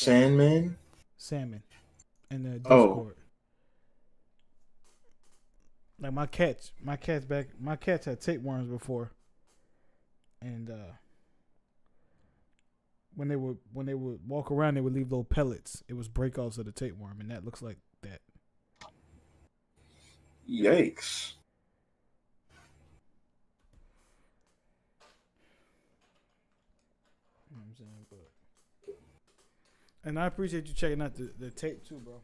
Sandman. Salmon in the Oh, Discord. Like my cats had tapeworms before, and when they would walk around, they would leave little pellets. It was breakouts of the tapeworm, and that looks like that. yikes. You know what I'm saying? And I appreciate you checking out the tape too, bro.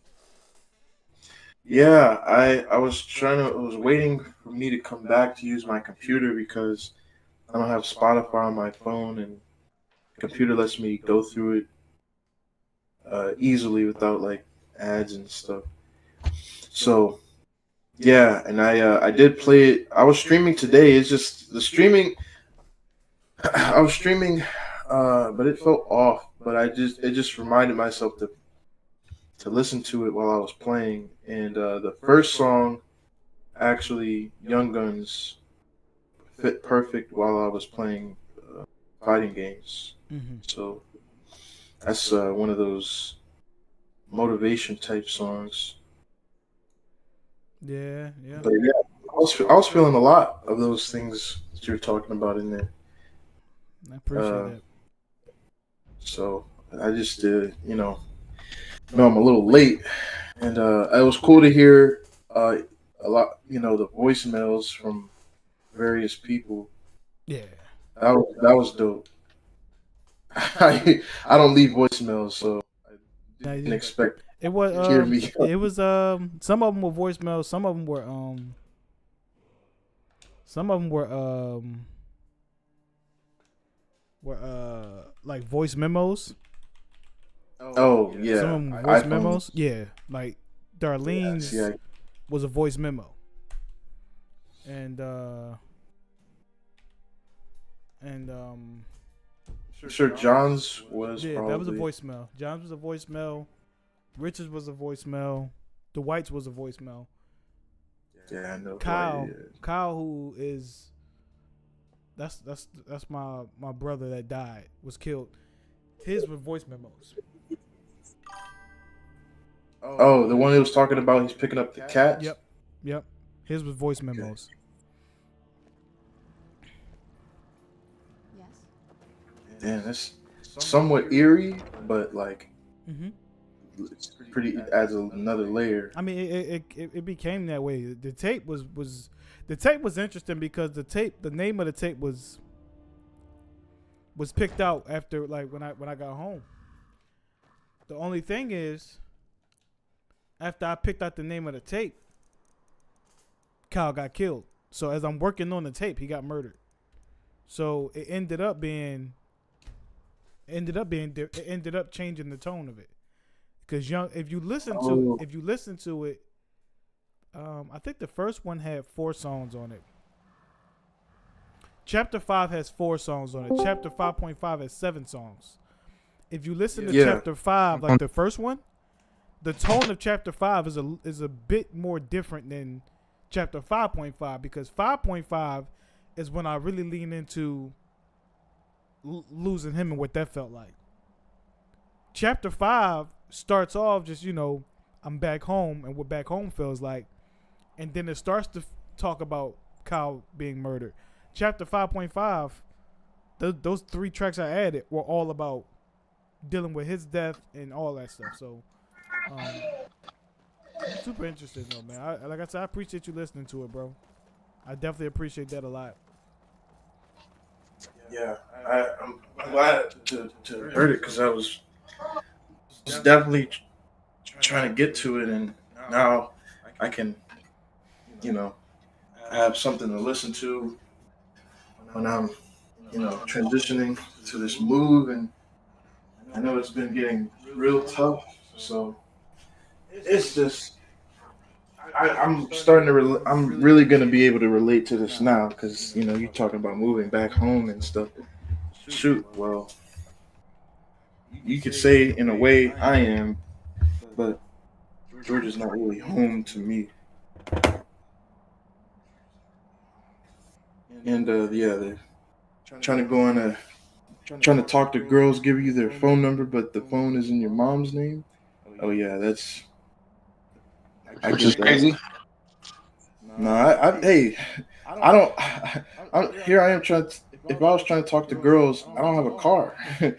Yeah, I was trying to. I was waiting for me to come back to use my computer because I don't have Spotify on my phone, and the computer lets me go through it easily without like ads and stuff. So yeah, and I did play it. I was streaming today. It's just the streaming. I was streaming, but it felt off. But it just reminded myself to listen to it while I was playing. And the first song, actually, Young Guns, fit perfect while I was playing fighting games. Mm-hmm. So that's one of those motivation type songs. Yeah, yeah. But yeah, I was feeling a lot of those things that you're talking about in there. I appreciate Uh, that. so I just know I'm a little late, and it was cool to hear a lot, the voicemails from various people. Yeah. That was dope. I don't leave voicemails, so I Now didn't you, expect it was to hear me. it was some of them were voicemails, some of them were like voice memos. Oh Some yeah, of them were voice iPhone. memos. Yeah, like Yeah, see, Darlene's was a voice memo, and and I'm sure John's was yeah, that was a probably. voicemail. John's was a voicemail. Richards was a voicemail. Dwight's was a voicemail. Yeah, I know who I Kyle, is. Kyle, who is that's my brother that died, was killed. His were voice memos. Oh, the one he was talking about. He's picking up the cat. Yep, yep. His was voice Okay. memos. Yes. Damn, that's somewhat eerie, but like Hmm. it's pretty. It adds another layer. I mean, it became that way. The tape was the tape was interesting because the name of the tape was picked out after like when I got home. The only thing is, after I picked out the name of the tape, Kyle got killed. So as I'm working on the tape, he got murdered. So it ended up changing the tone of it. Because Oh, if you listen to it, I think the first one had 4 songs on it. Chapter 5 has 4 songs on it. Chapter 5.5 has 7 songs. If you listen to yeah. chapter 5, like the first one, the tone of chapter 5 is a bit more different than chapter 5.5 because 5.5 is when I really lean into losing him and what that felt like. Chapter 5 starts off just, I'm back home and what back home feels like. And then it starts to talk about Kyle being murdered. Chapter 5.5, those 3 tracks I added were all about dealing with his death and all that stuff. So, um, super interesting though, man. Like I said, I appreciate you listening to it, bro. I definitely appreciate that a lot. Yeah, I'm glad to heard it because I was definitely trying to get to it, and now I can, you know, have something to listen to when I'm, transitioning to this move, and I know it's been getting real tough. So it's just I'm starting to. I'm really gonna be able to relate to this now because you're talking about moving back home and stuff. Shoot, well, you could say in a way I am, but Georgia's not really home to me. And yeah, they're trying to go on a trying to talk to girls, give you their phone number, but the phone is in your mom's name. Oh yeah, that's I Which get is that. crazy. No, hey, I don't. Here I am trying to. If I was trying to talk to girls, I don't have a car. I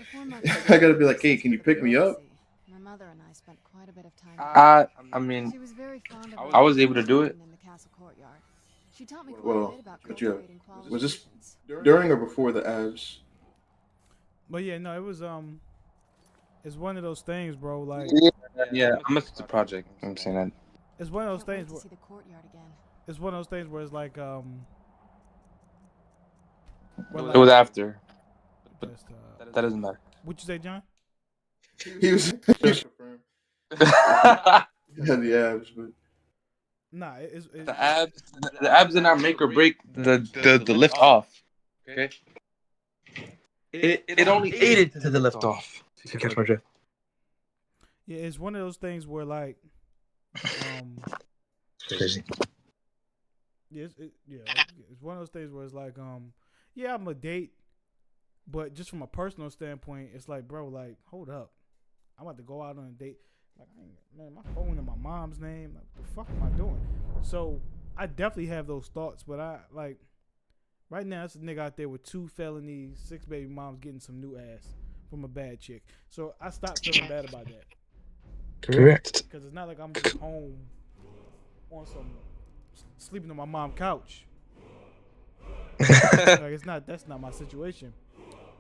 gotta be like, hey, can you pick me up? My mother and I spent quite a bit of time I mean, She was very fond of I was able to do it. in the castle courtyard. She taught me quite a Well, bit about but yeah, cultivating was this qualifications. during or before the abs? But yeah, no, it was it's one of those things, bro. Like Yeah, I missed the project. I'm saying that. it's one of those Can't wait things. to Where, see the courtyard again. it's one of those things where it's like It was after, but just, that doesn't matter. what you say, John? He was confirmed. He had the abs, but Nah, the abs did not make or break the lift off. Okay. It only aided to the lift off. If you catch my drift. yeah, it's one of those things where like It's crazy. yeah, it's one of those things where it's like yeah, I'm a date, but just from a personal standpoint, it's like, bro, like, hold up, I'm about to go out on a date. Like, man, my phone in my mom's name. Like, what the fuck am I doing? So I definitely have those thoughts, but I like right now it's a nigga out there with 2 felonies, 6 baby moms getting some new ass from a bad chick. So I stopped feeling bad about that. Correct. Because it's not like I'm just home on some sleeping on my mom's couch. Like that's not my situation.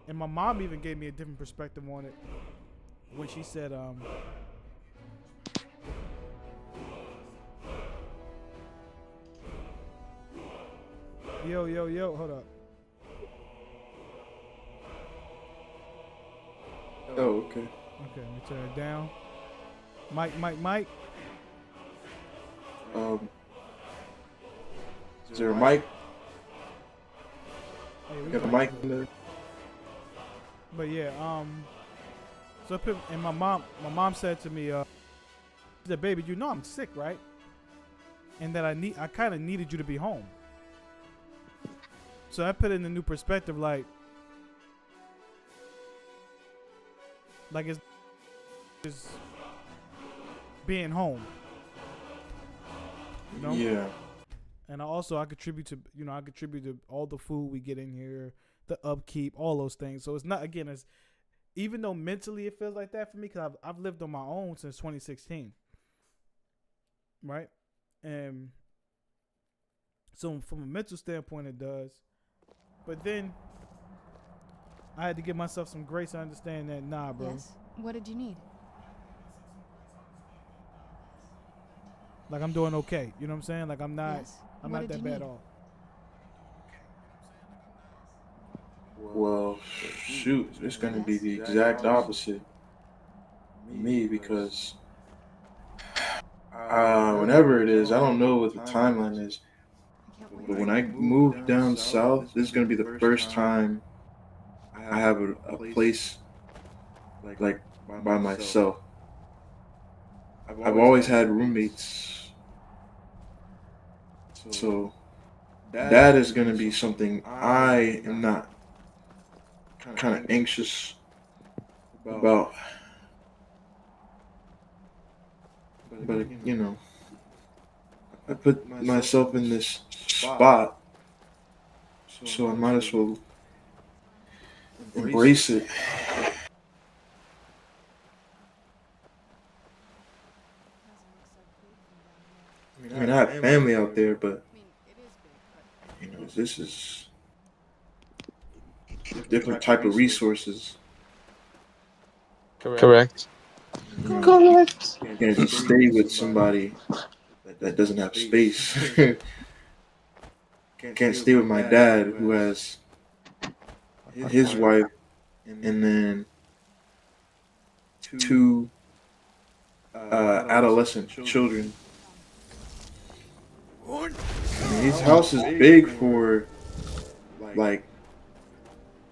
And my mom even gave me a different perspective on it when she said yo, hold up. oh, okay. Okay, let me turn it down. Mike. Is there a mic? Hey, we Got the got mic it. in there. But yeah, so and my mom said to me, she said, baby, you know I'm sick, right? And that I kind of needed you to be home. So I put it in a new perspective, like it's being home. You know? Yeah. And I contribute to all the food we get in here, the upkeep, all those things. So it's not, again, as even though mentally it feels like that for me, because I've lived on my own since 2016, right? And so from a mental standpoint, it does. But then I had to give myself some grace to understand that, nah, bro. Yes. What did you need? Like, I'm doing okay. You know what I'm saying? Like, I'm not Yes. I'm What not did that you bad need? off. Well, shoot, it's gonna be the exact opposite for me because whenever it is, I don't know what the timeline is, I can't wait but to when see I you. move down south, this is gonna be the first time I have a place like by myself. I've always had roommates, so that is gonna be something I am not kind of anxious about. But you know, I put myself in this spot, so I might as well embrace it. I mean, I have family out there, but I mean, it is big, but you know, this is a different type of resources. Correct. You know, Correct. you can't just stay with somebody that doesn't have space. Can't stay with my dad who has his wife and then 2 adolescent children. I mean, his house is big for like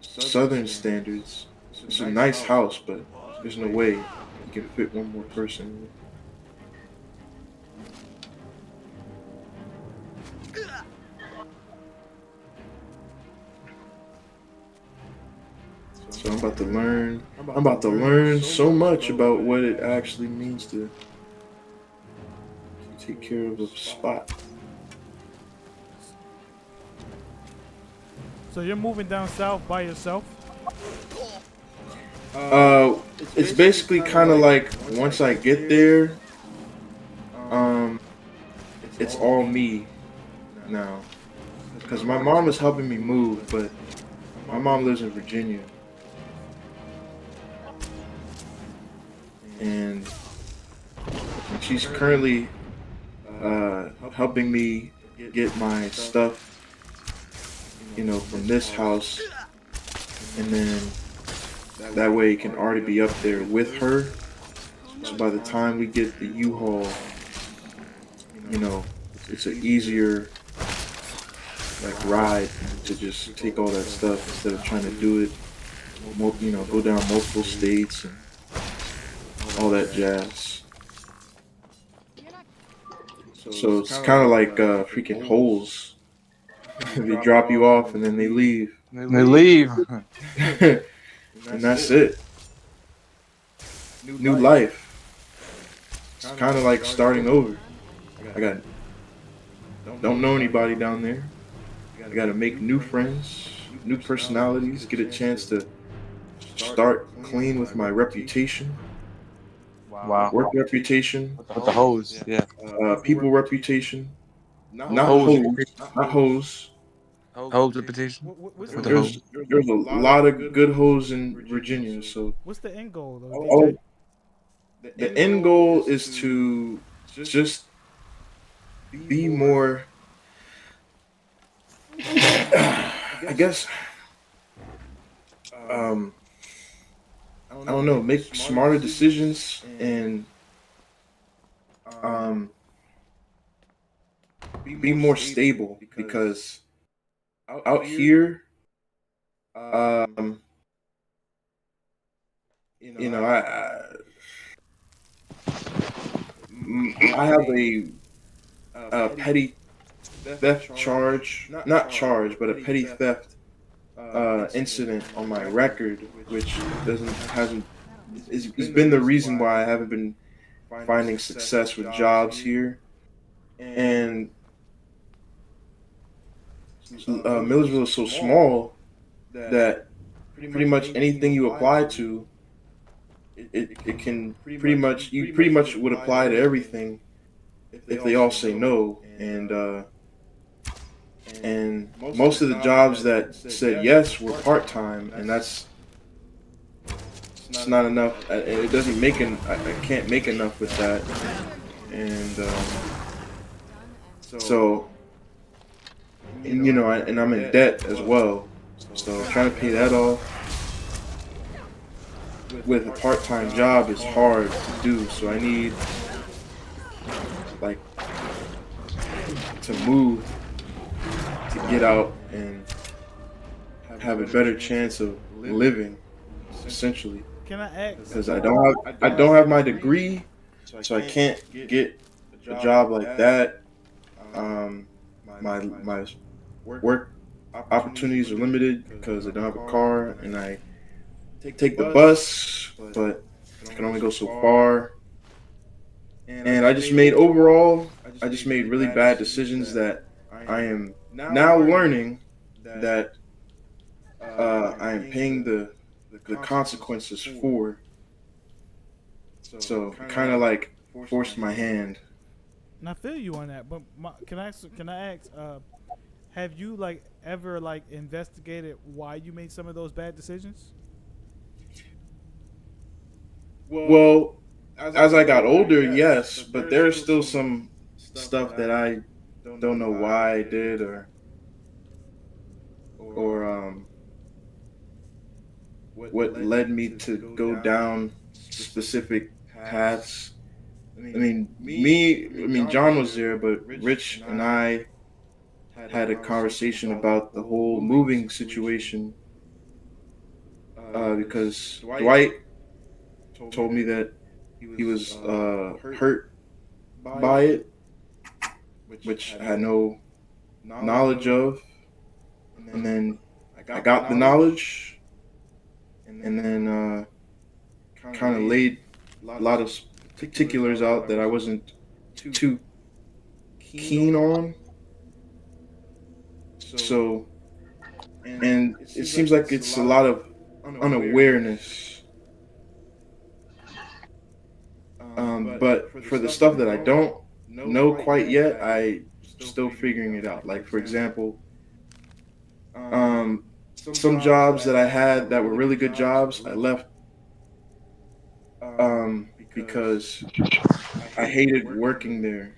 southern standards. It's a nice house, but there's no way you can fit one more person in it. So about to learn. I'm about to learn so much about what it actually means to take care of a spot. So you're moving down south by yourself? It's basically kind of like once I get there, it's all me now. Because my mom is helping me move, but my mom lives in Virginia. And she's currently helping me get my stuff, from this house. And then that way it can already be up there with her. So by the time we get the U-Haul, it's an easier ride to just take all that stuff instead of trying to do it, go down multiple states and all that jazz. So it's kind of like freaking holes. They drop you off and then they leave. They leave. And that's it. New life. It's kind of like starting over. I don't know anybody down there. I gotta make new friends, new personalities, get a chance to start clean with my reputation. Wow. Work reputation, With the hose, yeah. people reputation, not Hose. hoes, not hoes. Hose reputation. What's With the the, hose. There's a lot of good hoes in Virginia, so what's the end goal though? all, DJ? the end goal is to just be more, I guess, I don't know, make smarter decisions and be more stable, because out here, I have a petty theft charge, not charge, but a petty theft incident on my record, which it's been the reason why I haven't been finding success with jobs here. And Millersville is so small that pretty much anything you apply to, it can pretty much would apply to everything if they all say no. And most of the jobs that said yes were part-time, and it's not enough. It doesn't make I can't make enough with that, and so and I'm in debt as well, so trying to pay that off with a part-time job is hard to do. So I need to move to get out and have a better chance of living, essentially. Can I ask? Because I don't have my degree, so I can't get a job like that. My work opportunities are limited because I don't have a car, and I take the bus, but I can only go so far. And I just made really bad decisions that I am now learning that I am paying the consequences for. So kind of forced my hand. And I feel you on that, but can I ask? Have you ever investigated why you made some of those bad decisions? Well, as I got older, yes, but there's still some stuff that I don't know why I did or what led me to go down specific paths. John was there, but Rich and I had a conversation about the whole moving situation, because Dwight told me that he was hurt by it, which I had no knowledge of. And then I got the knowledge, and then kind of laid a lot of particulars out that I wasn't too keen on. So, and it seems like it's a lot of unawareness. But for the stuff that I don't know quite yet, I still figuring it out. Like for example, some jobs that I had that were really good jobs, I left because I hated working there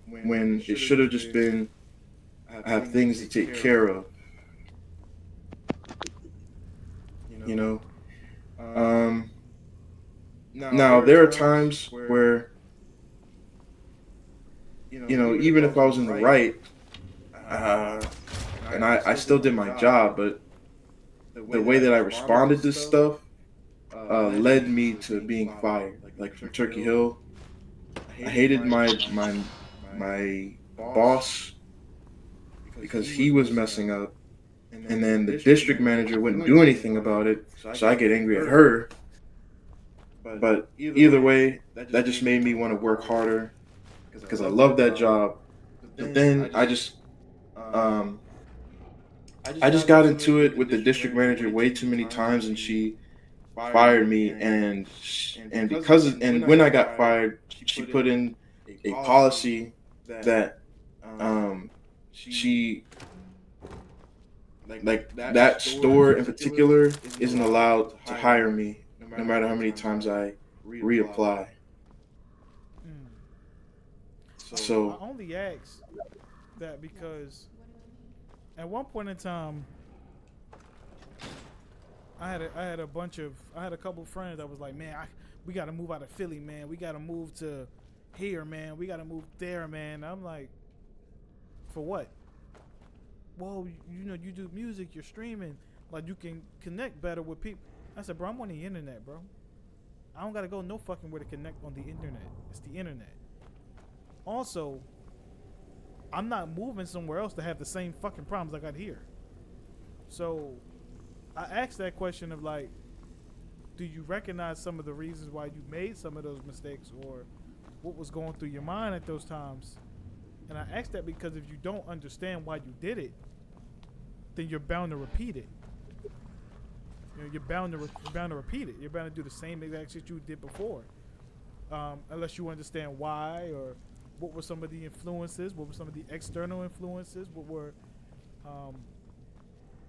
when it should have just been I have things to take care of. You know. Now there are times where even if I was in the right, and I still did my job, but the way that I responded to stuff led me to being fired. Like from Turkey Hill, I hated my boss because he was messing up, and then the district manager wouldn't do anything about it, so I get angry at her. But either way, that just made me want to work harder because I love that job. But then I just got into it with the district manager way too many times, and she fired me. And when I got fired, she put in a policy that she like that store in particular isn't allowed to hire me no matter how many times I reapply. So I only asked that because at one point in time, I had a couple friends that was like, man, we got to move out of Philly, man. We got to move to here, man. We got to move there, man. I'm like, for what? Well, you do music, you're streaming, like you can connect better with people. I said, bro, I'm on the internet, bro. I don't gotta go no fucking where to connect on the internet. It's the internet. Also, I'm not moving somewhere else to have the same fucking problems I got here. So, I asked that question of like, do you recognize some of the reasons why you made some of those mistakes, or what was going through your mind at those times? And I asked that because if you don't understand why you did it, then you're bound to repeat it. You're bound to repeat it. You're bound to do the same exact shit you did before, unless you understand why, or what were some of the influences, what were some of the external influences,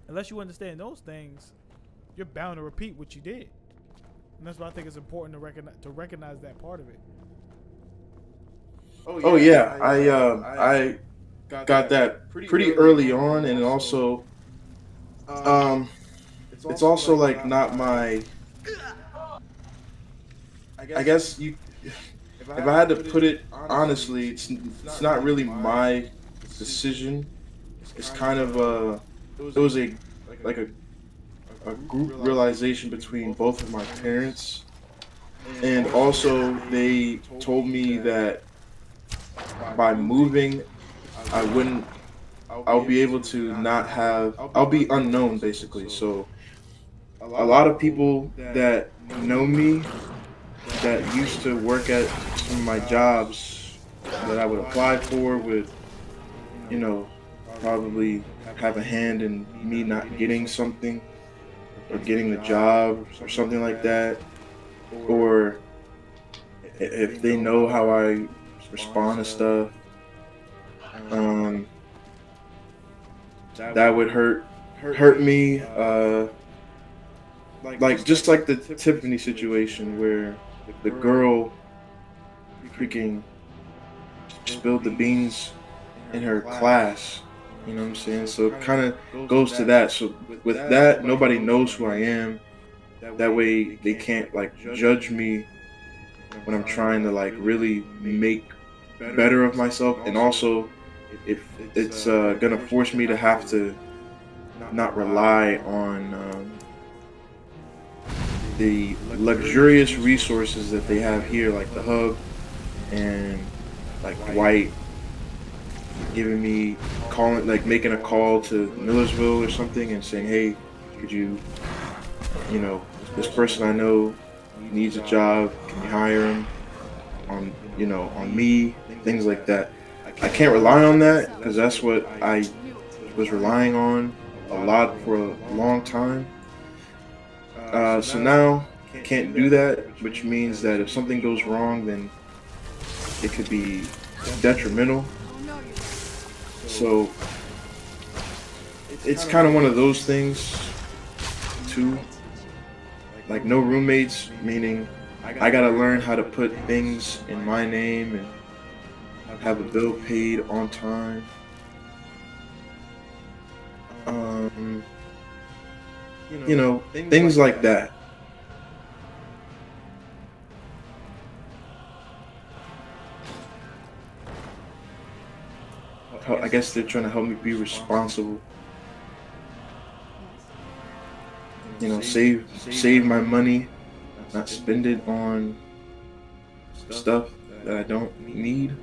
unless you understand those things, you're bound to repeat what you did. And that's why I think it's important to recognize that part of it. Oh yeah, I got that pretty early on, and also it's also like not my. I guess if I had to put it honestly, it's not really my decision. It's kind of it was a group realization between both of my parents, and also they told me that by moving, I'll be able to not have, I'll be unknown basically. So a lot of people that know me, that used to work at some of my jobs that I would apply for, would, probably have a hand in me not getting something, or getting the job, or something like that. Or if they know how I respond to stuff, that would hurt me. Like just like the Tiffany situation where the girl freaking spilled the beans in her class. You know what I'm saying? So it kind of goes to that. So with that, nobody knows who I am. That way they can't like judge me when I'm trying to like really make better of myself. And also, if it's gonna force me to have to not rely on the luxurious resources that they have here, like the Hub and like Dwight giving me making a call to Millersville or something and saying, hey, could you this person I know needs a job. Can you hire him on on me? Things like that. I can't rely on that because that's what I was relying on a lot for a long time. So now I can't do that, which means that if something goes wrong, then it could be detrimental. So it's kind of one of those things too. Like no roommates, meaning I gotta learn how to put things in my name and have a bill paid on time. Things like that. I guess they're trying to help me be responsible. Save my money, not spend it on stuff that I don't need.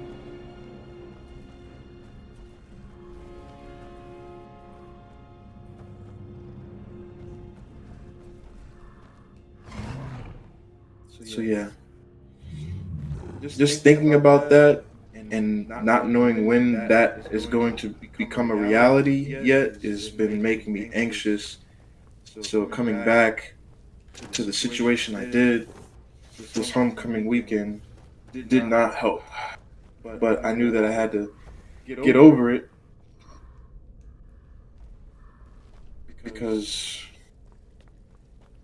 So yeah, just thinking about that and not knowing when that is going to become a reality yet has been making me anxious. So coming back to the situation I did this homecoming weekend did not help. But I knew that I had to get over it because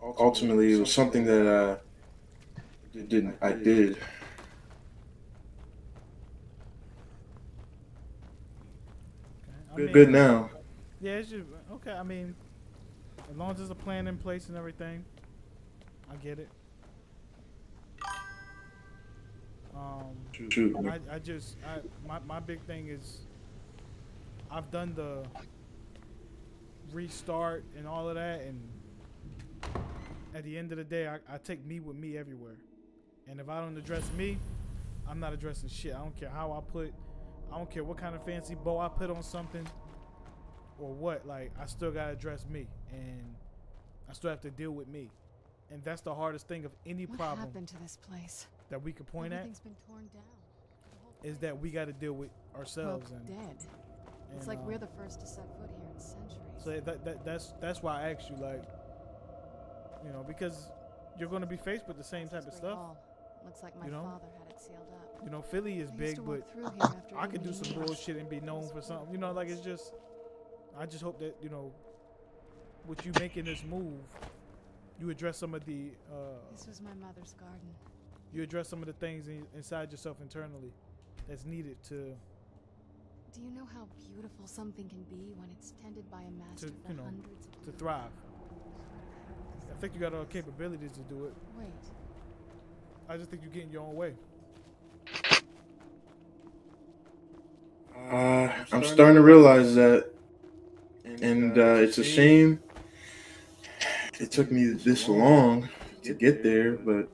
ultimately it was something that I did. Good now. Yeah, it's just okay. I mean, as long as there's a plan in place and everything, I get it. True. My big thing is I've done the restart and all of that, and at the end of the day, I take me with me everywhere. And if I don't address me, I'm not addressing shit. I don't care how I don't care what kind of fancy bow I put on something or what. Like, I still gotta address me, and I still have to deal with me. And that's the hardest thing of any What problem happened to this place? that we could point at, Everything's been torn down. The whole is that we got to deal with ourselves. Well, And dead. It's and, like we're the first to set foot here in centuries. so that's why I asked you, like, because you're going to be faced with the same type of This stuff. hall. Looks like my you know? father had it sealed up. Philly is I used big, to but walk through here after I could do everybody some leaves. bullshit and be known for something. Like, it's just, I just hope that, with you making this move, you address some of the, This was my mother's garden. you address some of the things inside yourself internally that's needed to, Do you know how beautiful something can be when it's tended by a master for you know, hundreds of to years? thrive. I think you got all the capabilities to do it. Wait, I just think you're getting your own way. I'm starting to realize that, and it's a shame it took me this long to get there, but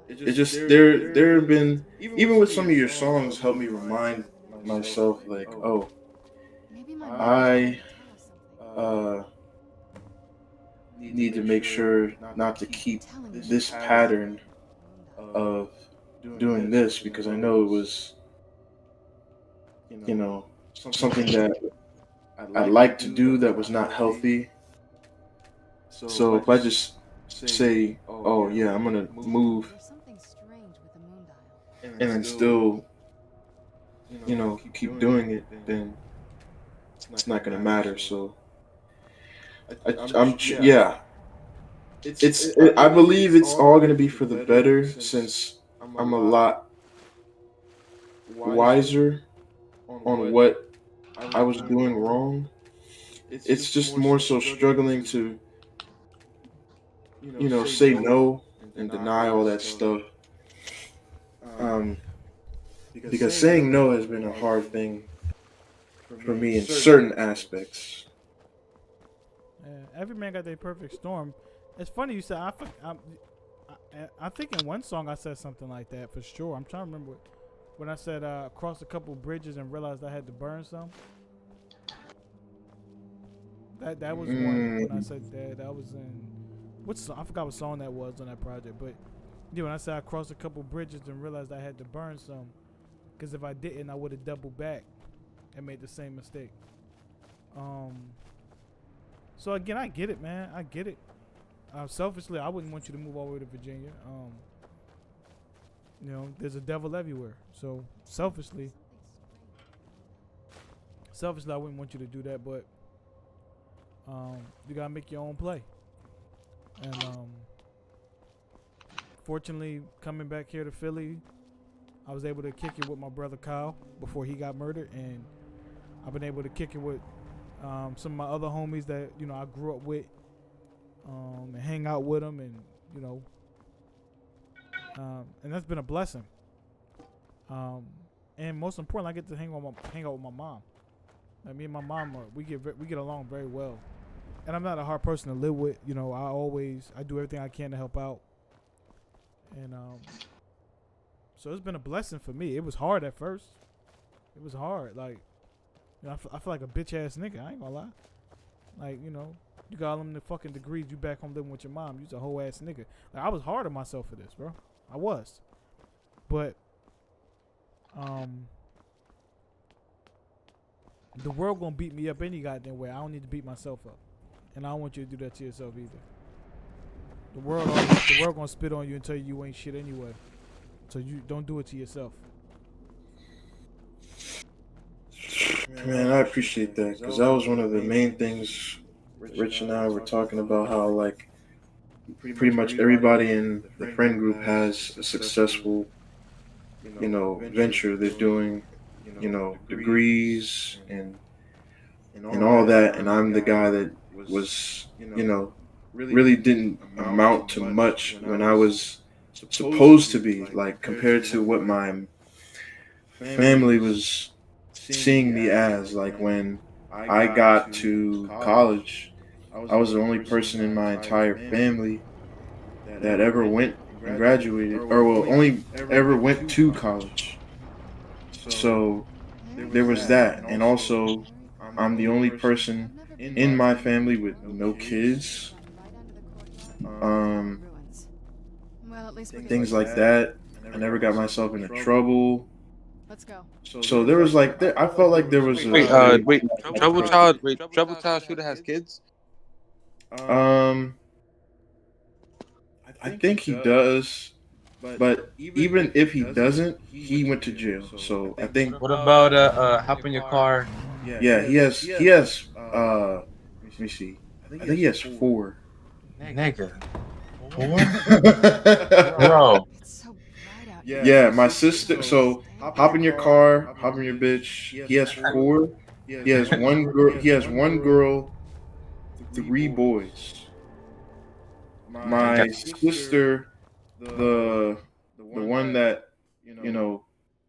it's just there have been, even with some of your songs, help me remind myself, like, oh, maybe my I mother's trying to tell us something. need to make sure not to keep this pattern of doing this, because I know it was something that I'd like to do that was not healthy. So if I just say, oh yeah, I'm gonna move, There's something strange with the moon dial. and then still keep doing it, then it's not gonna matter. So yeah, I believe it's all gonna be for the better, since I'm a lot wiser on what I was doing wrong. It's just more so struggling to say no and deny all that stuff. Because saying no has been a hard thing for me in certain aspects. Every man got their perfect storm. It's funny you said. I think in one song I said something like that for sure. I'm trying to remember when I said crossed a couple bridges and realized I had to burn some. That was one. When I said that was in I forgot what song that was on that project. But yeah, when I said I crossed a couple bridges and realized I had to burn some, because if I didn't, I would have doubled back and made the same mistake. So again, I get it, man. I get it. Selfishly, I wouldn't want you to move all the way to Virginia. You know, there's a devil everywhere. So selfishly, I wouldn't want you to do that. But you gotta make your own play. And fortunately, coming back here to Philly, I was able to kick it with my brother Kyle before he got murdered, and I've been able to kick it with some of my other homies that I grew up with, and hang out with them, and and that's been a blessing. And most importantly, I get to hang out with my mom. Like, me and my mom, we get along very well. And I'm not a hard person to live with. I do everything I can to help out. And so it's been a blessing for me. It was hard at first. It was hard. Like, I feel like a bitch ass nigga. I ain't gonna lie. Like, you got all them the fucking degrees. You back home living with your mom. You's a whole ass nigga. Like, I was hard on myself for this, bro. I was. But the world gonna beat me up any goddamn way. I don't need to beat myself up. And I don't want you to do that to yourself either. The world gonna spit on you and tell you ain't shit anyway. So you don't do it to yourself. Man, I appreciate that, because that was one of the main things Rich and I were talking about, how like pretty much everybody in the friend group has a successful, venture. They're doing, degrees and all that, and I'm the guy that was, really didn't amount to much when I was supposed to be, like, compared to what my family was seeing me as. Like, when I got to college, I was the only person in my entire family that ever went and graduated, or only ever went to college. So there was that. And also, I'm the only person in my family with no kids. Things like that. I never got myself into trouble. Let's go. So there was like, I felt like there was Trouble Child shooter has kids? I think he does, but even if he doesn't, he went to jail. So I think. What about hop in your car? Yeah, he has. Let me see. I think he has 4. Nigga. 4? Bro. It's so bright out. Yeah, my sister. So hop in your car, hop in your bitch. He has 4. He has 1 girl. He has 1 girl, 3 boys. My sister, the one that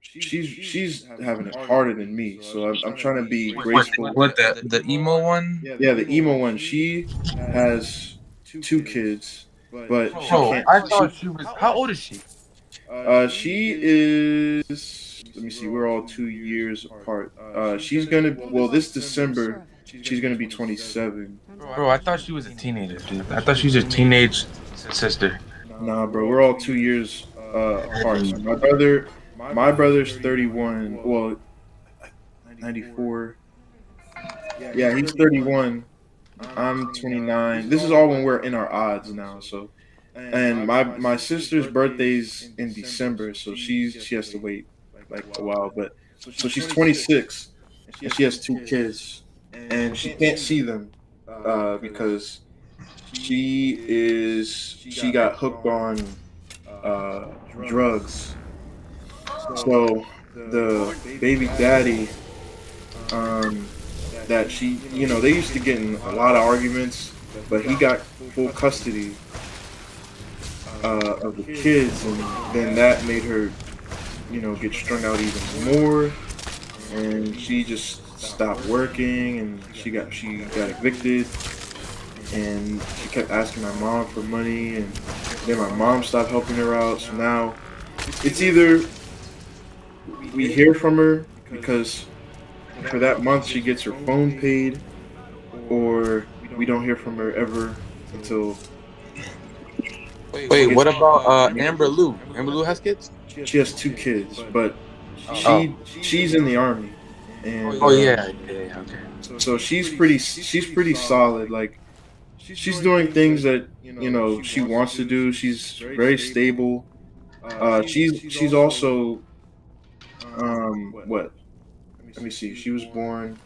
she's having it harder than me. So I'm trying to be graceful. What, the emo one? Yeah, the emo one. She has 2 kids, but she Bro, can't. I thought she was. How old is she? She is. Let me see. We're all 2 years apart. She's gonna. Well, this December, she's gonna be 27. Bro, I thought she was a teenager, dude. I thought she was a teenage sister. Nah, bro. We're all 2 years apart. So my brother's 31. Well, 94. Yeah, he's 31. I'm 29. This is all when we're in our odds now. So, and my sister's birthday's in December, so she has to wait like a while. But so she's 26, and she has 2 kids, and she can't see them because she got hooked on drugs. So the baby daddy, that she, they used to get in a lot of arguments, but he got full custody of the kids, and then that made her, get strung out even more, and she just stopped working, and she got evicted, and she kept asking my mom for money, and then my mom stopped helping her out. So now it's either we hear from her because for that month she gets her phone paid, or we don't hear from her ever until Wait, what about Amber Lou? Amber Lou has kids? she has 2 kids, but Oh. she's in the army, and Oh yeah, okay. so she's pretty solid. Like she's doing things that she wants to do. She's very stable. She's also what? Let me see. She was born.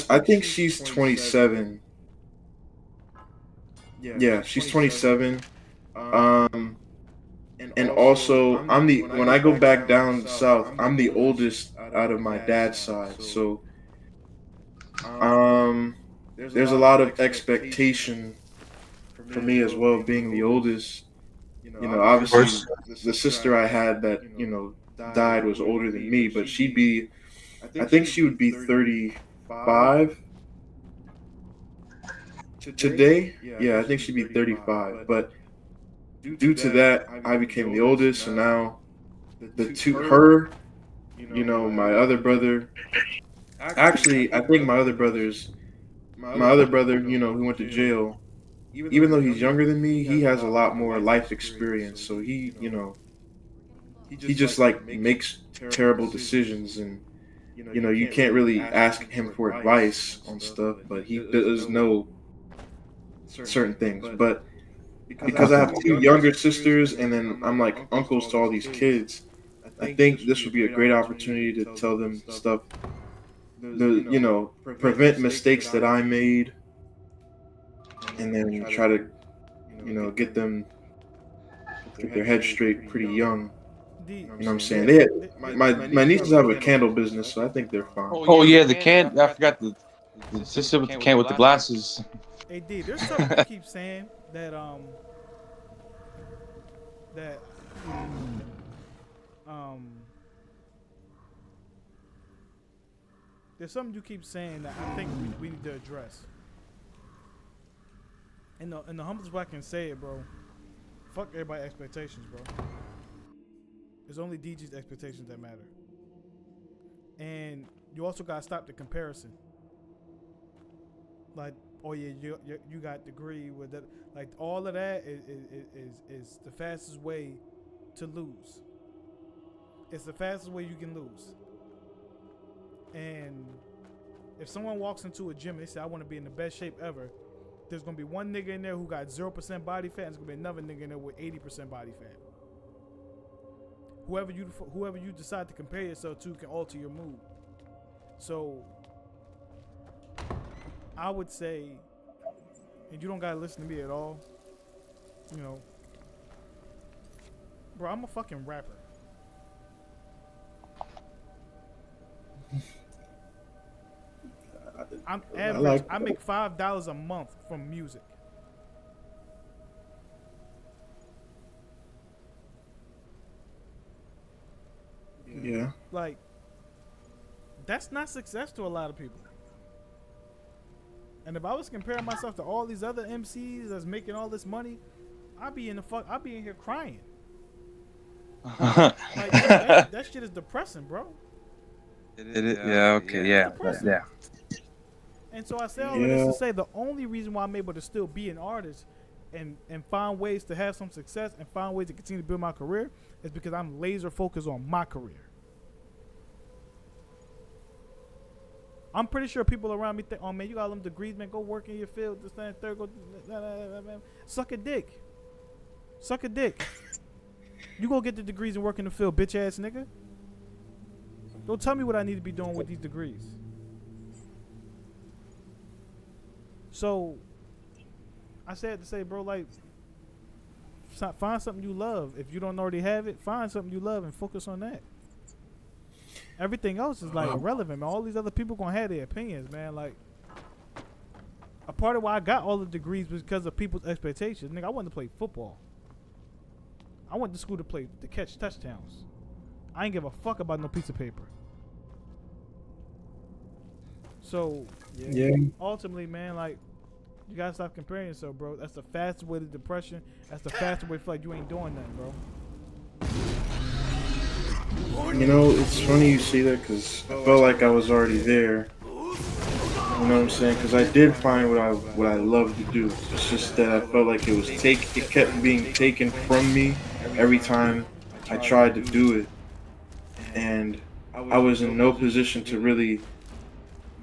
I think she's 27. Yeah, she's 27. And also when I go back down south, I'm the oldest out of my dad's side. So there's a lot of expectation for me as well, being the oldest. Obviously the sister I had that died was older than me, but I think she would be 35 today. Yeah, I think she'd be 35. But due to that, I became the oldest, and now her, my other brother. Actually, I think my other brother, who went to jail. Even though he's younger than me, he has a lot more life experience. So he just like makes terrible decisions, and you can't really ask him for advice on stuff, but he does know certain things. But because I have 2 younger sisters, and then I'm like uncles to all these kids, I think this would be a great opportunity to tell them stuff, prevent mistakes that I made, and then try to get them get their head straight pretty young. You know what I'm saying? My nieces have a candle business, so I think they're fine. Oh yeah, the can. I forgot the sister with the can with the glasses. Hey D, there's something you keep saying that there's something you keep saying that I think we need to address. In the humblest way I can say it, bro. Fuck everybody's expectations, bro. It's only DG's expectations that matter. And you also gotta stop the comparison. Like, oh yeah, you got degree with that. Like, all of that is the fastest way to lose. It's the fastest way you can lose. And if someone walks into a gym and they say, I want to be in the best shape ever, there's going to be one nigga in there who got 0% body fat, and there's going to be another nigga in there with 80% body fat. Whoever you decide to compare yourself to can alter your mood. So I would say, and you don't got to listen to me at all, bro, I'm a fucking rapper. I'm average. I make $5 a month from music. Yeah. Like, that's not success to a lot of people. And if I was comparing myself to all these other MCs that's making all this money, I'd be in here crying. Like, that shit is depressing, bro. It is. Yeah. Okay. Yeah. Yeah. And so I say all of this to say the only reason why I'm able to still be an artist and find ways to have some success and find ways to continue to build my career is because I'm laser focused on my career. I'm pretty sure people around me think, oh man, you got them degrees, man, go work in your field, this, that, and third, go, man. Suck a dick. Suck a dick. You go get the degrees and work in the field, bitch ass nigga. Don't tell me what I need to be doing with these degrees. So, I said to say, bro, like, find something you love. If you don't already have it, find something you love and focus on that. Everything else is like irrelevant, man. All these other people gonna have their opinions, man. Like, a part of why I got all the degrees was because of people's expectations. Nigga, I wanted to play football. I went to school to catch touchdowns. I ain't give a fuck about no piece of paper. So, ultimately, man, like, you gotta stop comparing yourself, bro. That's the fastest way to depression. That's the fastest way to feel like you ain't doing nothing, bro. It's funny you say that because I felt like I was already there. You know what I'm saying? Because I did find what I love to do. It's just that I felt like it kept being taken from me every time I tried to do it, and I was in no position to really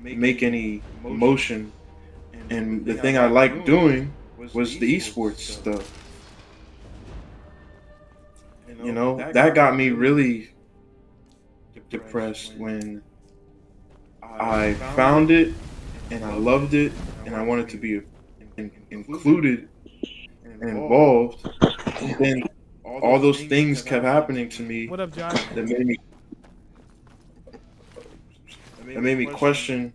make any motion. And the thing I liked doing was the esports stuff. You know, that got me really depressed when I found it and I loved it and I wanted to be included and involved. And then all those things kept happening to me What up, Josh? that made me question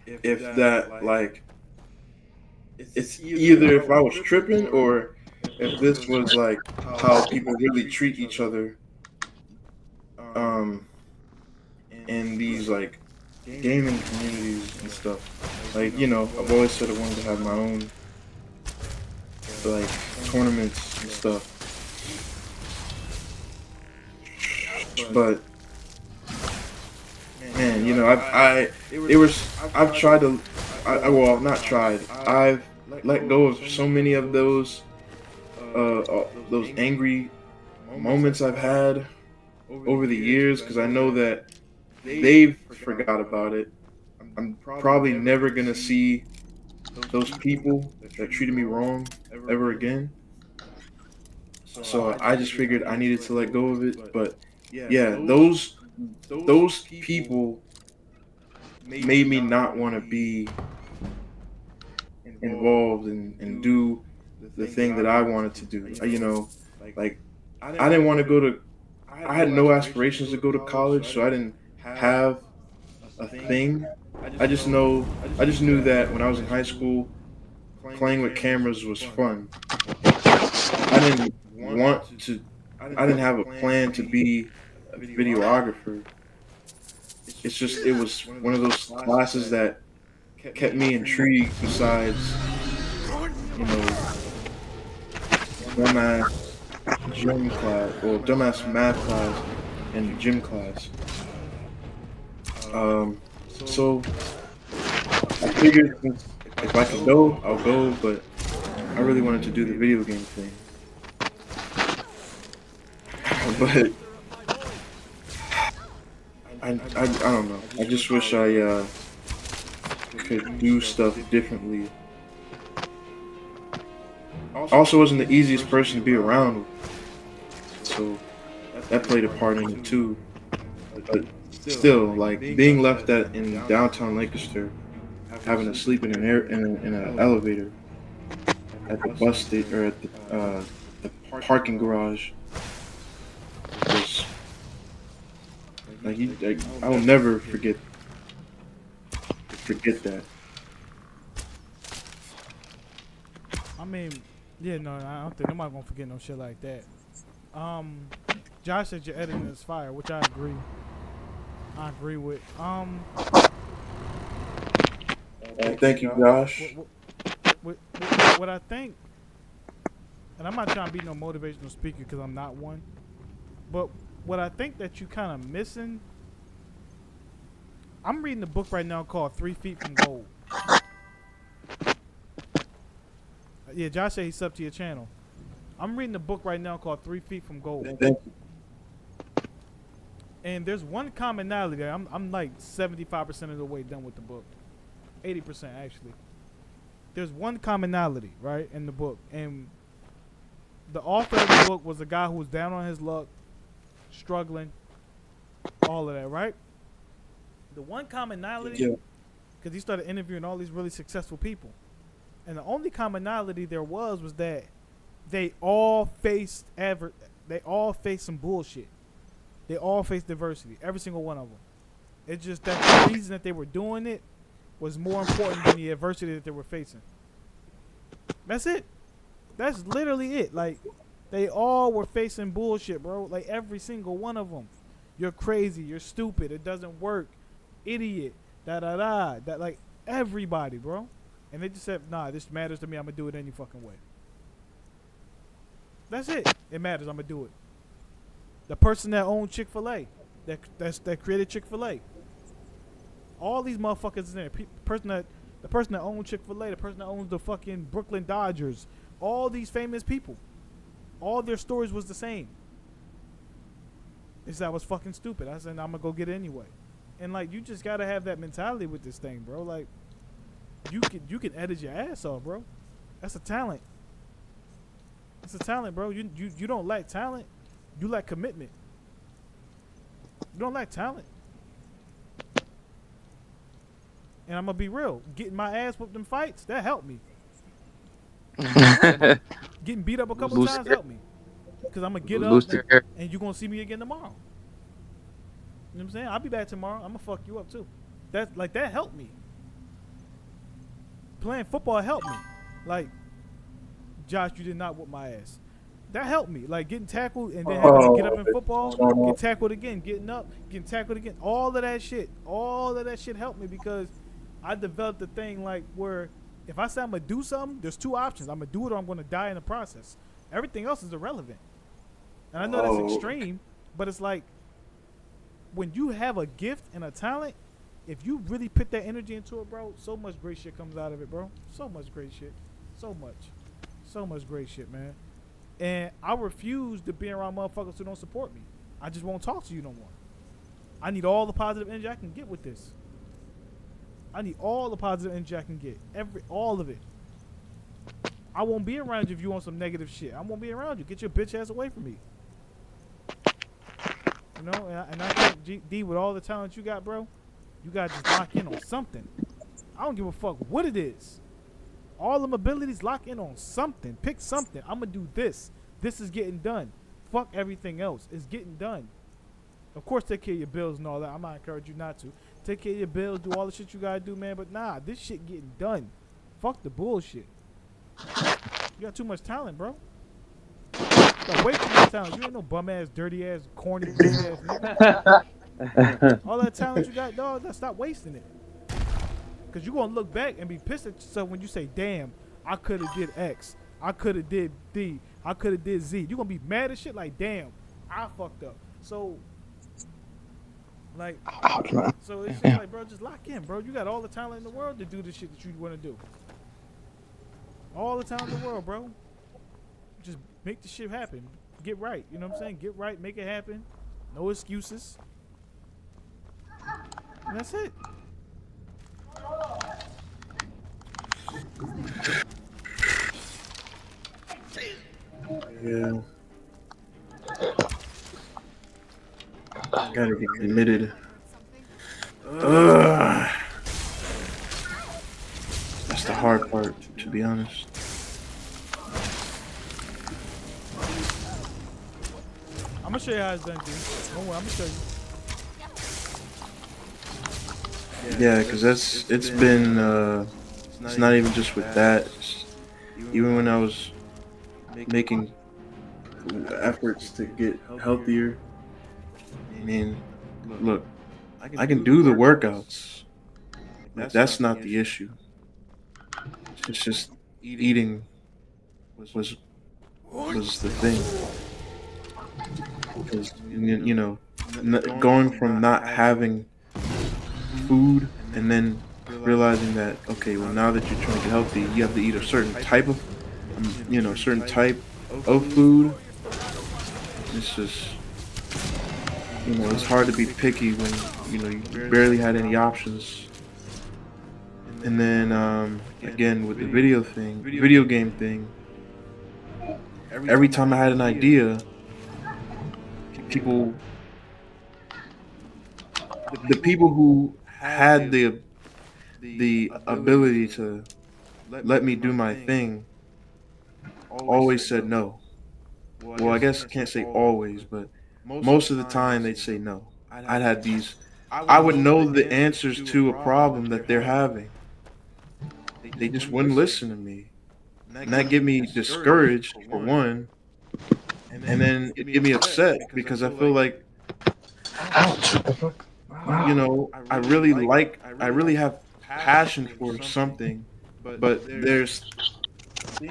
if that like it's either if I was tripping or if this was like how people really treat each other um in these like gaming communities and stuff. Like, you know, I've always said I wanted to have my own like tournaments and stuff. But man, you know, I've tried to well, not tried. I've let go of so many of those angry moments I've had over the years because I know that they've forgot about it. I'm probably never gonna see those people that treated me wrong ever again. So I just figured I needed to let go of it. But yeah, those people made me not want to be involved and do the thing that I wanted to do. You know, like I didn't want to go to. I had no aspirations to go to college, so I didn't have a thing. I just knew that when I was in high school, playing with cameras was fun. I didn't want to. I didn't have a plan to be a videographer. It's just it was one of those classes that kept me intrigued. Besides, you know, dumbass gym class or dumbass math class and gym class. So I figured if I can go, I'll go. But I really wanted to do the video game thing. But I don't know. I just wish I could do stuff differently. I also wasn't the easiest person to be around, so that played a part in it too. But still, like being left in downtown Lancaster, having to sleep in an elevator at the bus station or at the parking garage was like I will never forget that. I mean, yeah, no, I don't think nobody gonna forget no shit like that. Josh said your editing is fire, which I agree. I agree with. Thank you, Josh. What I think, and I'm not trying to be no motivational speaker because I'm not one, but what I think that you kind of missing. I'm reading a book right now called 3 Feet from Gold. Yeah, Josh said he's up to your channel. I'm reading a book right now called 3 Feet from Gold. Thank you. And there's one commonality. I'm like 75% of the way done with the book. 80% actually. There's one commonality, right, in the book. And the author of the book was a guy who was down on his luck, struggling, all of that, right? The one commonality, because he started interviewing all these really successful people. And the only commonality there was that they all faced some bullshit. They all faced diversity, every single one of them. It's just that the reason that they were doing it was more important than the adversity that they were facing. That's it. That's literally it. Like, they all were facing bullshit, bro. Like, every single one of them. You're crazy. You're stupid. It doesn't work. Idiot. Da-da-da. That, like, everybody, bro. And they just said, nah, this matters to me. I'm going to do it any fucking way. That's it. It matters. I'm going to do it. The person that owned Chick-fil-A, that created Chick-fil-A, All these motherfuckers is in there. The person that owns Chick-fil-A, the person that owns the fucking Brooklyn Dodgers, all these famous people, all their stories was the same. Is that was fucking stupid. I said I'm gonna go get it anyway. And like you just gotta have that mentality with this thing, bro. Like you can edit your ass off, bro. That's a talent. It's a talent, bro. You don't lack talent. You lack commitment. You don't lack talent. And I'm gonna be real. Getting my ass whooped in fights, that helped me. Getting beat up a couple times helped me. Cause I'm gonna get up and you're gonna see me again tomorrow. You know what I'm saying? I'll be back tomorrow. I'm gonna fuck you up too. That helped me. Playing football helped me. Like, Josh, you did not whoop my ass. That helped me. Like getting tackled and then having to get up in football, get tackled again, getting up, getting tackled again. All of that shit helped me because I developed a thing like where if I say I'm gonna do something, there's two options. I'm gonna do it or I'm gonna die in the process. Everything else is irrelevant. And I know that's extreme, but it's like when you have a gift and a talent, if you really put that energy into it, bro, so much great shit comes out of it, bro. So much great shit. So much great shit, man. And I refuse to be around motherfuckers who don't support me. I just won't talk to you no more. I need all the positive energy I can get with this. I need all the positive energy I can get. All of it. I won't be around you if you want some negative shit. I won't be around you. Get your bitch ass away from me. You know, and I think D, with all the talent you got, bro, you gotta just lock in on something. I don't give a fuck what it is. All them abilities, lock in on something. Pick something. I'm gonna do this. This is getting done. Fuck everything else. It's getting done. Of course, take care of your bills and all that. I'm not encouraging you not to. Take care of your bills. Do all the shit you gotta do, man. But nah, this shit getting done. Fuck the bullshit. You got too much talent, bro. You got way too much talent. You ain't no bum ass, dirty ass, corny bitch ass nigga. All that talent you got, dog, stop wasting it. Cause you gonna look back and be pissed at yourself when you say, damn, I could have did X. I could have did D. I could have did Z. You gonna be mad as shit like, damn, I fucked up. So, like, so it's just like, bro, just lock in, bro. You got all the talent in the world to do the shit that you want to do. All the talent in the world, bro. Just make the shit happen. Get right. You know what I'm saying? Get right. Make it happen. No excuses. And that's it. Yeah. Gotta be committed. That's the hard part, to be honest. I'm gonna show you how it's done, dude. Don't worry, I'm gonna show you. Yeah, because it's been, it's not even just with that. Even when I was making efforts to get healthier, I mean, look, I can do the workouts. That's not the issue. It's just eating was the thing. Because, you know, going from not having food and then realizing that, okay, well, now that you're trying to get healthy, you have to eat a certain type of, certain type of food. It's just, it's hard to be picky when, you barely had any options. And then, again, with the video game thing, every time I had an idea, the people who had the ability to let me do my thing always said no. Well, I guess I can't say always, but most of the time they'd say no. I would know the answers to a problem that they're having. They just wouldn't listen to me. And that get me discouraged, for one. And then it get me upset because I feel like, I really have passion for something, but there's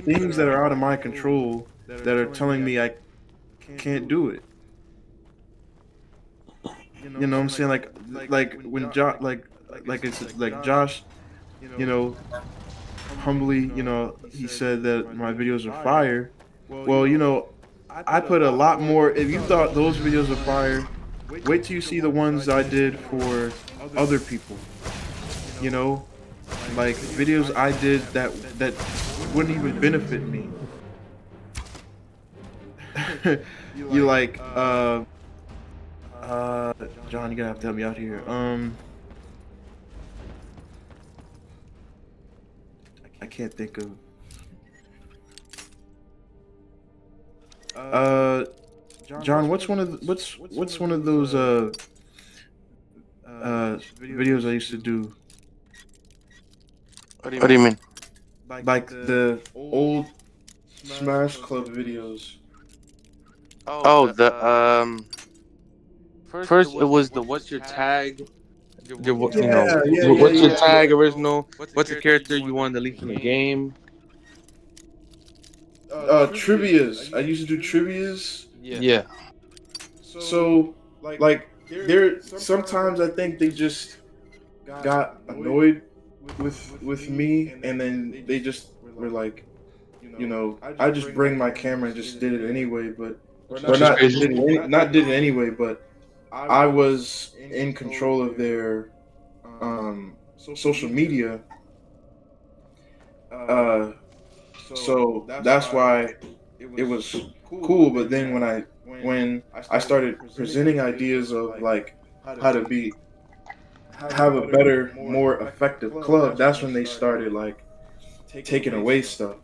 things that are out of my control that are telling me I can't do it. You know what I'm saying? Like when like it's like Josh, you know, humbly, he said that my videos are fire. Well, I put a lot more. If you thought those videos are fire, wait till you see the ones I did for other people. You know, like videos I did that wouldn't even benefit me. You like John, you're gonna have to help me out here. I can't think of John, what's one of what's one of those videos I used to do? What do you mean? Like the old Smash Club videos. Oh, first it was the what's your tag? What's your tag original? What's the character you want to delete from the game? Trivias. I used to do trivias. Yeah. So like there sometimes I think they just got annoyed with me, and then they just were like, I just bring my camera and just did it anyway, but or not did it anyway, but I was in control of their social media. So that's why it was cool. But then when I started presenting ideas of like how to have a better, more effective club, that's when they started like taking away stuff.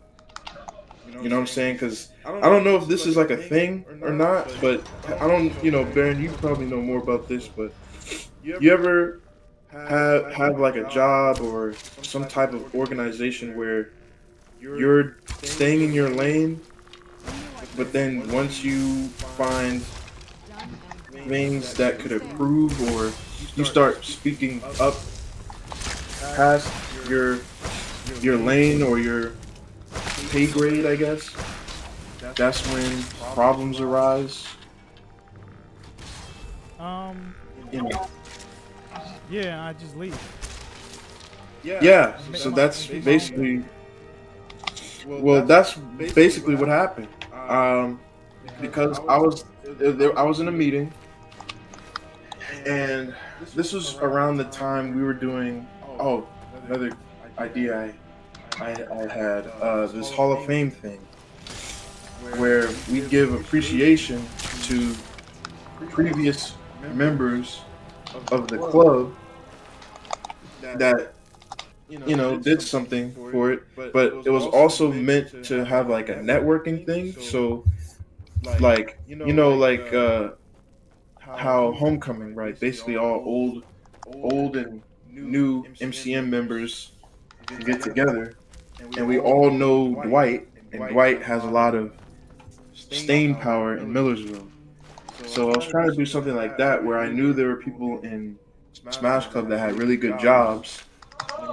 You know what I'm saying? Because I don't know if this is like a thing or not, but I don't, Baron, you probably know more about this, but you ever have like a job or some type of organization where you're staying in your lane, but then once you find things that could improve, or you start speaking up past your lane or your pay grade, I guess, that's when problems arise. Yeah, I just leave. Yeah, so that's basically, that's basically what happened. Because I was in a meeting, and this was around the time we were doing, another idea I had, this Hall of Fame thing, where we give appreciation to previous members of the club that did something for it, but it was also meant to have like a networking thing. So like how Homecoming, right? Basically all old and new MCM members get together, and we all know Dwight, and Dwight has a lot of staying power in Millersville. So I was trying to do something like that, where I knew there were people in Smash Club that had really good jobs,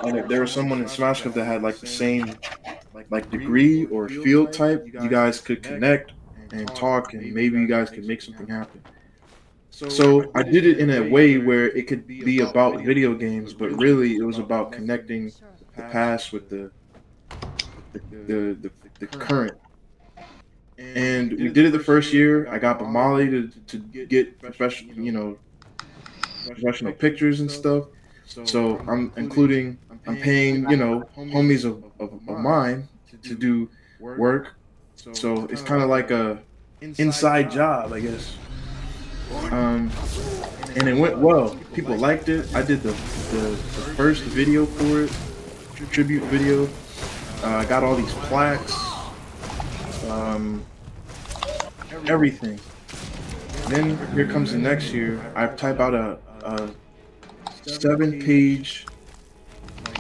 and if there was someone in Smash Club that had like the same like degree or field type, you guys could connect and talk, and maybe you guys could make something happen. So I did it in a way where it could be about video games, but really it was about connecting the past with the current. And we did it the first year. I got Bamali to get professional pictures and stuff. So I'm paying, homies of mine to do work. So it's kind of like a inside job, I guess. And it went well. People liked it. I did the first video for it, tribute video. I got all these plaques, everything. Then here comes the next year. I type out a 7-page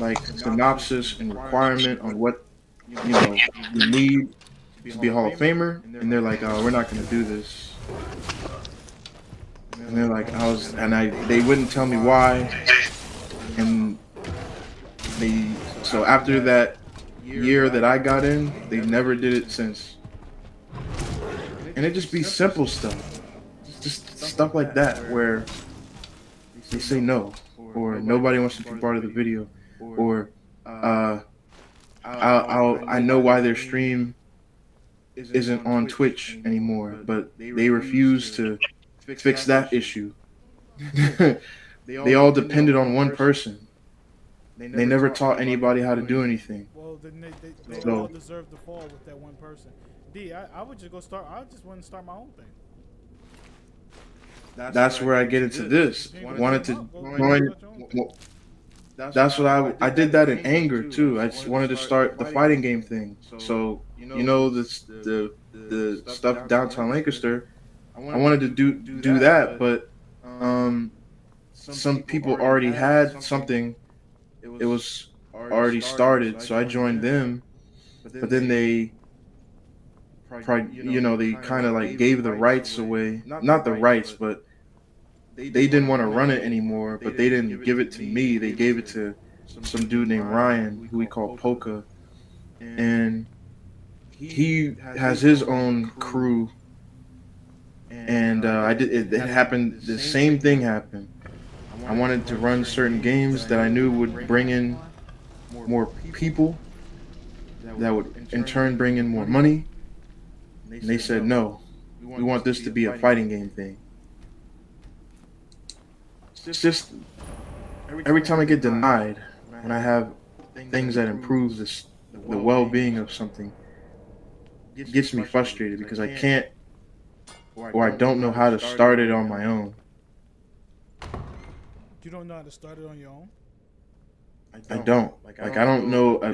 like synopsis and requirement on what you need to be a Hall of Famer, and they're like, "Oh, we're not gonna do this." And they're like, they wouldn't tell me why, and so after that year that I got in, they never did it since. And it just be simple stuff, just stuff like that, where they say no, or nobody wants to be part of the video, or I know why their stream isn't on Twitch anymore, but they refuse to fix that issue. They all depended on one person. They never taught anybody how to do anything. Well, then they So- all deserve to fall with that one person. I would just go start. I just want to start my own thing. That's where I get into this. Wanted to join. That's what I did that in anger too. I just wanted to start the fighting game thing. So the stuff downtown Lancaster. I wanted to do that, but some people already had something. It was already started, so I joined them. But then they they kind of like gave the rights away. Not the rights, but they didn't want to run it anymore. But they didn't give it to me. They gave it to some dude named Ryan, who we call Polka, and he has his own crew. And it happened. The same thing happened. I wanted to run certain games that I knew would bring in more people, that would in turn bring in more money. And they said, no, we want this to be a fighting game thing. It's just every time I get denied, and I have things that improve the well-being of something, it gets me frustrated because I can't, or I don't know how to start it on my own. You don't know how to start it on your own? I don't. Like, I don't know a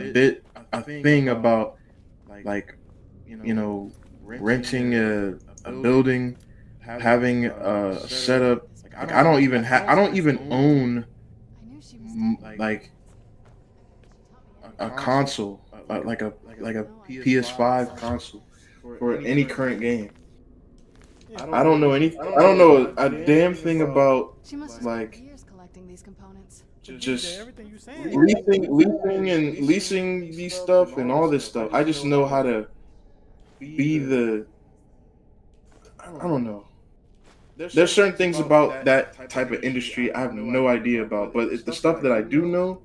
thing about, like, renting a building, having a setup. Like, I don't even own, like, a console, like a PS5 console for any current game. I don't know anything. I don't know a damn thing about, She must have like, spent years collecting these components. just Everything you saying. leasing these stuff and all this stuff. I just know how to be the. I don't know. There's certain things about that type of industry I have no idea about, but it's the stuff that I do know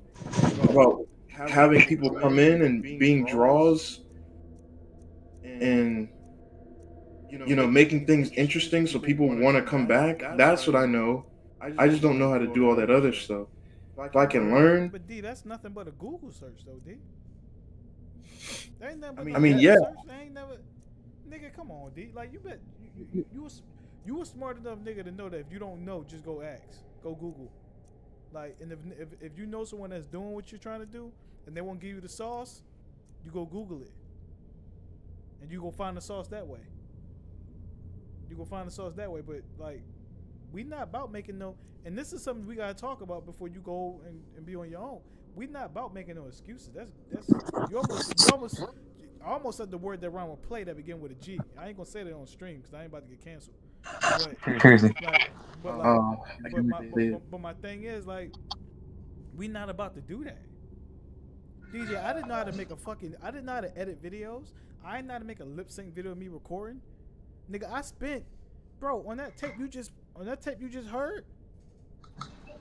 about having people come in and being draws and making things interesting so people want to come back. That's what I know. I just don't know how to do all that other stuff. If I can learn, But D, that's nothing but a Google search, though, D. That ain't nothing but I mean, yeah. search. They ain't never, nigga. Come on, D. Like you a smart enough nigga to know that if you don't know, just go ask, go Google. Like, and if you know someone that's doing what you're trying to do, and they won't give you the sauce, you go Google it, and you go find the sauce that way. But like, we not about making no. And this is something we gotta talk about before you go and be on your own. We not about making no excuses. That's you almost said the word that rhyme with play that begin with a G. I ain't gonna say that on stream because I ain't about to get canceled. But, Crazy. But my thing is, like, we not about to do that. DJ, I didn't know how to edit videos. I didn't know how to make a lip sync video of me recording. Nigga, I spent, bro, on that tape you just heard.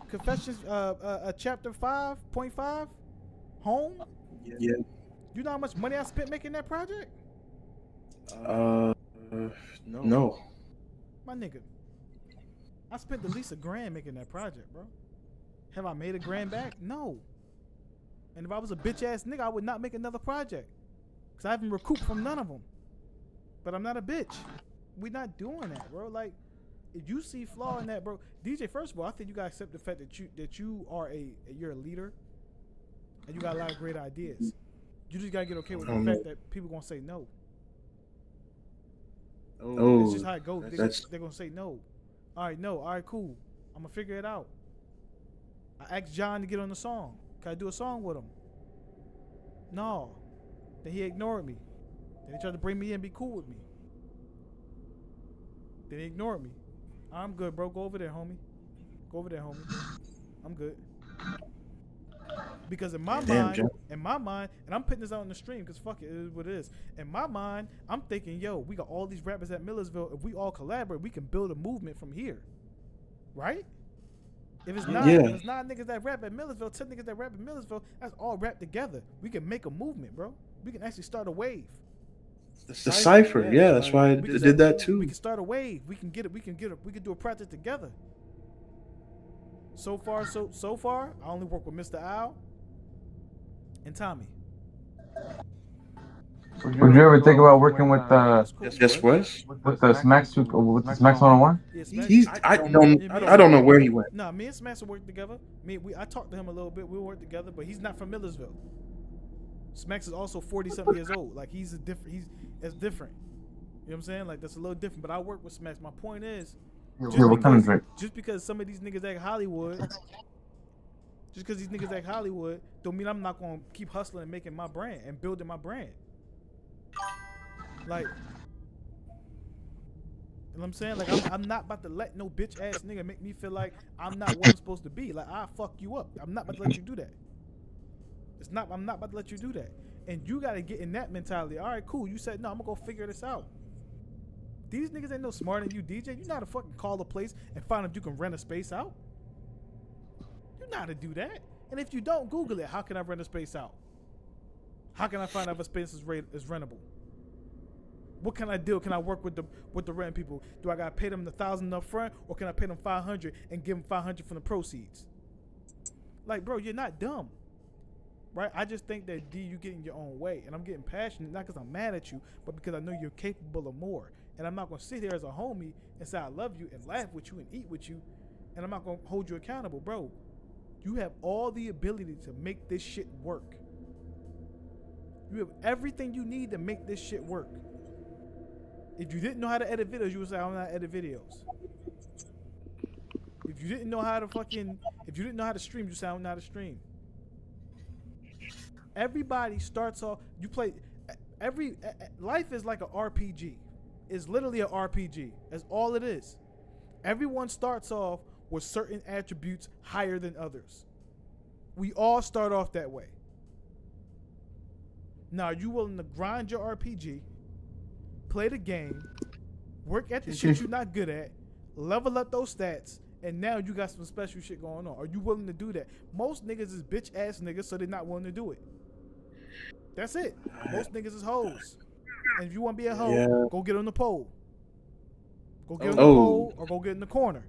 Confessions, chapter 5.5, home. yeah. You know how much money I spent making that project? No. My nigga, I spent at least $1,000 making that project, bro. Have I made $1,000 back? No. And if I was a bitch ass nigga, I would not make another project, cause I haven't recouped from none of them. But I'm not a bitch. We not doing that, bro. Like, if you see flaw in that, bro, DJ. First of all, I think you gotta accept the fact that you are you're a leader, and you got a lot of great ideas. You just gotta get okay with the fact that people gonna say no. Oh, It's just how it goes. They're gonna say no. All right, no. All right, cool. I'm gonna figure it out. I asked John to get on the song. Can I do a song with him? No. Then he ignored me. Then he tried to bring me in and be cool with me. Then he ignored me. I'm good, bro. Go over there, homie. I'm good. Because in my mind, and I'm putting this out on the stream because fuck it, it is what it is. In my mind, I'm thinking, yo, we got all these rappers at Millersville. If we all collaborate, we can build a movement from here. Right? If it's not, Yeah. if it's not niggas that rap at Millersville, 10 niggas that rap at Millersville, that's all rap together. We can make a movement, bro. We can actually start a wave. The cipher, yeah, that's why I We can did that We too. can start a wave. We can get it. We can do a project together. So far, I only work with Mr. Al and Tommy. Would you ever think about working with Yes, Wes. with the Smacks 101? Yeah, Smash- He's I don't know where he went. Nah, me and Smash will work together. I talked to him a little bit. We'll work together, but he's not from Millersville. Smacks is also 40-something years old. Like it's different. You know what I'm saying? Like that's a little different. But I work with Smacks. My point is, Yeah, what kind of drink? just because some of these niggas act Hollywood, don't mean I'm not gonna keep hustling and making my brand and building my brand. Like, you know what I'm saying? Like, I'm not about to let no bitch ass nigga make me feel like I'm not what I'm supposed to be. Like, I'll fuck you up. I'm not about to let you do that. I'm not about to let you do that. And you gotta get in that mentality. All right, cool. You said no. I'm gonna go figure this out. These niggas ain't no smarter than you, DJ. You know how to fucking call a place and find if you can rent a space out. You know how to do that. And if you don't, Google it. How can I rent a space out? How can I find out if a space is rentable? What can I do? Can I work with the rent people? Do I gotta pay them the $1,000 up front, or can I pay them $500 and give them $500 from the proceeds? Like, bro, you're not dumb, right? I just think that you get in your own way, and I'm getting passionate not because I'm mad at you, but because I know you're capable of more. And I'm not gonna sit here as a homie and say I love you and laugh with you and eat with you, and I'm not gonna hold you accountable, bro. You have all the ability to make this shit work. You have everything you need to make this shit work. If you didn't know how to edit videos, you would say, I don't know how to edit videos. If you didn't know how to stream, you say, I don't know how to stream. Everybody starts off, life is like an RPG. It's literally an RPG. That's all it is. Everyone starts off with certain attributes higher than others. We all start off that way. Now, are you willing to grind your RPG, play the game, work at the shit you're not good at, level up those stats, and now you got some special shit going on? Are you willing to do that? Most niggas is bitch ass niggas, so they're not willing to do it. That's it. Most niggas is hoes. And if you want to be a hoe, go get on the pole. Go get on the pole or go get in the corner.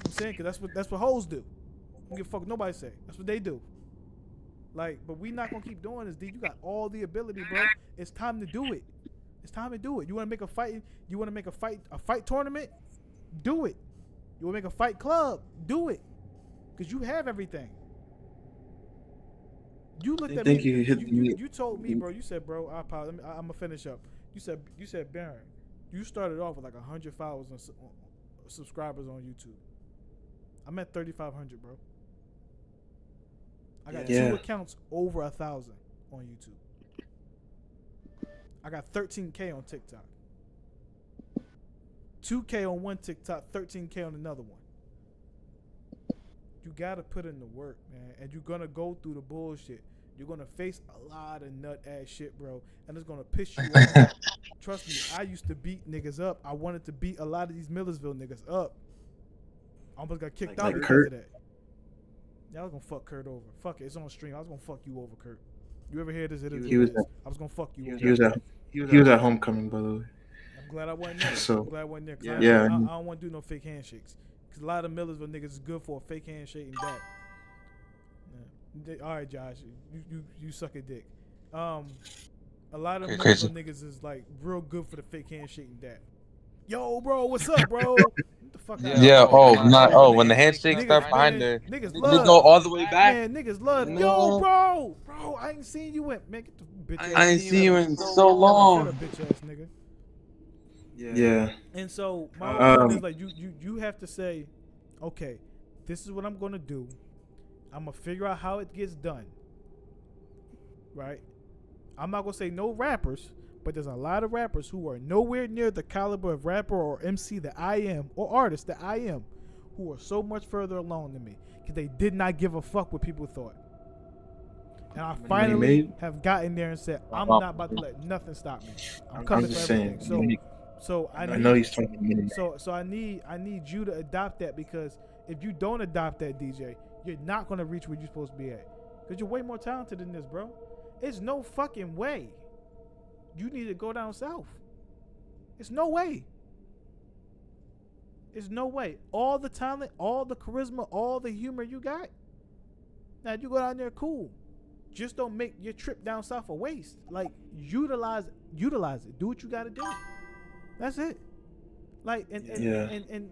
I'm saying, because that's what hoes do. Don't give a fuck what nobody say. That's what they do. Like, but we not gonna keep doing this, D. You got all the ability, bro. It's time to do it. It's time to do it. You wanna make a fight? You wanna make a fight tournament? Do it. You wanna make a fight club? Do it. Cause you have everything. You looked at me. You told me, bro. You said, bro, I apologize. I'm gonna finish up. You said, Baron, you started off with like 100 followers and subscribers on YouTube. I'm at 3,500, bro. I got 2 accounts over 1,000 on YouTube. I got 13K on TikTok. 2K on one TikTok, 13K on another one. You gotta put in the work, man, and you're gonna go through the bullshit. You're gonna face a lot of nut ass shit, bro, and it's gonna piss you off. Trust me, I used to beat niggas up. I wanted to beat a lot of these Millersville niggas up. I almost got kicked out because of that. Yeah, I was gonna fuck Kurt over. Fuck it, it's on stream. I was gonna fuck you over, Kurt. You ever hear this? I was gonna fuck you over. He was at homecoming, by the way. I'm glad I wasn't there. So, I'm glad I wasn't there. I don't want to do no fake handshakes. Because a lot of Millersville niggas is good for a fake handshake and that. Yeah. All right, Josh. You suck a dick. A lot of Millersville niggas is like real good for the fake handshake and that. Yo, bro, what's up, bro? What the fuck? When the handshakes start behind there, niggas go all the way back. Man, niggas love. Yo, bro, I ain't seen you in. Man, get the bitch ass. I ain't seen you in so long. Bitch ass nigga. Yeah. And so my point is like you have to say, okay, this is what I'm gonna do. I'm gonna figure out how it gets done. Right? I'm not gonna say no rappers, but there's a lot of rappers who are nowhere near the caliber of rapper or MC that I am, or artist that I am, who are so much further along than me because they did not give a fuck what people thought. And I finally have gotten there and said, I'm not about to let nothing stop me. I'm coming for everything. So I I know he's talking to me. So I need you to adopt that, because if you don't adopt that, DJ, you're not gonna reach where you're supposed to be at. Cause you're way more talented than this, bro. It's no fucking way. You need to go down south. It's no way. It's no way. All the talent, all the charisma, all the humor you got. Now you go down there, cool. Just don't make your trip down south a waste. Like utilize it. Do what you got to do. That's it. Like and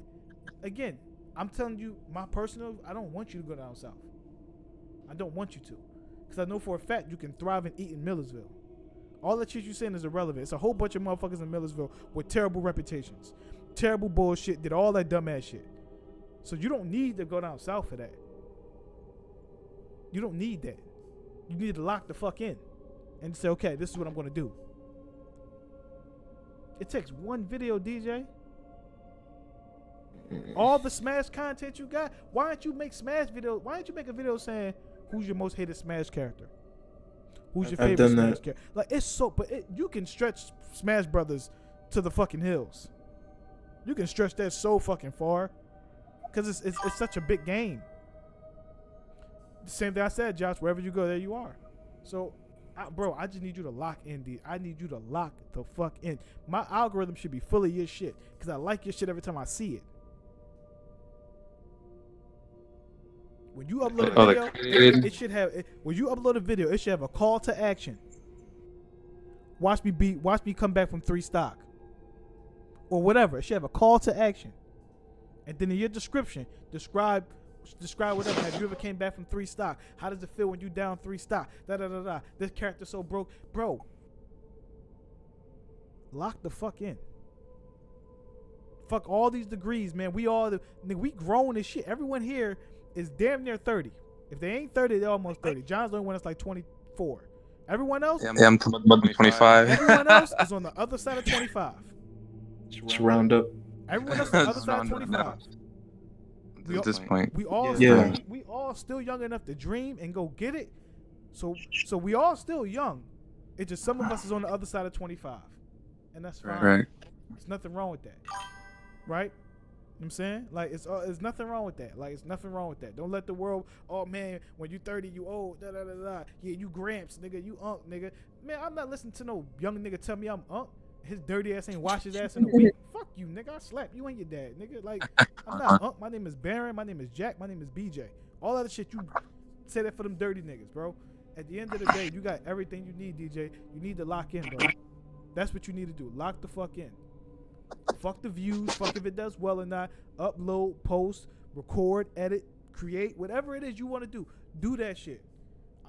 again, I'm telling you, my personal, I don't want you to go down south. I don't want you to, because I know for a fact you can thrive and eat in Millersville. All the shit you saying is irrelevant. It's a whole bunch of motherfuckers in Millersville with terrible reputations, terrible bullshit, did all that dumbass shit. So you don't need to go down south for that. You don't need that. You need to lock the fuck in and say, okay, this is what I'm going to do. It takes one video, DJ. All the Smash content you got. Why don't you make Smash videos? Why don't you make a video saying who's your most hated Smash character? Who's your favorite Smash character? Like, it's so, but you can stretch Smash Brothers to the fucking hills. You can stretch that so fucking far, because it's such a big game. The same thing I said, Josh. Wherever you go, there you are. So, bro, I just need you to lock in. I need you to lock the fuck in. My algorithm should be full of your shit, because I like your shit every time I see it. When you upload a video, it should have. When you upload a video, it should have a call to action. Watch me come back from 3 stock, or whatever. It should have a call to action, and then in your description, describe whatever. Have you ever came back from 3 stock? How does it feel when you down 3 stock? This character so broke, bro. Lock the fuck in. Fuck all these degrees, man. We grown as shit. Everyone here is damn near 30. If they ain't 30, they're almost 30. John's the only one that's like 24. Everyone else? Yeah, I'm 25. Everyone else is on the other side of 25. Let's round up. Everyone else on the other side of 25. At this point. We all Yeah. we all still young enough to dream and go get it. So we all still young. It's just some of us is on the other side of 25. And that's fine. Right. There's nothing wrong with that. Right? You know what I'm saying? Like, it's nothing wrong with that. Like, it's nothing wrong with that. Don't let the world, oh man, when you 30, you old, Yeah, you gramps, nigga, you unk, nigga. Man, I'm not listening to no young nigga tell me I'm unk. His dirty ass ain't washed his ass in a week. Fuck you, nigga. I slap you and your dad, nigga. Like, I'm not unk. My name is Baron. My name is Jack. My name is BJ. All other shit, you say that for them dirty niggas, bro. At the end of the day, you got everything you need, DJ. You need to lock in, bro. That's what you need to do. Lock the fuck in. Fuck the views. Fuck if it does well or not. Upload, post, record, edit, create, whatever it is you want to do. Do that shit.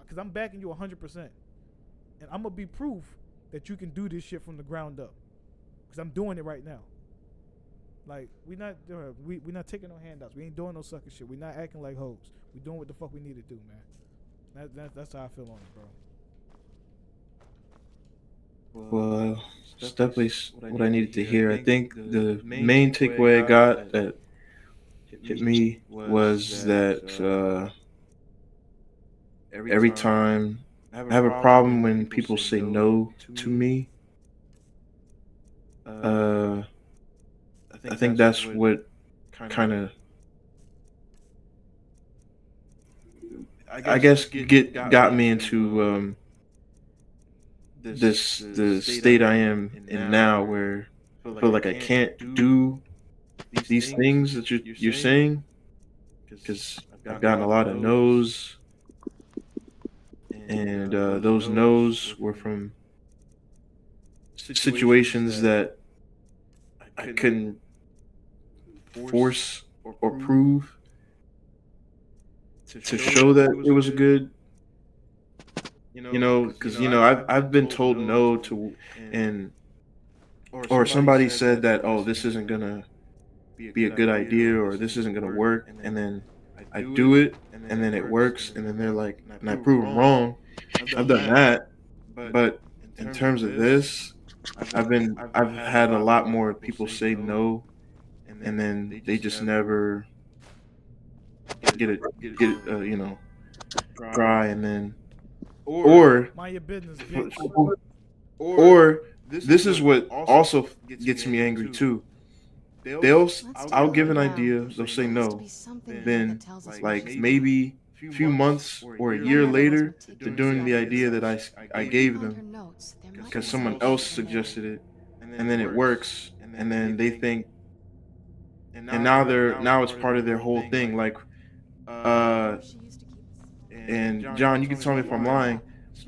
Because I'm backing you 100%. And I'm going to be proof that you can do this shit from the ground up. Because I'm doing it right now. Like, we not taking no handouts. We ain't doing no sucker shit. We not acting like hoes. We doing what the fuck we need to do, man. That's how I feel on it, bro. Well, it's definitely what I needed to hear. I think the main takeaway I got that hit me was that every time I have a problem when people say no to me. I think that's what kind of, I guess, got me into the state I am in now, where I feel like I can't do these things that you're saying, because I've gotten a lot of no's, and those no's were from situations that I couldn't force or prove to show that it was a good, because I've been told no to, and or somebody said that, oh, this isn't gonna be a good idea, or this isn't gonna work, and then I do it, and then it works, and then they're like, and I prove them wrong. I've done that, but in terms of this, I've had a lot more people say no, and then they just never get it, dry, and then or mind your business, bitch. or this is what also gets me angry too. I'll give an idea, they'll say no. Then, like maybe a few months or a year later, they're doing the idea that I gave them because someone else suggested it, and then it works, and then they think, and now it's part of their whole thing. Like, and John, you can tell me if I'm lying.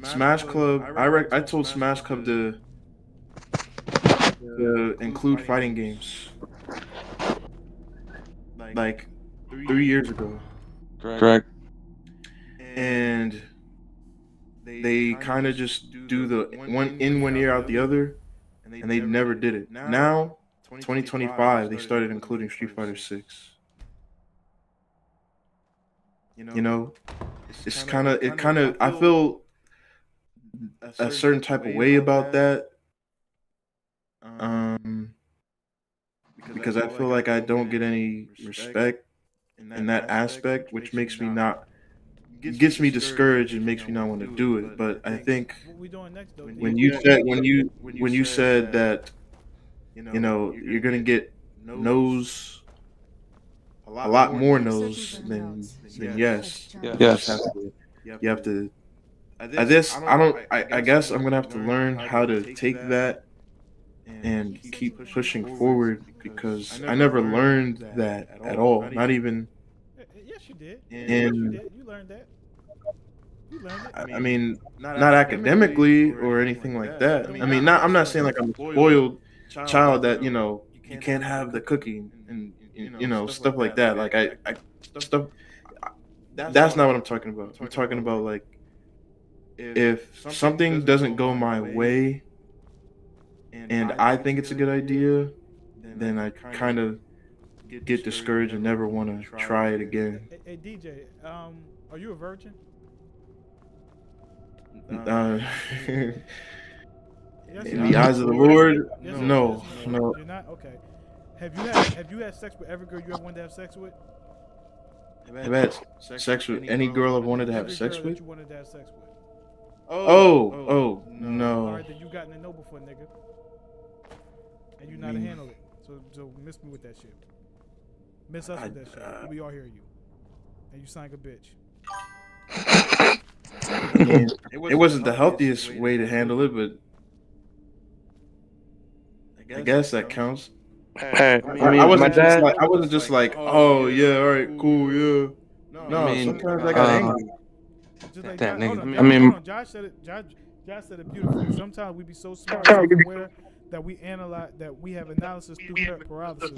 Smash Club, I told Smash Club to include fighting games like 3 years ago, Correct. and they kind of just do the one ear out the other, and they never did it. Now, 2025, they started including Street Fighter 6. You know, it's kind of I feel a certain type of way about that. Because I feel like I don't get any respect in that aspect, which makes me gets me discouraged and makes me not want to do it. But I think What we doing next though? when you said that, you're gonna get no's, a lot more no's than yes. Yes. You have to. I guess I'm gonna have to learn how to take that and keep pushing forward because I never learned that at all. Not even. Yes, you did. And Yes, you did. You learned that. You learned it. I mean, not academically or anything like that. I mean, I'm not saying like I'm a spoiled child that you can't have the cookie and stuff like that. Like I stuff. That's not what I'm talking about. I'm talking about like if something doesn't go my way and I think it's a good idea, then I kind of get discouraged and never want to try it again. Hey, DJ, are you a virgin? Yes, In the eyes of the Lord, Yes, no. You're not? Okay. Have you had sex with every girl you ever wanted to have sex with? I've had sex with any girl I've wanted to have Every sex girl that with. you wanted to have sex with. Oh, All no. right, then you gotten to know before, nigga. And you know how to handle it. So miss me with that shit. Miss us with that shit. We all hear you. And you sound like a bitch. I mean, it wasn't the healthiest way to handle it, but I guess that counts. Hey, I my dad. wasn't just like, oh yeah, all right, cool, yeah. No, I mean, sometimes I got angry. Just like That Josh, hold nigga. on, I mean- hold on. Josh said it. Josh said it beautifully. Sometimes we be so smart, self-aware that we analyze, that we have analysis through paralysis.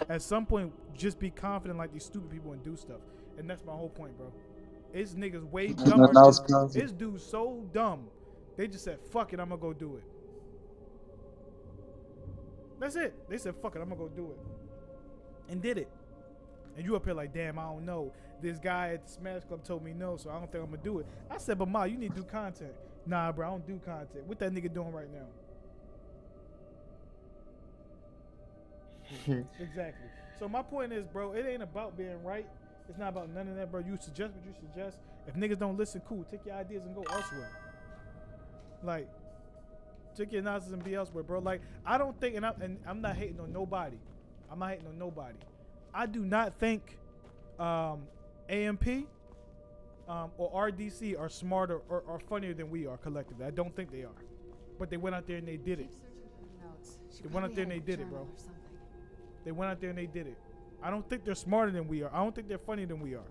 At some point, just be confident like these stupid people and do stuff. And that's my whole point, bro. It's niggas way dumber. This dude's so dumb. They just said, "Fuck it, I'm gonna go do it." That's it. They said, "Fuck it, I'm gonna go do it," and did it. And you up here like, "Damn, I don't know. This guy at the Smash Club told me no, so I don't think I'm gonna do it." I said, "But Ma, you need to do content." Nah, bro, I don't do content. What that nigga doing right now? Exactly. So my point is, bro, it ain't about being right. It's not about none of that, bro. You suggest what you suggest. If niggas don't listen, cool. Take your ideas and go elsewhere. Like, take your analysis and be elsewhere, bro. Like, I don't think, and I'm not hating on nobody. I'm not hating on nobody. I do not think AMP or RDC are smarter or funnier than we are collectively. I don't think they are. But they went out there and they did it. They went out there and they did it, bro. They went out there and they did it. I don't think they're smarter than we are. I don't think they're funnier than we are.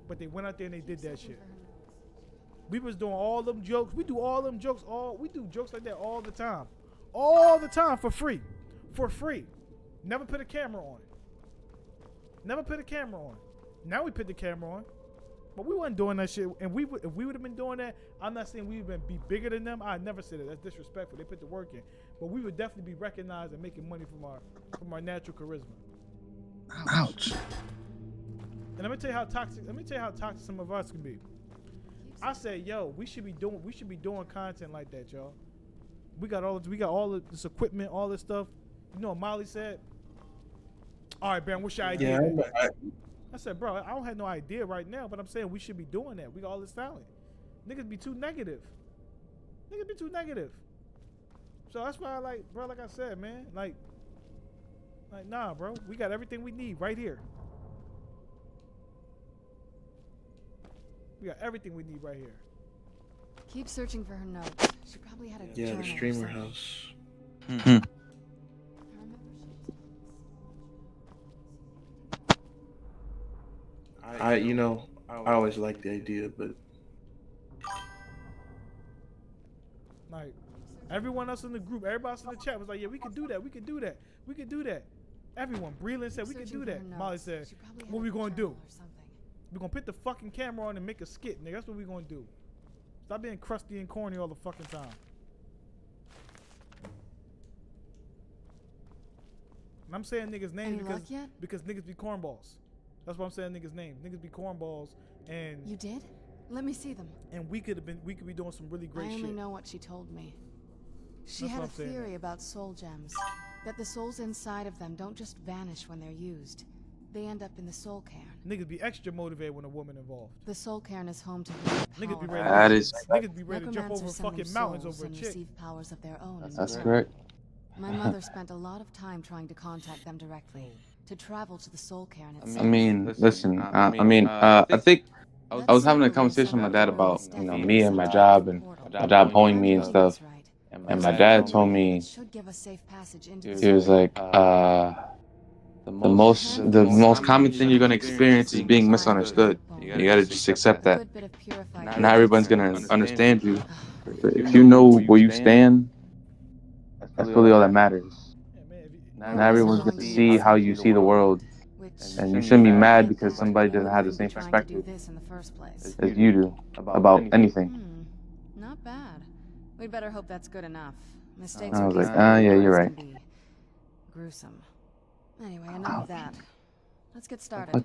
But they went out there and they did that shit. We was doing all them jokes. We do all them jokes. We do jokes like that all the time. All the time for free. For free. Never put a camera on. Never put a camera on. Now we put the camera on. But we wasn't doing that shit. And if we would have been doing that, I'm not saying we would be bigger than them. I never said that. That's disrespectful. They put the work in. But we would definitely be recognized and making money from our natural charisma. Ouch. And let me tell you how toxic some of us can be. I said, yo, we should be doing content like that, y'all. We got all of this equipment, all this stuff. You know what Molly said? All right, Ben, what's your idea? Yeah, I said, bro, I don't have no idea right now, but I'm saying we should be doing that. We got all this talent. Niggas be too negative. So that's why, like, bro, like I said, man, like, nah, bro, we got everything we need right here. We got everything we need right here. Keep searching for her notes. She probably had a Yeah, journal the or streamer something. house. I remember I always liked the idea, but Like, everyone else in the group, everybody else in the chat was like, yeah, we could do that, we could do that, we could do that. Everyone, Breland said we could do that. Molly said, what we gonna do? We're gonna put the fucking camera on and make a skit, nigga. That's what we gonna do. Stop being crusty and corny all the fucking time. And I'm saying niggas' names because niggas be cornballs. That's why I'm saying niggas' names. Niggas be cornballs, and You did? Let me see them. and we could be doing some really great I only shit. know what she told me. She That's had what a I'm saying. theory about soul gems. That the souls inside of them don't just vanish when they're used. They end up in the soul cairn. Niggas be extra motivated when a woman involved. The soul cairn is home to Niggas be ready. That is- Niggas be ready to jump over Necromancers send them fucking mountains souls over a and chick. receive powers of their own. in That's return. correct. My mother spent a lot of time trying to contact them directly, to travel to the soul cairn itself. I mean, listen. I think I was having a conversation with my dad about me and my job and my job holding me and stuff. And my dad told me, he was like, the most common thing you're gonna experience is being misunderstood. You gotta just accept that. Not everyone's gonna understand you. But if you know where you stand, that's really all that matters. Yeah, man, Not everyone's gonna see how you see the world, and you shouldn't be mad because somebody doesn't have the same perspective as you do about anything. Not bad. We'd better hope that's good enough. Mistakes I are was like, easy, yeah, you're words right. can be gruesome. Anyway, enough of that. Let's get started.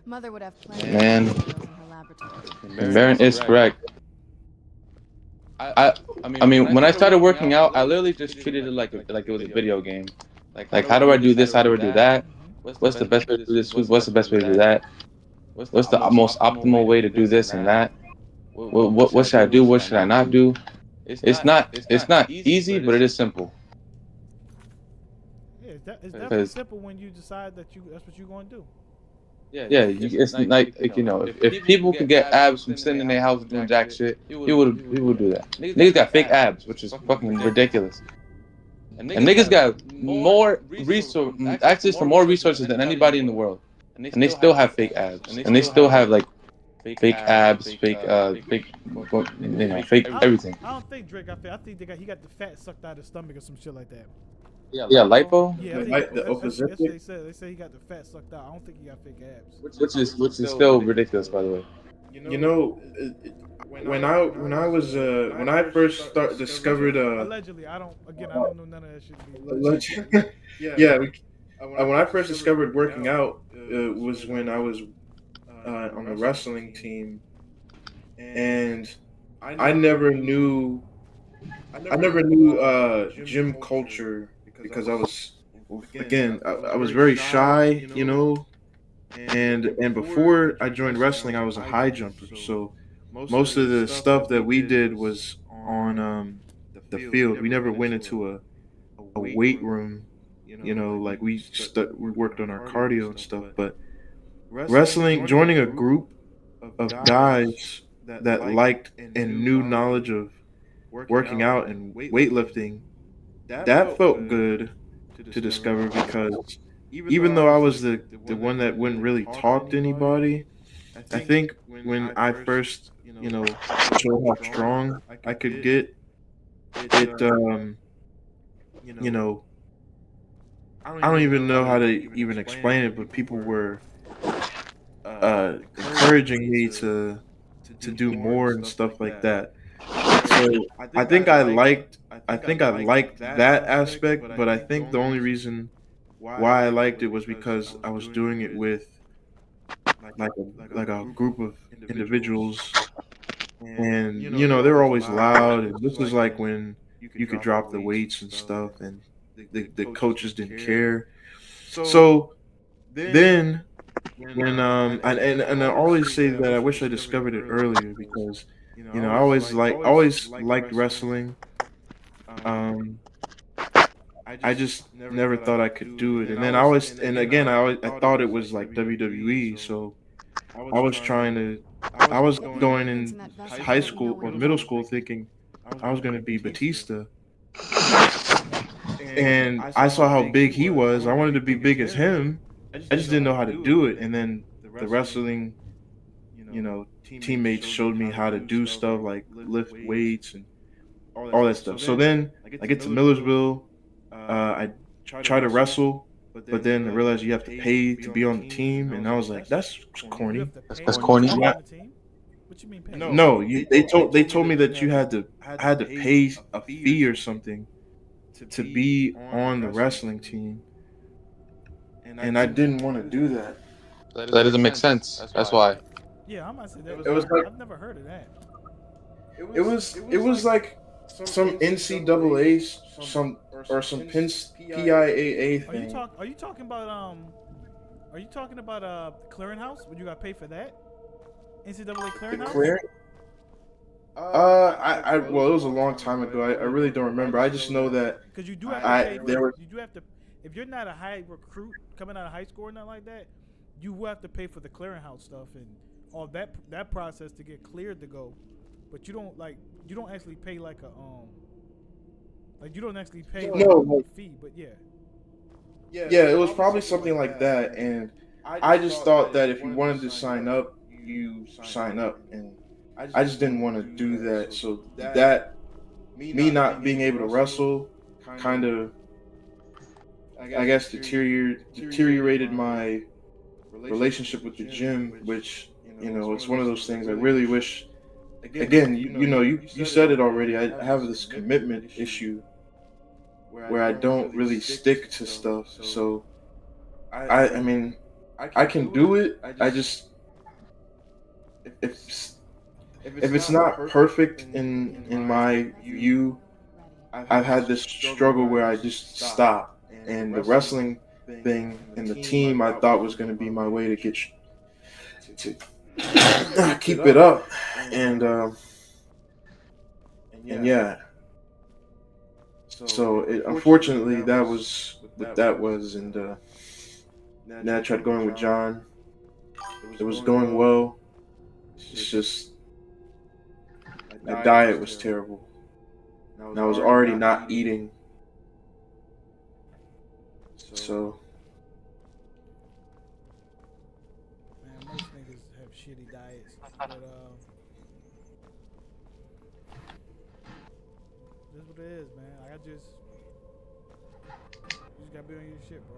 Mother would have plenty Man. of materials in her laboratory. Baron is correct. I mean, when I started working out, I literally just treated it like it was a video game. Like, how do I do this? How do I do that? What's the best way to do this? What's the best way to do that? What's the most optimal way to do this and that? What should I do? What should I not do? It's not easy, but it is simple. Yeah, it's definitely simple when you decide that that's what you're going to do. Yeah, it's like if people could get abs from sitting in their house doing jack shit, he would do that. Niggas got fake abs, which is fucking ridiculous. And niggas got more access to more resources than anybody in the world, and they still have fake abs, and they still have like fake abs, fake everything. I don't think Drake got fat. I think he got the fat sucked out of his stomach or some shit like that. Yeah, lipo. Yeah, That's what they said. They say he got the fat sucked out. I don't think he got fake abs. Which is still ridiculous, by the way. you know, when I first discovered Allegedly, I don't know none of that shit. yeah, when I first discovered working out was when I was on the wrestling team, and I never knew gym culture because I was I was very shy, and before I joined wrestling I was a high jumper, so most of the stuff that we did was on the field. We never went into a weight room, like we worked on our cardio and stuff. But joining a group of guys that liked and knew knowledge of working out and weightlifting, that felt good to discover, because even though I was the one that wouldn't really talk to anybody, I think when I first showed how strong I could get, it I don't even know how to even explain it, but people were encouraging me to do more and stuff like that. So I think I liked that aspect, but I think the only reason why I liked it was because I was doing it with like a group of individuals, and they were always loud, and this was like when you could drop the weights and stuff, and the coaches didn't care. So then when and I always say that I wish I discovered it earlier, because I always liked wrestling. I just never thought I could do it. And then I thought it was like WWE. So I was trying to, I was going in high school or middle school thinking I was going to be Batista. And I saw how big he was. I wanted to be big as him. I just didn't know how to do it. And then the wrestling, teammates showed me how to do stuff like lift weights and all that stuff. So then I get to Millersville. I try to wrestle, but then I realized you have to pay to be on the team, and I was like, that's corny. That's corny. Yeah. What you mean pay? No, they told me that I had to pay a fee or something to be on the wrestling team, and I didn't want to do that. That doesn't make sense. That's why. Yeah, I'm gonna say that. It was like, I've never heard of that. it was like some NCAA some PIAA thing. Are you talking about clearinghouse? Would you got to pay for that? NCAA clearinghouse? Clear? Well, it was a long time ago. I really don't remember. I just know that because you do have to pay. you do have to. If you're not a high recruit coming out of high school or nothing like that, you will have to pay for the clearinghouse stuff and all that process to get cleared to go. But you don't actually pay like a you don't actually pay a fee. But yeah, it was probably something like that. And I just thought that if you wanted to sign up, you sign up, and I just didn't want to do that. So that me not being able to wrestle kind of, I guess, deteriorated my relationship with the gym, which, it's one of those things I really wish. Again, you said it already. I have this commitment issue where I don't really stick to stuff. So I mean, I can do it. I just, if it's not perfect in my view, I've had this struggle where I just stop. And the wrestling thing and the team I thought was going to be my way to get to keep it up. And yeah. So unfortunately that was what that was. And then I tried going with John. It was going well. It's just my diet was terrible. And I was already not eating. So man, most niggas have shitty diets. But this is what it is, man. You just gotta be on your shit, bro.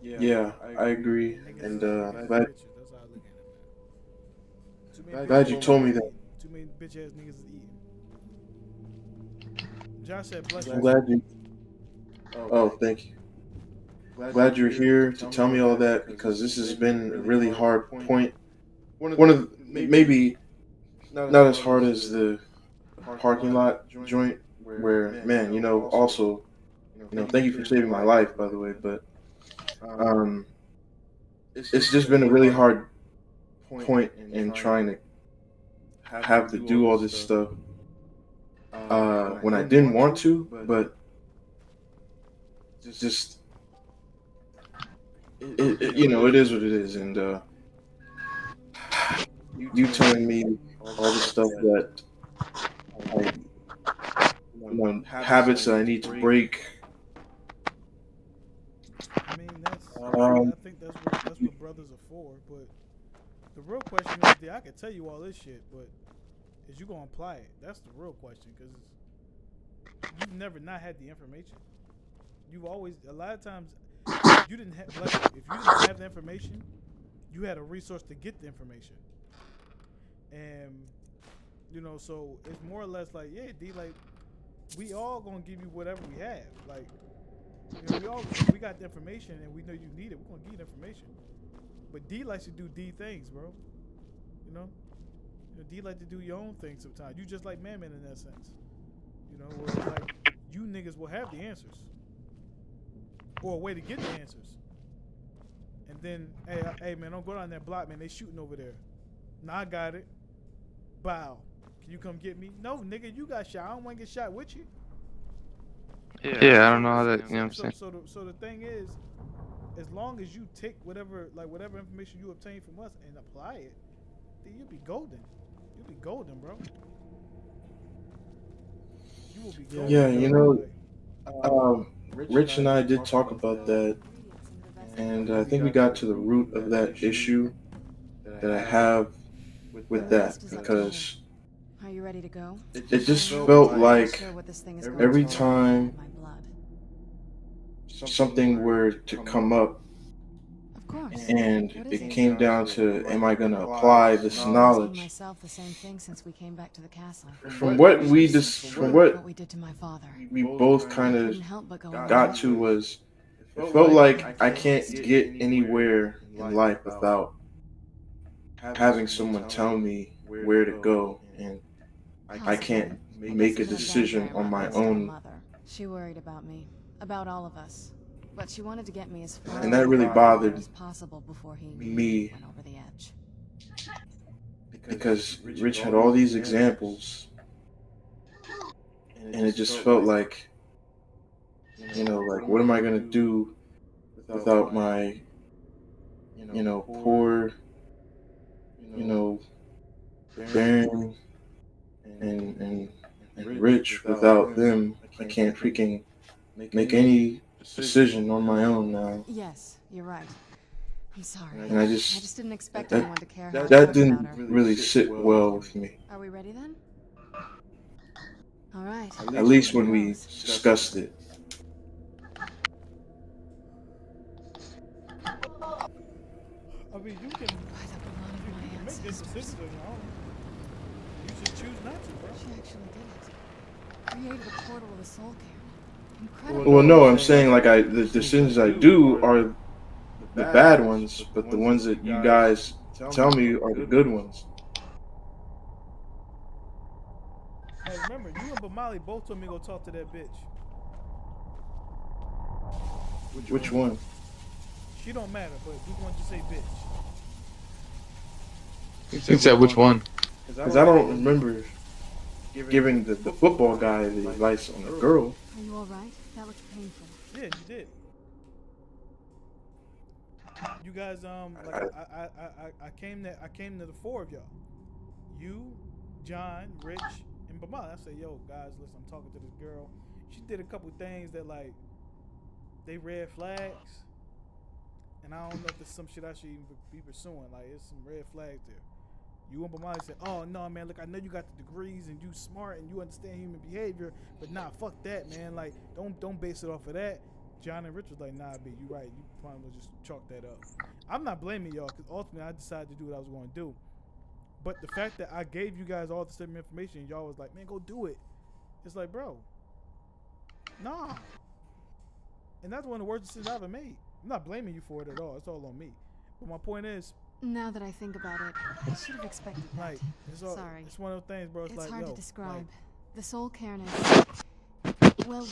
yeah, I agree. And That's how I look at it, man. glad you told me that. Too many bitch ass niggas is eating. Josh said, "Bless I'm glad you. Oh, thank you. Glad you're here to tell me all that, because this has been a really hard point. One of maybe not as hard as the parking lot joint, where, man, also, thank you for saving my life, by the way, but it's just been a really hard point in trying to have to do all this stuff when I didn't want to, but just it is what it is. And you telling me all the stuff that habits that I need to break. I mean, I think that's what brothers are for. But the real question is, I can tell you all this shit, but is you gonna apply it? That's the real question, because you've never not had the information. You've always, a lot of times, if you didn't have the information, you had a resource to get the information. And so it's more or less like, yeah, D, like, we all gonna give you whatever we have. Like, we got the information and we know you need it. We're gonna give you the information. But D likes to do D things, bro. D like to do your own thing sometimes. You just like Man in that sense. Where it's like you niggas will have the answers, or a way to get the answers. And then, hey man, don't go down that block, man. They shooting over there. Nah, I got it. Bow. Can you come get me? No, nigga, you got shot. I don't want to get shot with you. Yeah, I don't know how that. You know what I'm So, saying? so the thing is, as long as you take whatever information you obtain from us and apply it, then you'll be golden. You'll be golden, bro. You will be golden. Yeah, you know, Like, Rich and I did talk about that, and I think we got to the root of that issue that I have with that, because Are you ready to go? it just felt like Sure what this thing is going every to do. time My blood. something were to come up Of course. and What is it it? came down to, am I going to apply this Asking knowledge? myself the same thing since we came back to the castle. From what What we did to my father. we both kind Couldn't of help but go got to was, it felt like I can't get anywhere in life without having someone tell me where to go, and I can't make a decision on my own. She worried about me, about all of us, but she wanted to get me as far And that really bothered as possible before he me, went over the edge. because Rich had all these examples, and it just felt like, you know, like, what am I gonna do without my, you know, poor, you know, Baron and Rich? Without them, I can't freaking make any decision on my own now. Yes, you're right. I'm sorry. And I just didn't expect that- anyone to care how I that felt didn't about her. really sit well with me, Are we ready then? All right. at least when we discussed it. I mean, you can Why the blood of my make this ancestors. decision on your own. You should choose not to, bro. She actually did it. Created a portal of the soul cairn. Incredible. Well, no, I'm saying, like, the decisions I do are the bad ones, but the ones that you guys tell me are the good ones. Hey, remember, you and Bamali both told me to go talk to that bitch. Which one? She don't matter, but we want to say bitch. You said which one? Because I don't remember giving the football guy the advice on the girl. Are you all right? That looked painful. Yeah, you did. You guys, like I came to the four of y'all. You, John, Rich, and Bamali. I said, yo, guys, listen, I'm talking to this girl. She did a couple things that, like, they red flags. And I don't know if there's some shit I should even be pursuing. Like, there's some red flags there. You and Bamali said, oh, no, man, look, I know you got the degrees and you smart and you understand human behavior, but nah, fuck that, man. Like, don't base it off of that. John and Rich was like, nah, B, you right. You probably will just chalk that up. I'm not blaming y'all, because ultimately I decided to do what I was going to do. But the fact that I gave you guys all the same information, y'all was like, man, go do it. It's like, bro, nah. And that's one of the worst decisions I ever made. I'm not blaming you for it at all. It's all on me. But my point is, Now that I think about it, I should have expected that. like, it's all, Sorry. it's one of those things, bro. It's, It's like, hard yo, to describe. like, The soul cairn is, well,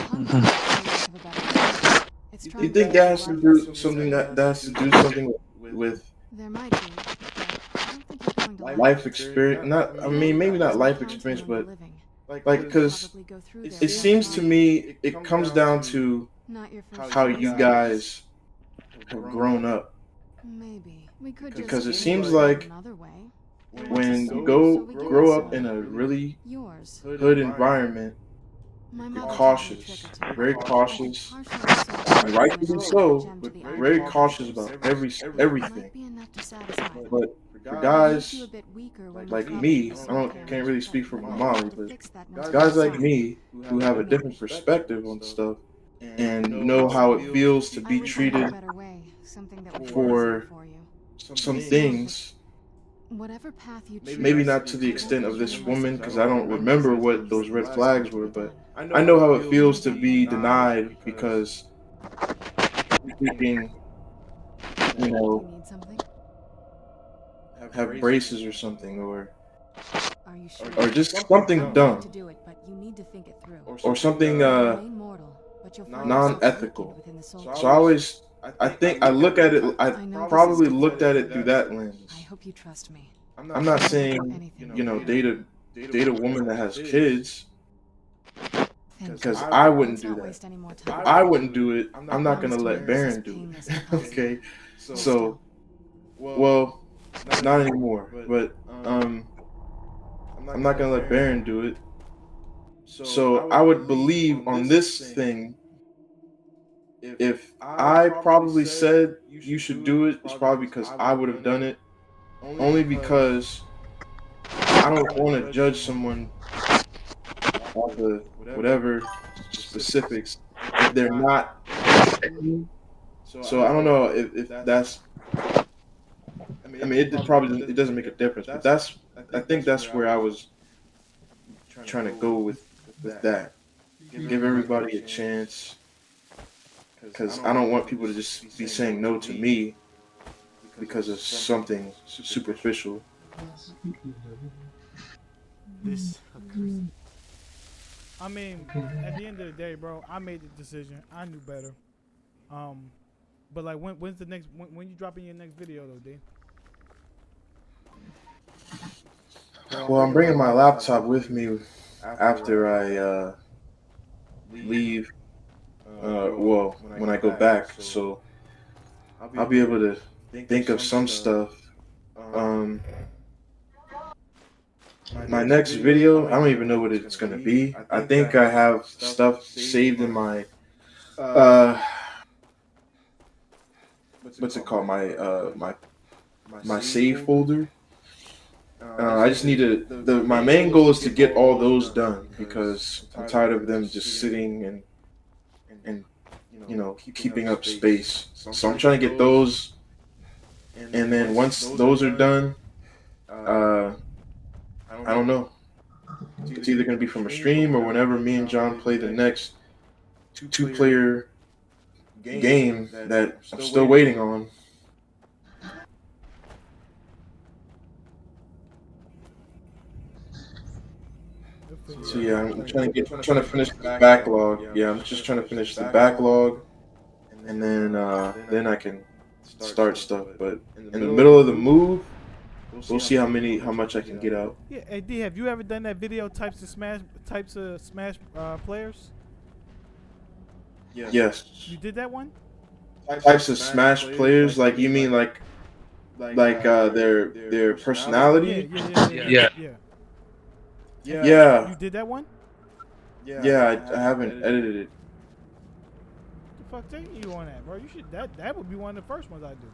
hungry, for lack of a better word. It's You trying think to that has to do something that has to do something with There might be, but I don't think you're going to life experience? Not, I mean, maybe not life experience, but like, because it seems to me it comes down to how you guys have grown up. Maybe we could Because just it seems figure it out like another way. when you grow up in a really Yours. hood environment, My you're mother taught me a cautious, trick or two. very cautious, Partially and rightfully so, but Gem to the very eye. cautious about everything. Might be enough to satisfy them. But for Makes guys you a bit weaker when like you me, feel I soul cairn. can't really speak for You might Molly, have to but fix that once guys you like decide. me who have a different perspective on stuff and know how it feels to I be wish I had a treated better way, something that would be for easier for you. some things, Whatever path you choose, maybe not to the extent of this woman, because I don't remember what those red flags were, but I know how it feels to be denied because you freaking, you know, You need something? have braces or something, or Are you sure? just something To dumb, do it, but you need to think it through. or something Remain mortal, but you'll find non-ethical. yourself within the soul So I always, I think I look at it, I I know this probably is looked at it through that lens. I hope you trust me. I'm not saying, date a woman that has kids, because I wouldn't do that. If I wouldn't do it, I'm not gonna let Baron do it. Okay, so, well, not anymore. But I'm not gonna let Baron do it. So I would believe on this thing. If I probably said you should do it, it's probably because I would have done it. Only because I don't want to judge someone off of whatever specifics if they're not. So I don't know if that's. I mean, it doesn't make a difference, but I think that's where I was trying to go with that. Give everybody a chance, because I don't want people to just be saying no to me because of something superficial. I mean, at the end of the day, bro, I made the decision. I knew better. But like, when's the next? When you dropping your next video though, D? Well, I'm bringing my laptop with me after I leave. Well, when I go back, so I'll be able to think of some stuff. My next video, I don't even know what it's gonna be. I think I have stuff saved in my what's it called? My save folder. I just need to. My main goal is to get all those done, because I'm tired of them just sitting and keeping up space. So I'm trying to get those, and then once those are done, I don't know. It's either gonna be from a stream or whenever me and John play the next two-player game that I'm still waiting on. So yeah, I'm trying to finish the backlog. Yeah, I'm just trying to finish the backlog, and then I can start stuff. But in the middle of the move, we'll see how much I can get out. Yeah, hey D, have you ever done that video types of Smash players? Yes. You did that one? Types of Smash players, like you mean like their personality? Yeah. Yeah. You did that one? Yeah, I haven't edited it. The fuck taking you on that, bro? You should. That would be one of the first ones I do.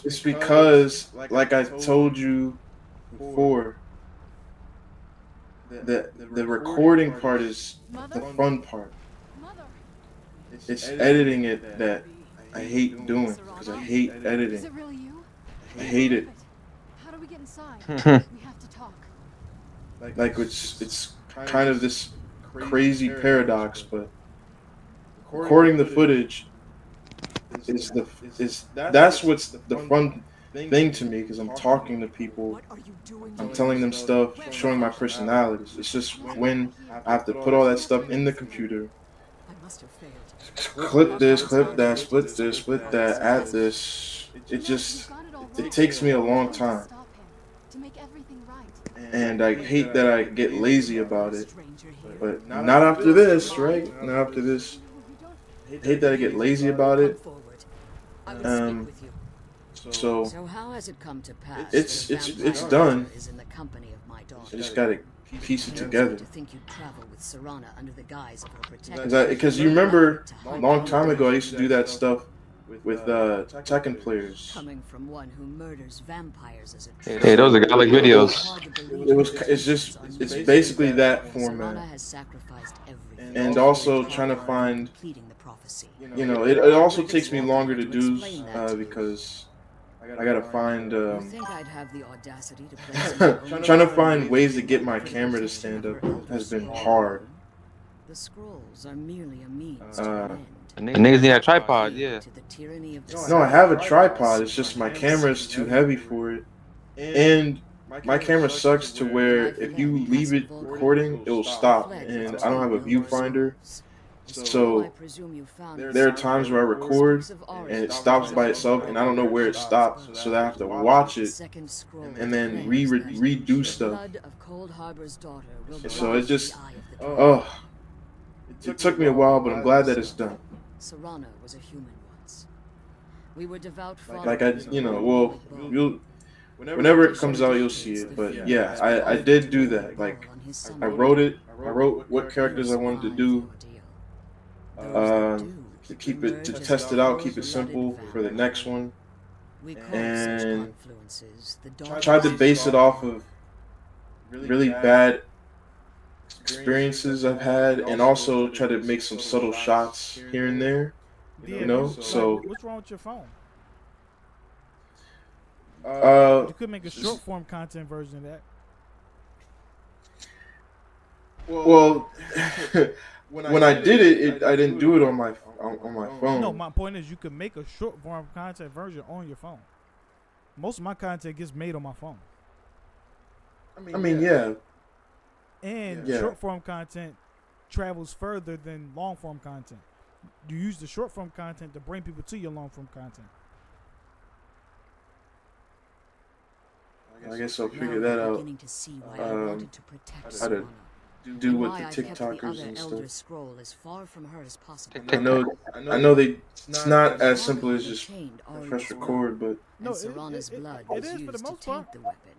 It's because, like I told you before, the recording part is the fun part. It's editing it that I hate doing, because I hate editing. Is it really you? I hate it. How do we get inside? We have to talk. Like it's kind of this crazy paradox, but recording the footage that's what's the fun thing to me, because I'm talking to people, I'm telling them stuff, showing my personalities. It's just when I have to put all that stuff in the computer, clip this, clip that, split this, split that, add this. It takes me a long time. And I hate that I get lazy about it. But not after this, right? Not after this. I hate that I get lazy about it. So how has it come to pass? It's done. I just gotta piece it together. Because you remember, a long time ago, I used to do that stuff with Tekken players. Coming from one who murders vampires as a Hey, those are godlike videos. It's basically that format. And also trying to find, it also takes me longer to do, because I gotta find, trying to find ways to get my camera to stand up has been hard. The scrolls are merely a means The niggas need a tripod, yeah. No, I have a tripod. It's just my camera is too heavy for it, and my camera sucks to where if you leave it recording, it will stop, and I don't have a viewfinder, So I presume you found there are times where I record and it stops by itself, and I don't know where it stopped, so I have to watch it second scroll and then declares that redo the stuff. blood of Cold Harbor's daughter will So blind it just, the eye of the dragon. it took me a while, but I'm glad that it's done. Serana was a human once. We were devout Like I, followers of you know, Lord well, Bow. you'll whenever it comes out, you'll see it. But yeah, I did do that. Like I wrote it. I wrote what characters I wanted to do. To keep it, to test it out, keep it simple for the next one, and tried to base it off of really bad experiences I've had, and also try to make some subtle shots here and there. You know, so what's wrong with your phone? uh, You could make a short form content version of that. well, when I did it, I didn't do it on my phone. No, my point is you could make a short form content version on your phone. Most of my content gets made on my phone. I mean, yeah. And Yeah. short form content travels further than long form content. You use the short form content to bring people to your long form content. I guess I'll figure that out. Beginning to see why I um, wanted to protect how to Serana. do with Why the I kept the TikTokers other and Elder stuff. Scroll as far from her as possible. I know it's not as simple as just press record, but No, And Serana's blood it was is for used the to most taint part. the weapon.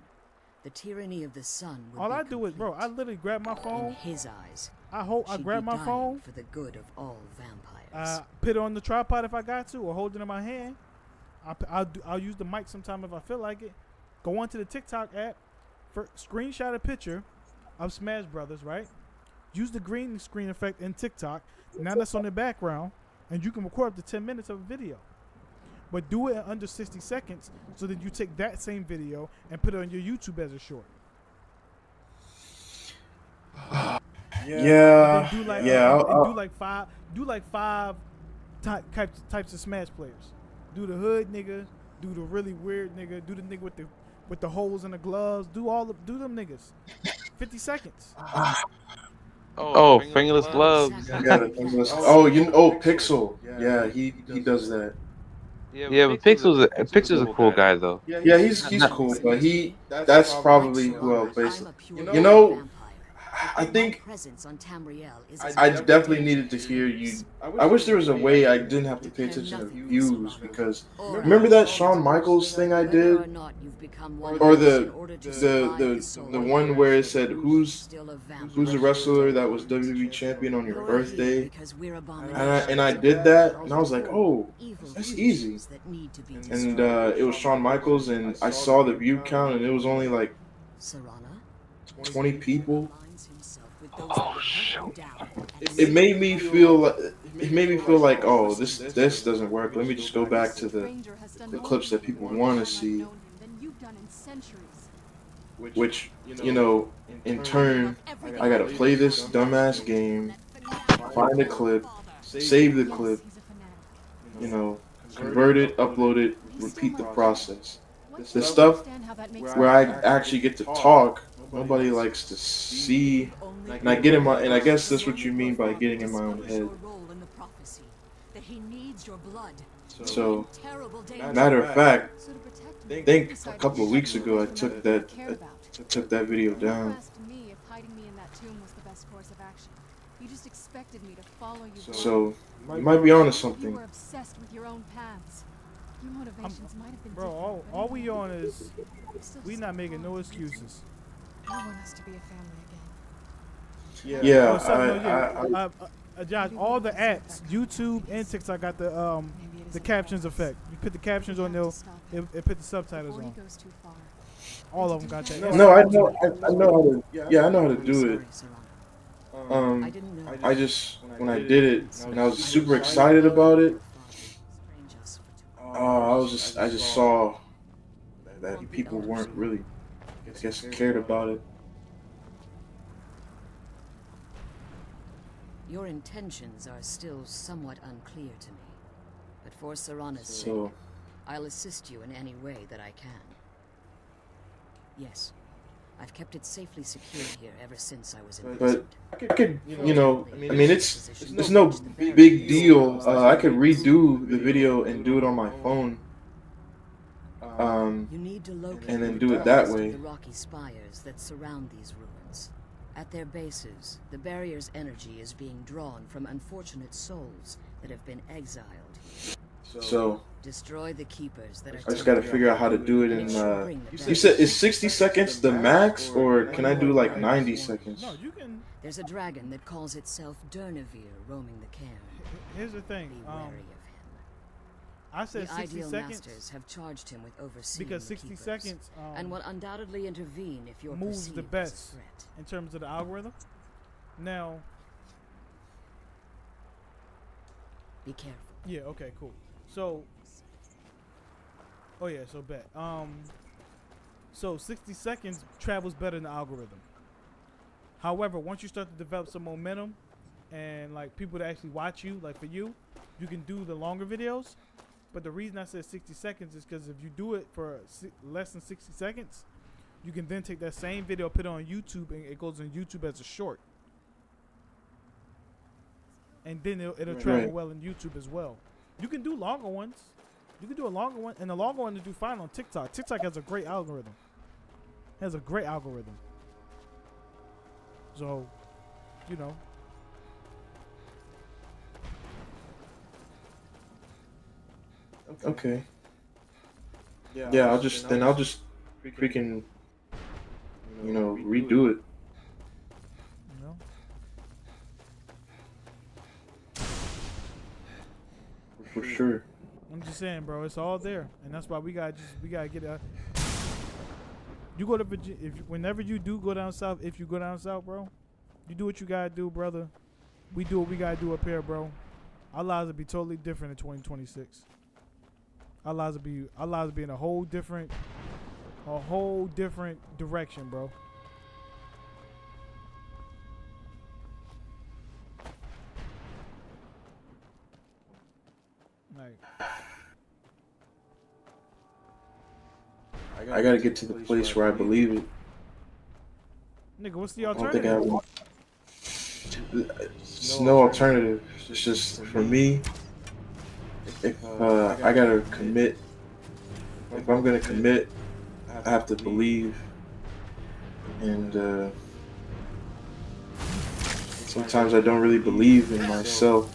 The tyranny of the sun would All be I do is, bro, I complete. literally grab my In phone. his eyes, I she'd grab be my dying phone. for the good of all vampires. Put it on the tripod if I got to, or hold it in my hand. I'll use the mic sometime if I feel like it. Go onto the TikTok app, screenshot a picture of Smash Brothers, right? Use the green screen effect in TikTok. Now that's on the background, and you can record up to 10 minutes of a video. But do it in under 60 seconds, so that you take that same video and put it on your YouTube as a short. yeah, And do like yeah. and do like five types of Smash players. Do the hood nigga, do the really weird nigga, do the nigga with the holes in the gloves, do them niggas. 50 seconds. Oh, fingerless gloves. Pixel. Yeah, he does that. Yeah, but Pixel's a cool guy though. Yeah, he's cool, but that's probably who I'll base I'm it. a pure You know, vampire. I My think presence on Tamriel is I definitely needed to hear you. I wish there was a way I didn't have to pay attention to views, because remember that Shawn Michaels thing I did, or the one where it said who's a wrestler that was WWE champion on your birthday, and I did that, and I was like, oh, that's easy, and it was Shawn Michaels, and I saw the view count, and it was only like 20 people. Oh shoot! It made me feel like, oh, this doesn't work. Let me just go back to the clips that people want to see, which, you know, in turn, I gotta play this dumbass game, find a clip, save the clip, you know, convert it, upload it, repeat the process. The stuff where I actually get to talk, nobody likes to see. And I guess that's what you mean by getting in my own head. So, matter of fact, I think a couple of weeks ago I took that video down. So, you might be onto something. You were obsessed with your own paths. Your motivations might have been Bro, different, but all in we the end, on is you still we not making no decided excuses. you want us to be a family again. Yeah, Oh, so, no, Josh, all the apps, YouTube and TikTok got the Maybe it the isn't captions for us. effect. You put the captions We on have there, to stop him it put the subtitles before he on. goes too far. All of them got that. No, I know how to. Yeah, I know how to do it. I didn't know. I just, when I did it, and I was super excited about it. I just saw that people weren't really, I guess, cared about it. Your intentions are still somewhat unclear to me, but for Serana's sake, So, I'll assist you in any way that I can. Yes, I've kept it safely secured here ever since I was But imprisoned. I could, it's no big deal. I could redo the video and do it on my phone. You need to locate And then the do it that rest of way. the rocky spires that surround these ruins. At their bases, the barrier's energy is being drawn from unfortunate souls that have been exiled. So Destroy the keepers that are I just gotta figure out how to do it in. You said is 60 seconds the max, or can I do like 90 seconds? No, you can. There's a dragon that calls itself Durnevere roaming the cairn. Here's the thing. Be wary of him. I said The 60 ideal seconds masters have charged him with overseeing because the 60 keepers, seconds and will undoubtedly intervene if you're moves the perceived as a best threat. in terms of the algorithm. Now, Be careful. yeah, okay, cool. So, oh yeah, so bet. So 60 seconds travels better than the algorithm. However, once you start to develop some momentum and like people to actually watch you, like for you, you can do the longer videos. But the reason I said 60 seconds is because if you do it for less than 60 seconds, you can then take that same video, put it on YouTube, and it goes on YouTube as a short. And then it'll travel Right. well in YouTube as well. You can do longer ones. You can do a longer one, and the longer one to do fine on TikTok. TikTok has a great algorithm. Has a great algorithm. So, you know. Okay. Yeah, I'll just freaking redo it. You know. For sure. I'm just saying, bro. It's all there, and that's why we gotta get a. You go to Virginia whenever you do go down south. If you go down south, bro, you do what you gotta do, brother. We do what we gotta do up here, bro. Our lives will be totally different in 2026. Our lives will be in a whole different direction, bro. Like, I gotta get to the place where I believe it. nigga, what's the I don't think I alternative? have. It's no alternative. It's just for me. If I gotta commit, if I'm gonna commit, I have to believe. And sometimes I don't really believe in myself.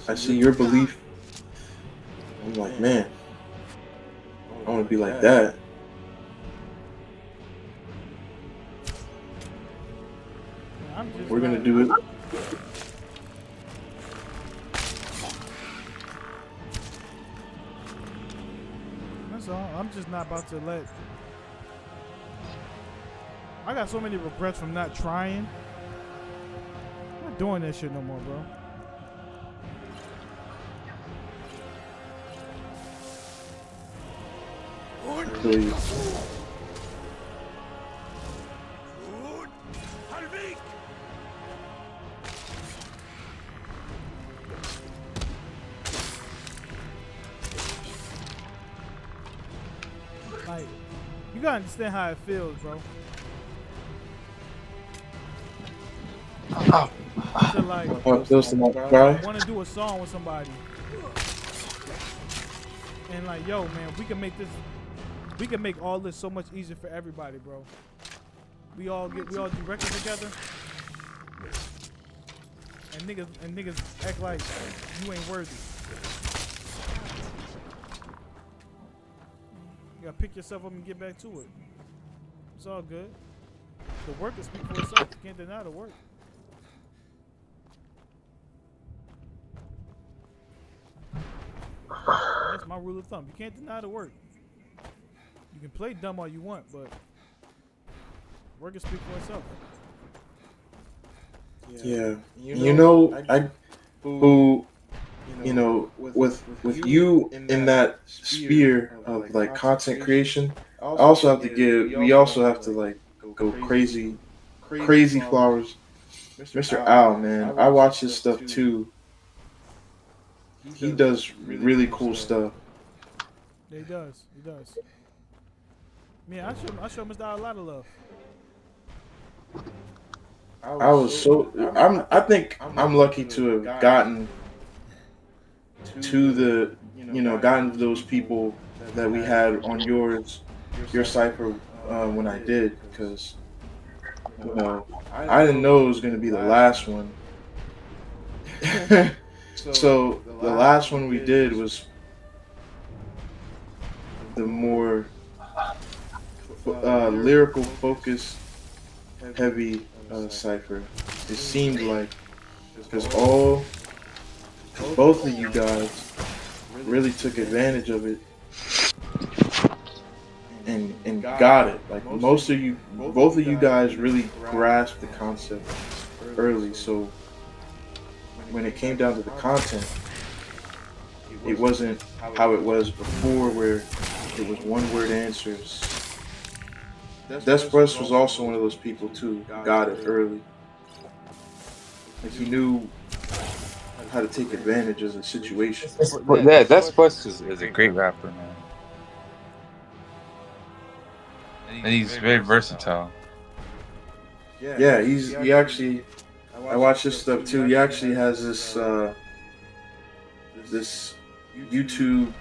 I see your belief. I'm like, man, I want to be like that. I'm just We're gonna not- do it. That's all. I'm just not about to let. I got so many regrets from not trying. I'm not doing that shit no more, bro. I feel you. Like, you gotta understand how it feels, bro. To like How it feels to not try. want to do a song with somebody, and like, yo, man, we can make all this so much easier for everybody, bro. We all do records together, and niggas act like you ain't worthy. You gotta pick yourself up and get back to it. It's all good. The work will speak for itself. You can't deny the work. That's my rule of thumb. You can't deny the work. You can play dumb all you want, but work will speak for itself. Yeah. You know, with you in that sphere of like content creation, we also have to like go crazy flowers. Mr. Al, man, I watch his stuff too, he does really cool stuff. He does. He does. Man, I show Mr. Al a lot of love. I think I'm lucky to have gotten to the, gotten to those people that we had on your cipher when I did, because, I didn't know it was going to be the last one. So the last one we did was the more lyrical focused heavy cipher. It seemed like, because both of you guys really took advantage of it and got it. Like both of you guys really grasped the concept early. So when it came down to the content, it wasn't how it was before, where it was one-word answers. Despress was also one of those people too. Got it early. Like he knew how to take advantage of the situation. Yeah, Despress is a great rapper, man. And he's very versatile. Yeah, he actually. I watch this stuff too. He actually has this this YouTube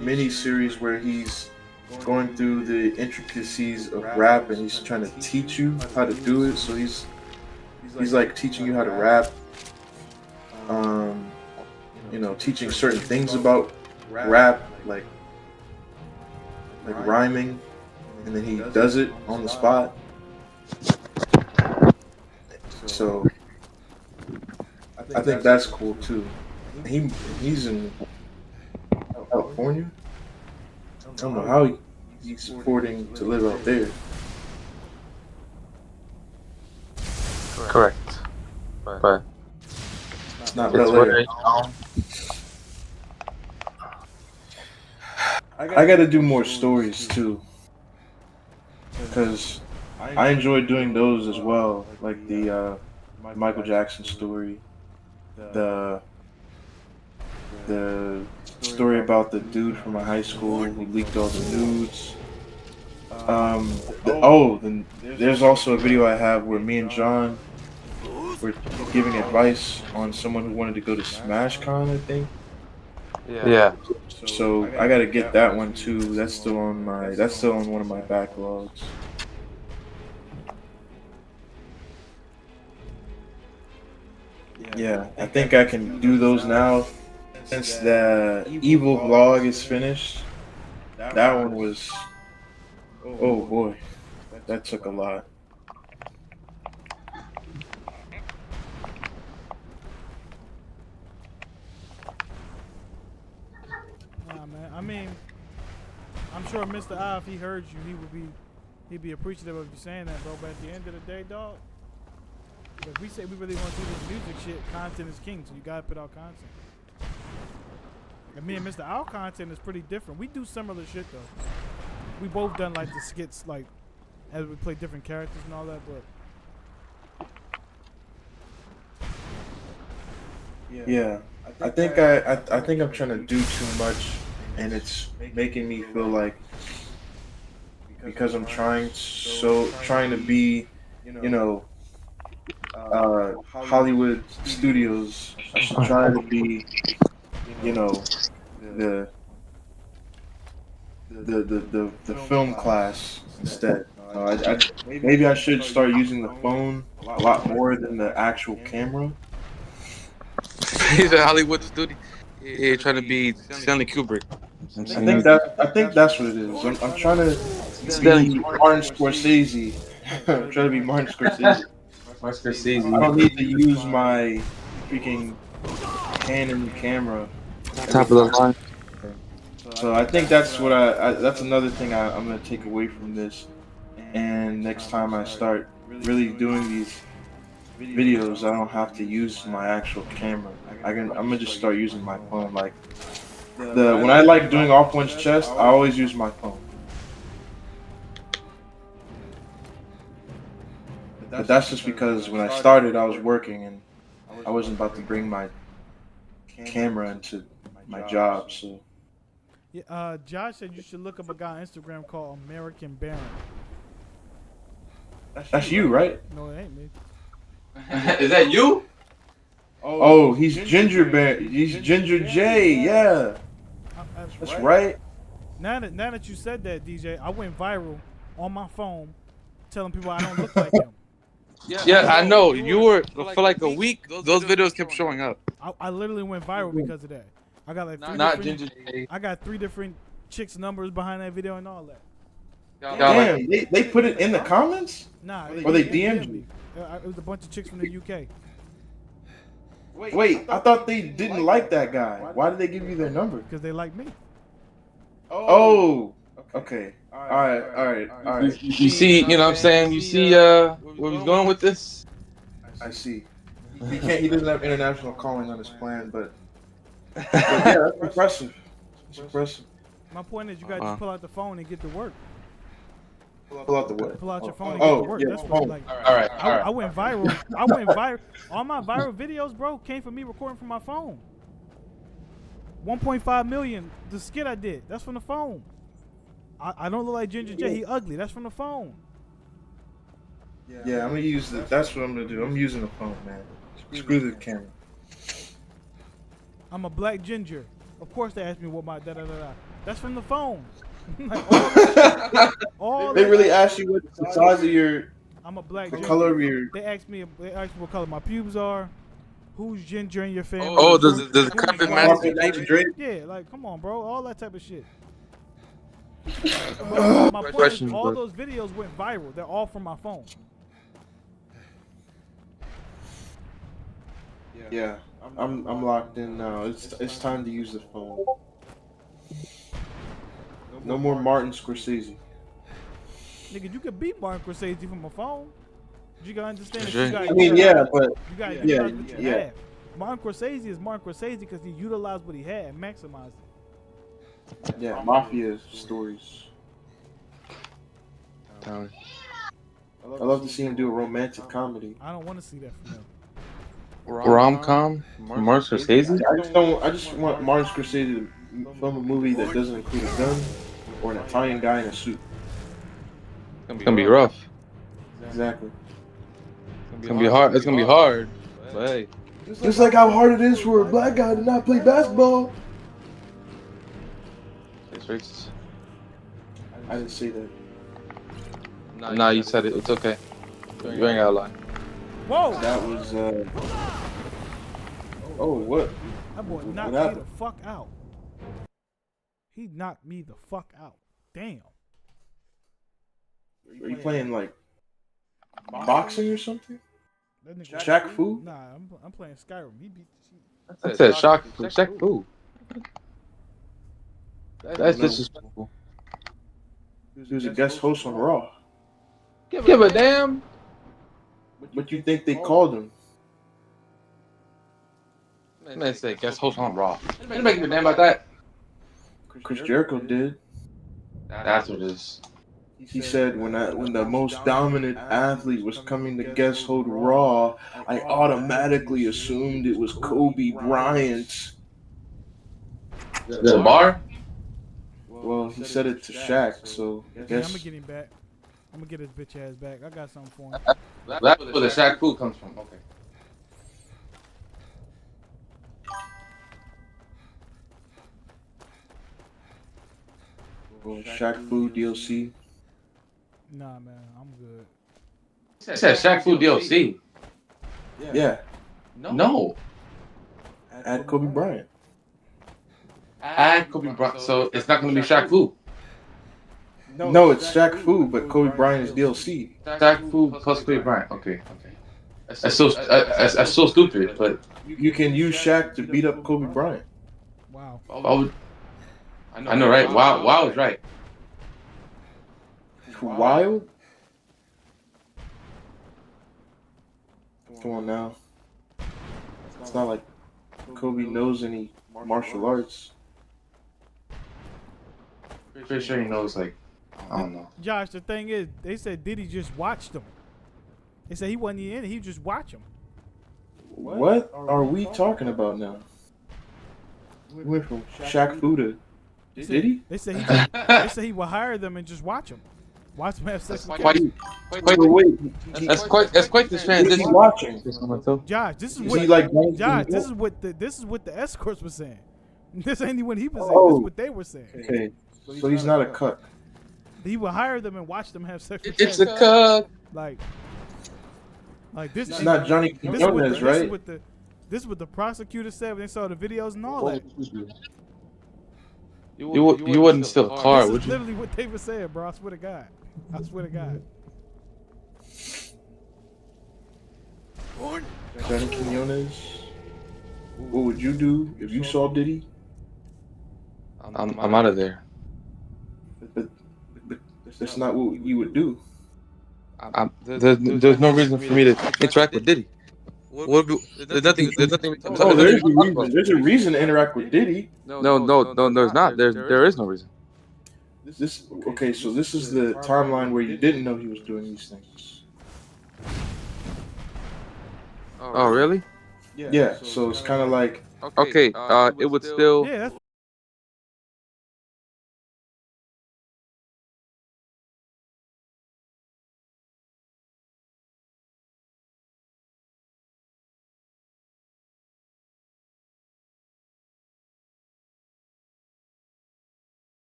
mini series where he's going through the intricacies of rap, and he's trying to teach you how to do it. So he's like teaching you how to rap, teaching certain things about rap, like rhyming, and then he does it on the spot. So I think that's cool too. He's in California. I don't know how he's affording to live out there. Correct. But It's not it's LA. I got to do more stories too, because I enjoy doing those as well, like the Michael Jackson story, the story about the dude from my high school who leaked all the nudes. Then there's also a video I have where me and John were giving advice on someone who wanted to go to SmashCon, I think. yeah. So I gotta get that one too. That's still on one of my backlogs. Yeah, I think I can do those now since the evil vlog is finished. That one was, oh boy, that took a lot. Nah, man. I mean, I'm sure Mr. I, if he heard you, he'd be appreciative of you saying that, bro. But at the end of the day, dog, if we say we really want to do this music shit, content is king, so you gotta put out content. And me and Mr. Al content is pretty different. We do similar shit though. We both done like the skits, like as we play different characters and all that, but yeah, I think I'm trying to do too much, and it's making me feel like, because I'm trying to be, Hollywood Studios. I should try to be, the film class instead. Maybe I should start using the phone a lot more than the actual camera. He's a Hollywood studio. Yeah, trying to be Stanley Kubrick. I think that's what it is. I'm trying to be Martin Scorsese. I'm trying to be Martin Scorsese. I don't need to use my freaking Canon camera. Top of the line. So I think that's what that's another thing I'm gonna take away from this. And next time I start really doing these videos, I don't have to use my actual camera. I'm gonna just start using my phone. Like when I like doing off one's chest, I always use my phone. But that's just because when I started, I was working and I wasn't about to bring my camera into my job. So Yeah, Josh said you should look up a guy on Instagram called American Baron. that's you, right? No, it ain't me. Is that you? Oh, he's Ginger Bear. He's Ginger J. Yeah, that's right. Now that you said that, DJ, I went viral on my phone, telling people I don't look like him. Yeah, I know. You were for like a week. Those videos kept showing up. I literally went viral because of that. I got like Not Ginger J. I got 3 different chicks' numbers behind that video and all that. Damn, they put it in the comments? Nah, Or they DM'd me. It was a bunch of chicks from the UK. Wait, I thought they didn't like that guy. Why did they give you their number? Because they like me. Oh, okay. All right. You see, you know what I'm saying? You see where we're going with this? I see. He doesn't have international calling on his plan, but yeah, that's impressive. It's impressive. My point is, you gotta just pull out the phone and get to work. Pull out the what? Pull out your phone and get to work. Yeah, That's what like. All right. I went viral. I went viral. All my viral videos, bro, came from me recording from my phone. 1.5 million. The skit I did. That's from the phone. I don't look like Ginger J. He ugly. That's from the phone. Yeah, I'm gonna use it. That's what I'm gonna do. I'm using the phone, man. Screw the camera. I'm a black ginger. Of course they asked me what my da-da-da-da. That's from the phone. Like, all They that- really asked you what the size of your, I'm a black the ginger. color of your. They asked me what color my pubes are. Who's ginger in your family? Oh, does Who's- the carpet match the baby? Yeah, like come on, bro. All that type of shit. But my point is, Question, all bro. those videos went viral. They're all from my phone. Yeah, I'm locked in now. It's time to use the phone. No more Martin Scorsese. Nigga, you could beat Martin Scorsese from a phone. You gotta understand that Sure. you gotta I mean, yeah, but you gotta yeah, utilize what you yeah. have. Martin Scorsese is Martin Scorsese because he utilized what he had and maximized it. yeah, mafia stories. I love to see him do a romantic comedy. I don't want to see that from him. Rom-com? Martin Scorsese? I just want Martin Scorsese to film a movie that doesn't include a gun or an Italian guy in a suit. It's gonna be rough. Exactly. It's gonna be hard. It's gonna be hard. But hey, Just like how hard it is for a black guy to not play basketball. it's racist. I didn't say that. Nah, you said it. It's okay. You ain't gotta lie. Whoa! That was oh, what? That boy knocked What me happened? the fuck out. He knocked me the fuck out. Damn. Are you playing like boxing or something? That nigga Shaq Fu? Nah, I'm playing Skyrim. He beat the shit. I said Shaq Fu. That's disrespectful. He was a guest host on Raw. Give a damn. What you think they called him? Man, say guest host on Raw. Didn't make a damn about that. Chris Jericho did. That's what it is. He said when the most dominant athlete was coming to guest host Raw, I automatically assumed it was Kobe Bryant. The bar? Well, he said it to Shaq, so I Yeah, I'm guess gonna get him back. I'm gonna get his bitch ass back. I got something for him. That's where the Shaq Fu comes from. Okay. Shaq Fu DLC. Nah, man, I'm good. It said Shaq Fu DLC. Yeah, No. add Kobe Bryant. Add Kobe Bryant. So it's not gonna be Shaq Fu. No, it's Shaq Fu, but Kobe Bryant is DLC. Shaq Fu plus Kobe Bryant. Okay. That's so stupid. But You can use Shaq to beat up Kobe Bryant. Wow. I know, right? Wow is right. Wild? Come on now. It's not like Kobe knows any martial arts. Pretty sure he knows. Like, I don't know. Josh, the thing is, they said Diddy just watched him. They said he wasn't in it. He just watched him. What are we talking about now? He went from Shaq Fu to. Did he? They say he would hire them and just watch them. Watch them have sex with kids. That's quite the He's transition. watching. Josh, this is Is what he like? Josh, this is what the escorts were saying. This ain't what he was saying. Oh. This is what they were saying. Okay, so he's not a cut. He would hire them and watch them have sex with It's kids. a cut. Like this. It's not Johnny This is what Quinones, the, right? this is what the prosecutor said when they saw the videos and all that. You wouldn't steal a car, This would is you? literally what they were saying, bro. I swear to God. I swear to God. Johnny Quinones. What would you do if you saw Diddy? I'm out of there. But that's not what you would do. There's no reason for me to interact with Diddy. There's nothing. Oh, there's a reason. There's a reason to interact with Diddy. No, there's not. There is no reason. This okay. So this is the timeline where you didn't know he was doing these things. Oh, really? Yeah. So it's kind of like Okay. It would still. Yeah, that's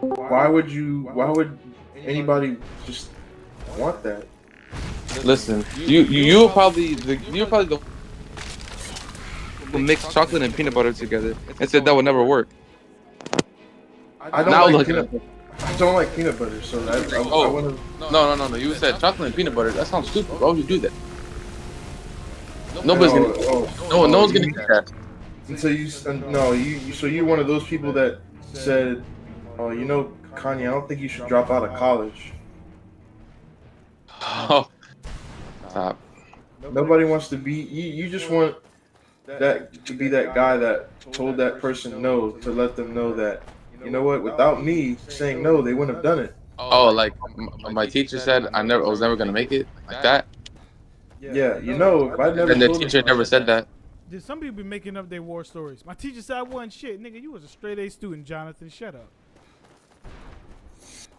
why would anybody just want that? Listen, you're probably the who mixed chocolate and peanut butter together and said that would never work. I don't Now like look peanut butter. I don't like peanut butter, so I Oh. want to. No. You said chocolate and peanut butter. That sounds stupid. Why would you do that? Nobody's gonna. No one's gonna eat that. Until you, no, you. So you're one of those people that said, "Oh, you know, Kanye, I don't think you should drop out of college." Oh. Stop. Nobody wants to be. You just want that to be that guy that told that person no, to let them know that, you know what, without me saying no, they wouldn't have done it. Oh, like my teacher said, I was never gonna make it like that. Yeah, you know, if I never. And the told teacher them- never said that. Did some people be making up their war stories? My teacher said I wasn't shit. Nigga, you was a straight A student, Jonathan. Shut up.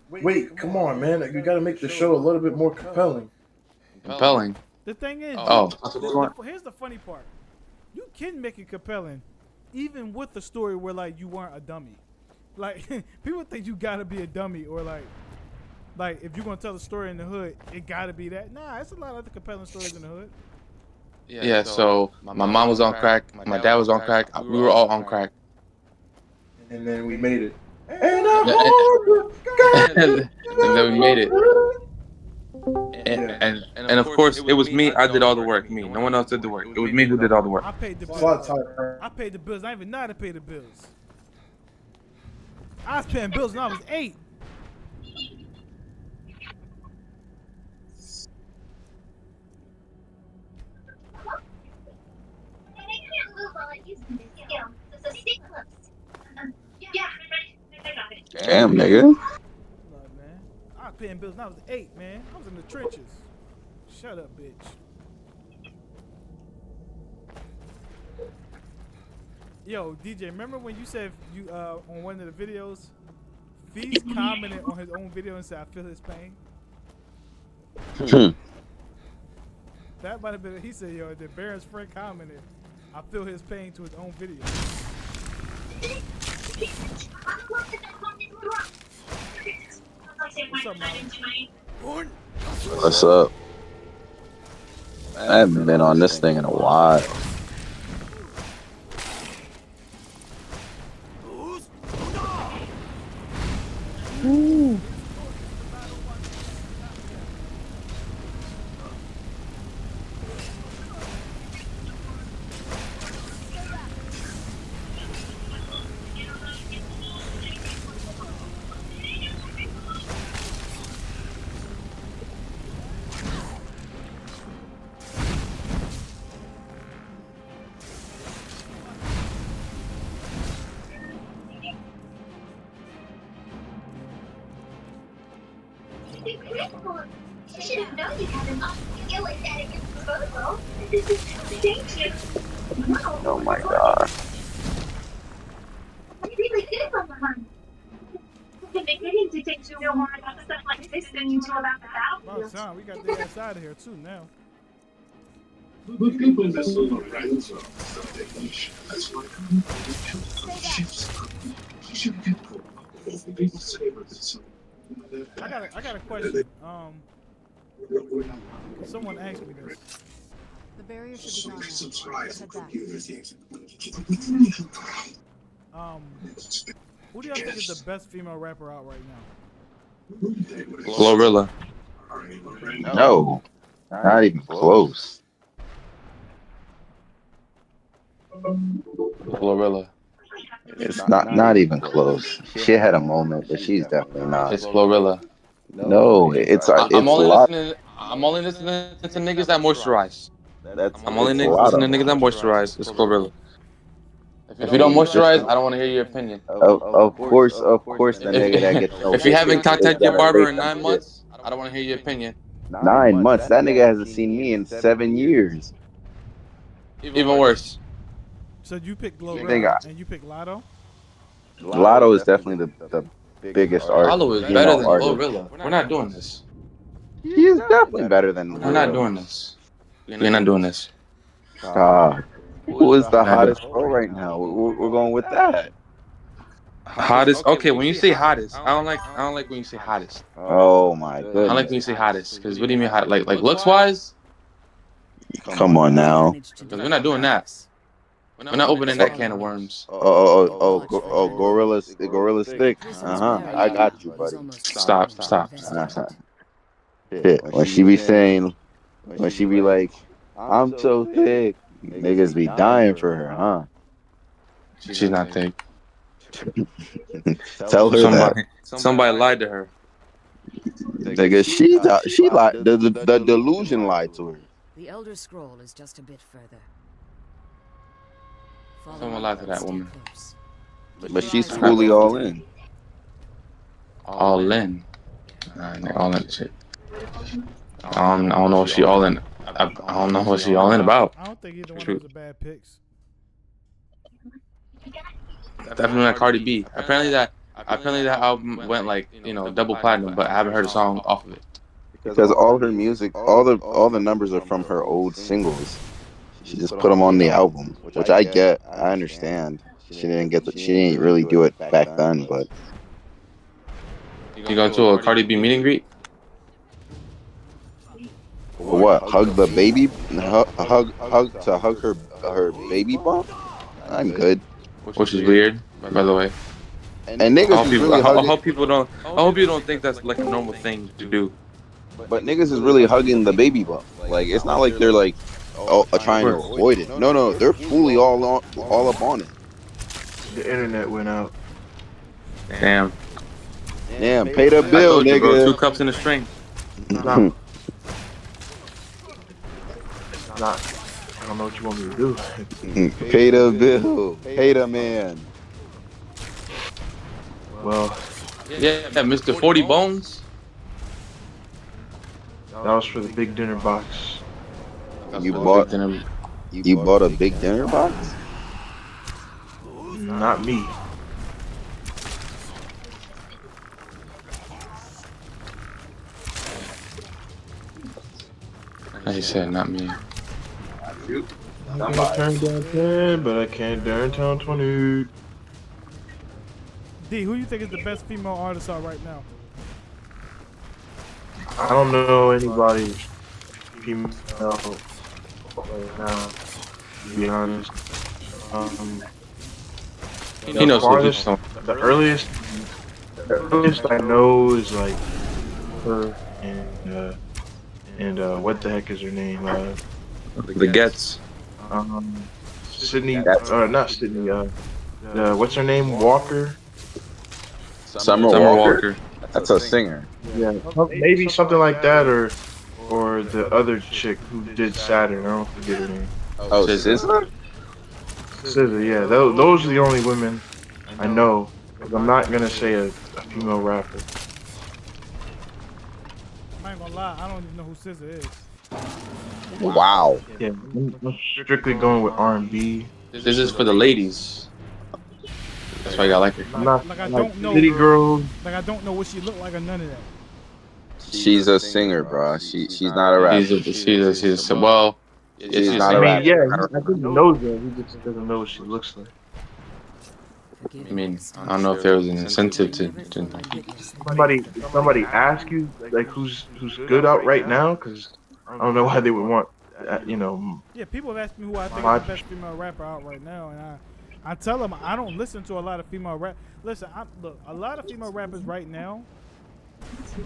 Wait, come on, man. You got to make the show a little bit more compelling. Compelling. The thing is, Oh, that's what you want? here's the funny part. You can make it compelling, even with the story where like you weren't a dummy. Like people think you gotta be a dummy, or like if you're gonna tell a story in the hood, it gotta be that. Nah, it's a lot of other compelling stories in the hood. Yeah. So my mom was on crack. My dad was on crack. We were all on crack. And then we made it. And And then we made it. And of course, it was me. I did all the work. Me. No one else did the work. It was me who did all the work. I paid the It's a lot of bills. time. I paid the bills. I didn't even know how to pay the bills. I was paying bills when I was 8. Damn, nigga. Look, man. I was paying bills when I was 8, man. I was in the trenches. Shut up, bitch. Yo, DJ, remember when you said you on one of the videos, Feast commented on his own video and said, "I feel his pain." That might have been. He said, "Yo, the Baron's friend commented, I feel his pain to his own video." What's up, man? What's up? I haven't been on this thing in a while. Oh my god. About time. We got the ass out of here too now. I got a question. Someone asked me this. The barrier should be gone now. Let's head back. Who do y'all think is the best female rapper out right now? Glorilla. No, not even close. Glorilla. It's not even close. She had a moment, but she's definitely not. It's Glorilla. No, it's a I'm only lot. listening to niggas that moisturize. That's I'm only it's a lot listening to niggas that moisturize. It's Glorilla. If you don't moisturize, I don't want to hear your opinion. Of course, the nigga that gets no If you haven't bitches contacted your gotta barber rate in that 9 shit. months, I don't want to hear your opinion. 9 months. That nigga hasn't seen me in 7 years. Even worse. So you pick think Glorilla and you pick Lotto? Lotto is definitely the biggest Hollow is better than Glorilla. We're not doing this. He is definitely better than. We're not doing this. We're not doing this. God, who is the hottest pro right now? We're going with that. Hottest. Okay, when you say hottest, I don't like when you say hottest. Oh my I don't like goodness! when you say hottest, because what do you mean hot? Like looks wise? Come on now. Because we're not doing that. We're not opening that can of worms. Gorilla stick. I got you, buddy. Stop. Shit. When she be saying, when she be like, I'm so thick, niggas be dying for her, huh? She's not thick. Tell her that. Somebody lied to her. Nigga, she lied. The delusion lied to her. The Elder Scroll is just a bit further. Someone lied to that woman. But she's fully all in. All in. All in shit. I don't know what she all in. I don't know what she all in about. I don't think either one of those are bad picks. Definitely not Cardi B. Apparently that album went like, double platinum, but I haven't heard a song off of it. Because all her music, all the numbers are from her old singles. She just put them on the album, which I get. I understand. She didn't really do it back then, but. You go to a Cardi B meet and greet? What? Hug the baby? Hug her baby bump? I'm good. Which is weird, by the way. And niggas is really hugging. I hope you don't think that's like a normal thing to do. But niggas is really hugging the baby bump. Like, it's not like they're like trying to avoid it. No, they're fully all up on it. The internet went out. Damn. Pay the bill, nigga. Bro, 2 cups in a string. Not. I don't know what you want me to do. Pay the bill. Pay the man. Well, Yeah, Mr. 40 Bones. that was for the big dinner box. You bought a big dinner box? Not me. Like you said, not me. I'm gonna turn down 10, but I can't downtown 20. D, who you think is the best female artist out right now? I don't know anybody female right now, to be honest. He knows who farthest, the earliest I know is like her and what the heck is her name? The Gets. Sydney, not Sydney. What's her name? Walker. Summer Walker. That's a singer. Yeah, maybe something like that, or the other chick who did Saturn. I don't forget her name. Oh, SZA? SZA, yeah. Those are the only women I know. 'Cause I'm not gonna say a female rapper. I ain't gonna lie. I don't even know who SZA is. Wow. Yeah, I'm strictly going with R&B. This is for the ladies. That's why y'all like her. I'm not Like I like don't know. City Girls. Like I don't know what she looked like or none of that. She's a singer, bro. She's not a rapper. Well, She's not I a mean, rapper. yeah, I think he knows that. He just doesn't know what she looks like. I mean, I don't know if there was an incentive to Somebody ask you like who's good out right now? Because I don't know why they would want, Yeah, people have asked me who I think My- is the best female rapper out right now, and I tell them I don't listen to a lot of female rap. Listen, look, a lot of female rappers right now,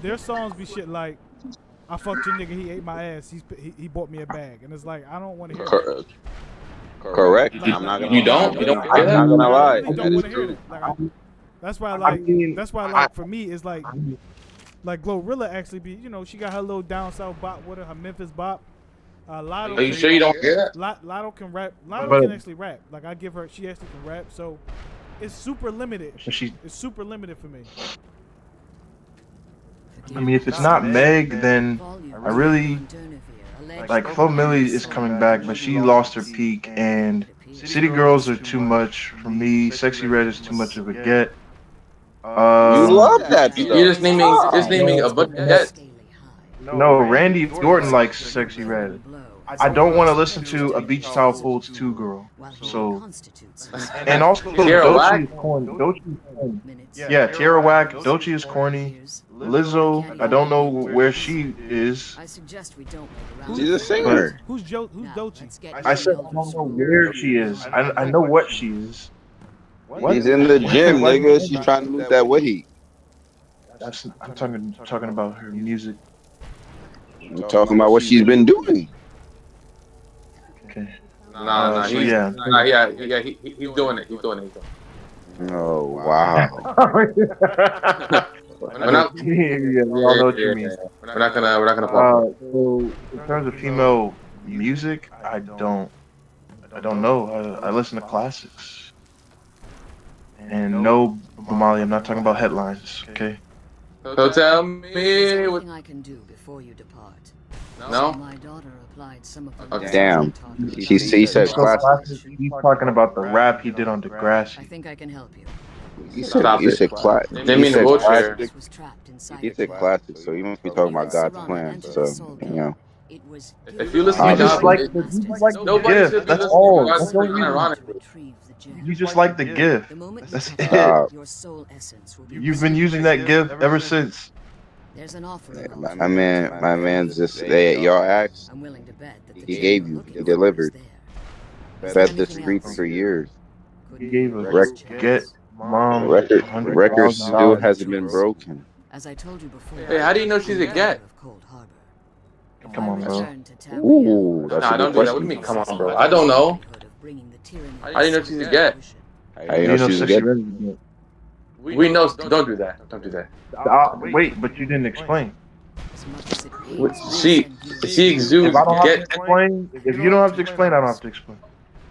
their songs be shit like, "I fucked your nigga, he ate my ass, he bought me a bag," and it's like I don't want to hear that. Correct. Like, I'm not gonna You lie. don't? You don't I hear that? I'm not gonna lie. really That don't is want to hear true. that. Like, that's why for me it's like Glorilla actually be, she got her little down south bop with her Memphis bop. Lotto Are you sure you don't hear that? Lotto can rap. Lotto But- can actually rap. Like I give her, she actually can rap. So it's super limited. She, It's super limited for me. I mean, if it's not Meg, then I really like Flo Milli is coming back, but she lost her peak, and City Girls are too much for me. Sexy Red is too much of a get. You love that stuff. You're just naming a bunch of that. No, Randy Orton likes Sexy Red. I don't want to listen to a Beach Towel Folds 2 girl. So, and also Tierra Doechii Whack? is corny. Doechii is corny. Yeah, Tierra Whack, Doechii is corny. Lizzo, I don't know where she is. I suggest we don't wait around. She's a singer. Who's Now, Doechii? let's get I said I Elder's don't know room. where she is. I know what she is. What? She's in the gym, nigga. She's trying to lose that weight. I'm talking about her music. I'm talking about what she's been doing. Okay. Nah, so he's, yeah. he's doing it. He's doing it. Oh wow. We're not. Yeah, we all know what you mean. We're not gonna fall. So in terms of female music, I don't know. I listen to classics. And no, Molly, I'm not talking about headlines, okay? So tell Is me there what. anything I can do before you depart? No? My daughter applied some of the Okay. Damn. He said classics. He's talking about the rap he did on I Degrassi. think I can help you. You Stop said it. classics. They mean the wheelchair. This was trapped inside He of said you. classics, so you must be talking about God's plan. So It was If you listen I to just God, like the nobody gift. should be That's listening all. to God That's the only singing reason. ironically. You just like the gift. The moment That's you it. Stop. your soul essence will be You've been using that gift ever since. There's an offer. My man's just y'all asked. I'm willing to bet that the He gem gave you're you. looking He for delivered. is there. Fed the streets for years. He gave us Rec- get mom Record still hasn't been broken. As I told you before. Hey, how do you know she's a get? of Cold Harbor. If Come I on, bro. return to Tamriel, Ooh, that's Nah, a don't good do that. What do you question. mean? Come on, bro. I don't know. How do you know she's a get? How you know she's Sexy good? Red is good. We know. Don't do that. Don't do that. Wait, but you didn't explain. She exudes If I don't have to get. explain, if you don't have to explain, I don't have to explain.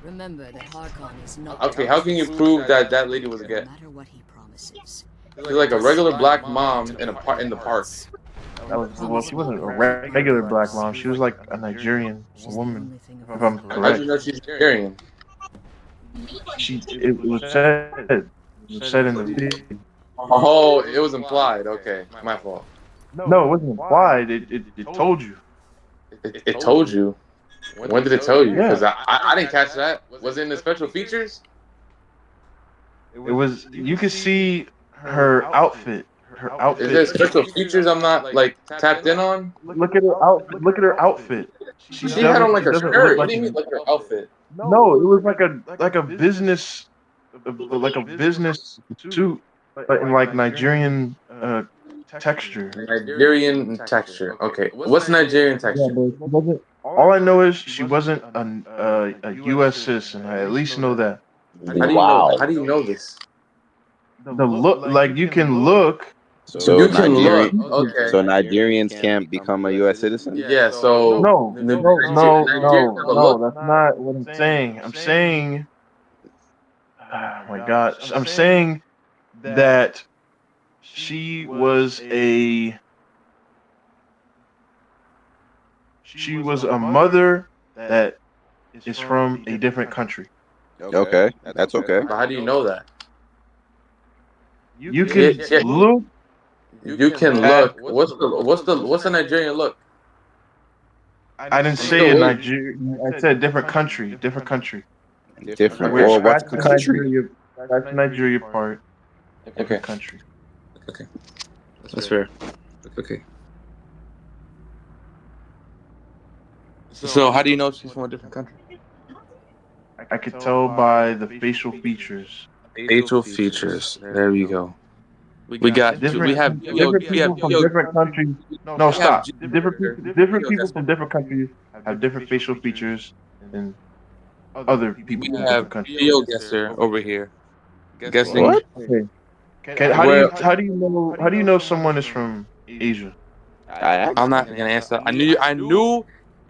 Remember that Harkon is not. Okay, how can you prove that that lady was a get? No matter what he promises. She's like a regular black mom in the park. Well, she wasn't a regular black mom. She was like a Nigerian woman, if I'm How'd correct. you know she's Nigerian? It was said in the video. Oh, it was implied. Okay, my fault. No, it wasn't implied. It told you. It told you. When did it tell you? Yeah. Because I didn't catch that. Was it in the special features? It was. You could see her outfit. Her Is outfit. there special features I'm not like tapped in on? Look at her out. Look at her outfit. She had on like a doesn't shirt. look What do you mean like her outfit? No, it was like a business suit, but in like Nigerian texture. Nigerian texture. Okay, what's Nigerian texture? All I know is she wasn't a U.S. citizen. I at least know that. Wow. How do you know this? The look, like you can look. So You can Nigerian, look. Okay. so Nigerians can't become a U.S. citizen? Yeah. So No, the- no, Nigerians have a look. that's not what I'm saying. I'm saying, oh my God, I'm saying that she was a she was a mother that is from a different country. Okay, that's okay. But how do you know that? You can look. You can look. What's the Nigerian look? I didn't say in Nigeria. I said different country. Different country. Different. Which Well, what's the that's country? That's Nigeria part. Okay. Different country. Okay. That's fair. Okay. So how do you know she's from a different country? I could tell by the facial features. Facial features. There we go. We got. Different, We have. different people from different countries. No, stop. Different people from different countries have different facial features than other people We from have different countries. Geo Guesser over here. Guessing. What? Okay. Well- How do you know someone is from Asia? I'm not gonna answer. I knew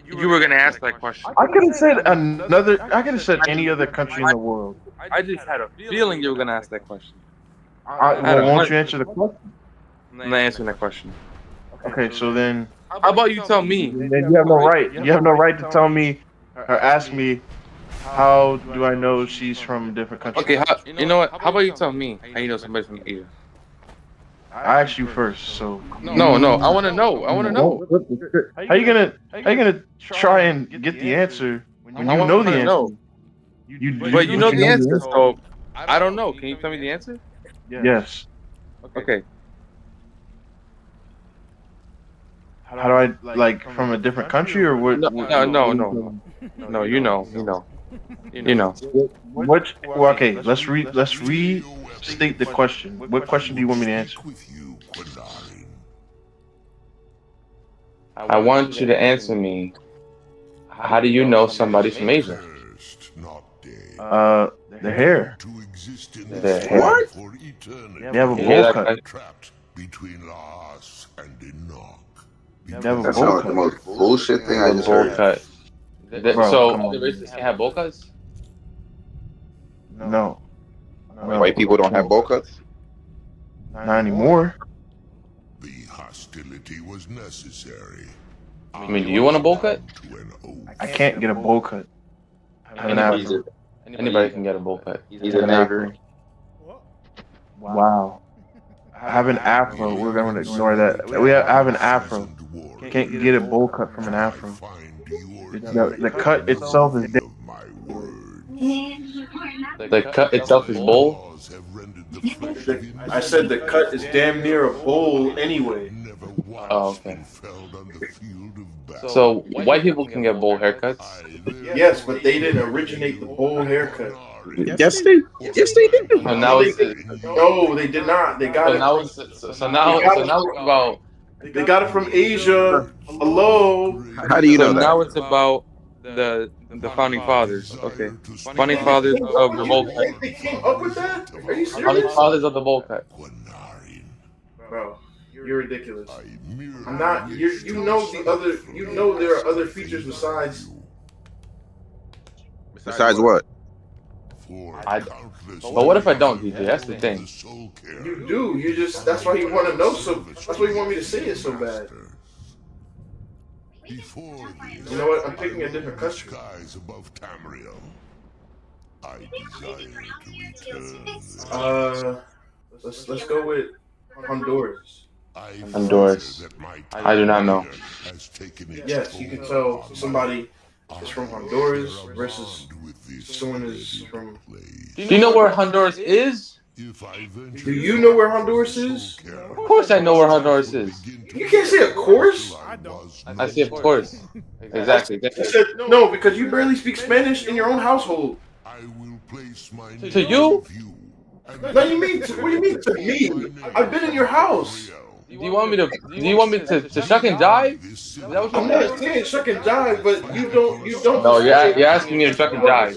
you were gonna ask that question. I could have said another. I could have said any other country in the world. I just had a feeling you were gonna ask that question. Won't you answer the question? I'm not answering that question. Okay, so then How about you tell me? you have no right. You have no right to tell me or ask me how do I know she's from a different country. Okay, you know what? How about you tell me how you know somebody from Asia? I asked you first, so No, I want to know. I want to know. how you gonna try and get the answer when you know the answer? No. But you know the answer, so I don't know. Can you tell me the answer? Yes. Okay. How do I like from a different country or what? No. You know. Which? Well, okay, let's restate the question. What question do you want me to answer? I want you to answer me. How do you know somebody from Asia? The hair. Their hair. What? They have a You hear bowl that, cut. guy? Trapped between Laos and Enoch. They have a That bowl sounds like the cut. most bullshit thing I just Bowl heard. cut. Bro, So come on. the racists can have bowl cuts? No. White people don't have bowl cuts? Not anymore. The hostility was necessary. I mean, do you want a bowl cut? To an oath. I can't get a bowl cut. I have an afro. Anybody can get a bowl cut. He's an afro. Wow. I have an afro. We're going to ignore that. I have an afro. Can't get a bowl cut from an afro. The cut itself is Of my word. The cut itself is bowl? Laws have rendered the flesh of I said the cut is damn near a bowl anyway. never once Oh, okay. been felled on the field of battle. So white people can get bowl haircuts? Yes, but they didn't originate the bowl haircut. Yes, they did. So now it's No, they did not. They got so now it's about They got it from Asia. Hello. How do you know so that? now it's about the founding fathers. Okay. Founding fathers of the bowl cut. They came up with that? Are you Founding serious? fathers of the bowl cut. Bro, you're ridiculous. I'm not. You know the other. You know there are other features besides. Besides what? But what if I don't, DJ? That's the thing. You do. You just. That's why you want to know. So that's why you want me to say it so bad. You know what? I'm picking a different country. Skies above Tamriel. I desire to return. Let's go with Honduras. Honduras. I do not know. Yes, you can tell somebody is from Honduras versus someone is from. Do you know where Honduras is? Do you know where Honduras is? Of course I know where Honduras is. You can't say of course. I see, of course. Exactly. You said no because you barely speak Spanish in your own household. To you? No, you mean what do you mean to me? I've been in your house. Do you want me to shuck and jive? Is that what I'm you're not saying? saying shuck and jive, but you don't. No, you're asking me to shuck and jive.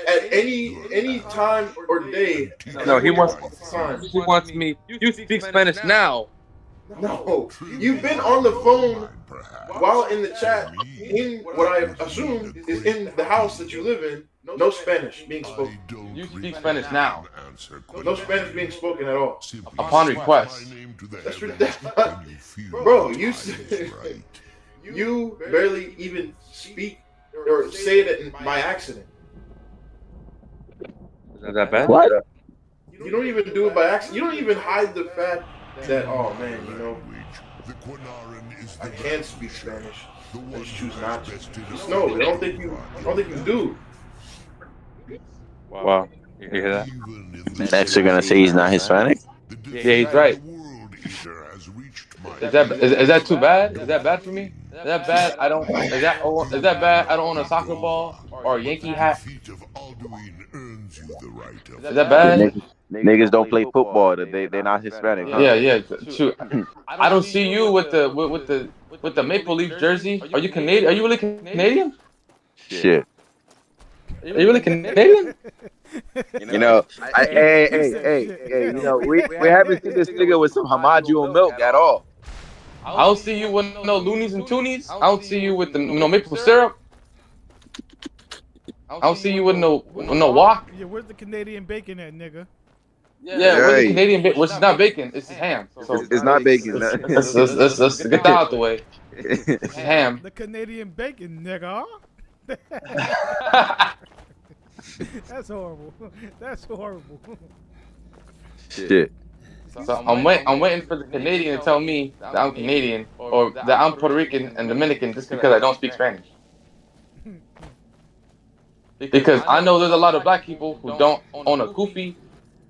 At any time or day. No, he wants me. You speak Spanish now. No, you've been on the phone while in the chat in what I assume is in the house that you live in. No Spanish being spoken. You speak Spanish now. No Spanish being spoken at all. Upon request. That's ridiculous. Bro, You barely even speak or say it by accident. Is that bad? What? You don't even do it by accident. You don't even hide the fact that, oh man, you know, The Quinaran is I the can speak Spanish. the I one just choose who not to. invested Just in know, I don't think you do. Wow. You hear that? Even in the Next, you're gonna say he's not Hispanic? the Yeah, he's right. The world eater has reached my Is that too bad? Is that bad for me? Is that bad? Is that bad? I don't own a soccer ball or a Yankee hat. defeat of Alduin earns you the right of Is that bad? Niggas don't play football. They're not Hispanic, huh? Yeah. Shoot, I don't see you with the Maple Leaf jersey. Are you Canadian? Are you really Canadian? Shit. Are you really Canadian? You know, hey. You know, we haven't seen this nigga with some Hamadio milk at all. I don't see you with no loonies and toonies. I don't see you with no maple syrup. I don't see you with no wok. Yeah, where's the Canadian bacon at, nigga? Yeah, with the Canadian bacon, which is not bacon, it's ham. So It's not bacon. let's get that out the way. It's ham. The Canadian bacon, nigga. That's horrible. That's horrible. Shit. So I'm waiting for the Canadian to tell me that I'm Canadian or that I'm Puerto Rican and Dominican just because I don't speak Spanish. Because I know there's a lot of black people who don't own a kufi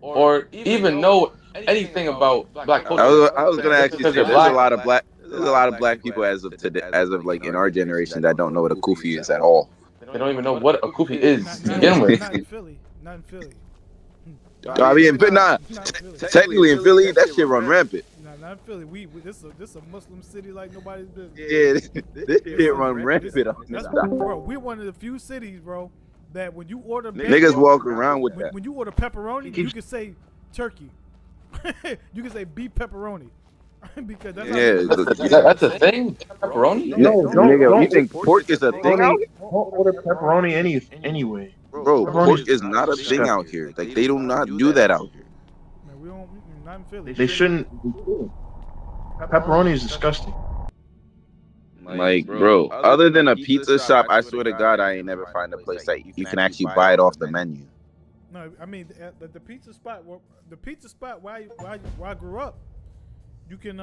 or even know anything about black culture. I was gonna ask you. Because they're There's a black. lot of black. There's a lot of black people as of today, as of like in our generation, that don't know what a kufi is at all. They don't even know what a kufi is to begin with. Not in Philly. Not in Philly. I mean, but nah. Not in Philly. Technically, in Philly, that shit run rampant. Nah, not in Philly. We this a Muslim city like nobody's business. Yeah, this shit run rampant. That's bro. We're one of the few cities, bro, that when you order Niggas walk around with that. when you order pepperoni, you can say turkey. You can say beef pepperoni. Because that's That's a thing? Pepperoni? Nigga, you think pork is a thing out here? Don't order pepperoni anyway. Bro, pork is not a thing out here. Like, they do not do that out here. Man, we don't. Not in Philly. They shouldn't. Pepperoni is disgusting. Like, bro, other than a pizza shop, I swear to God, I ain't never find a place that you can actually buy it off the menu. No, I mean the pizza spot. The pizza spot where I grew up, you can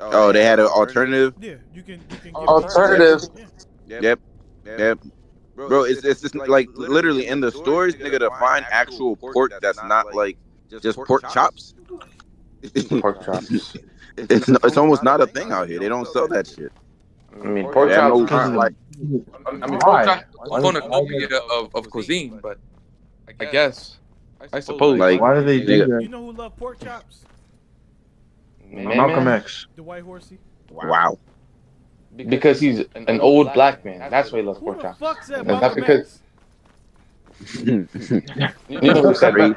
Oh, they had an alternative? yeah, you can get Alternative. Yeah. Yep. Bro, it's just like literally in the stores, nigga, to find actual pork that's not like just pork chops. Pork chops. It's almost not a thing out here. They don't sell that shit. I mean, pork They have chops no, aren't like, pork chops are a cornucopia of cuisine, but I guess, I suppose. like, Why do they do that? You know who love pork chops? Malcolm X. The white horsey. wow. Because he's an old black man. That's why he loves Who pork the chops. fuck said And not Malcolm because- X? You know who said that?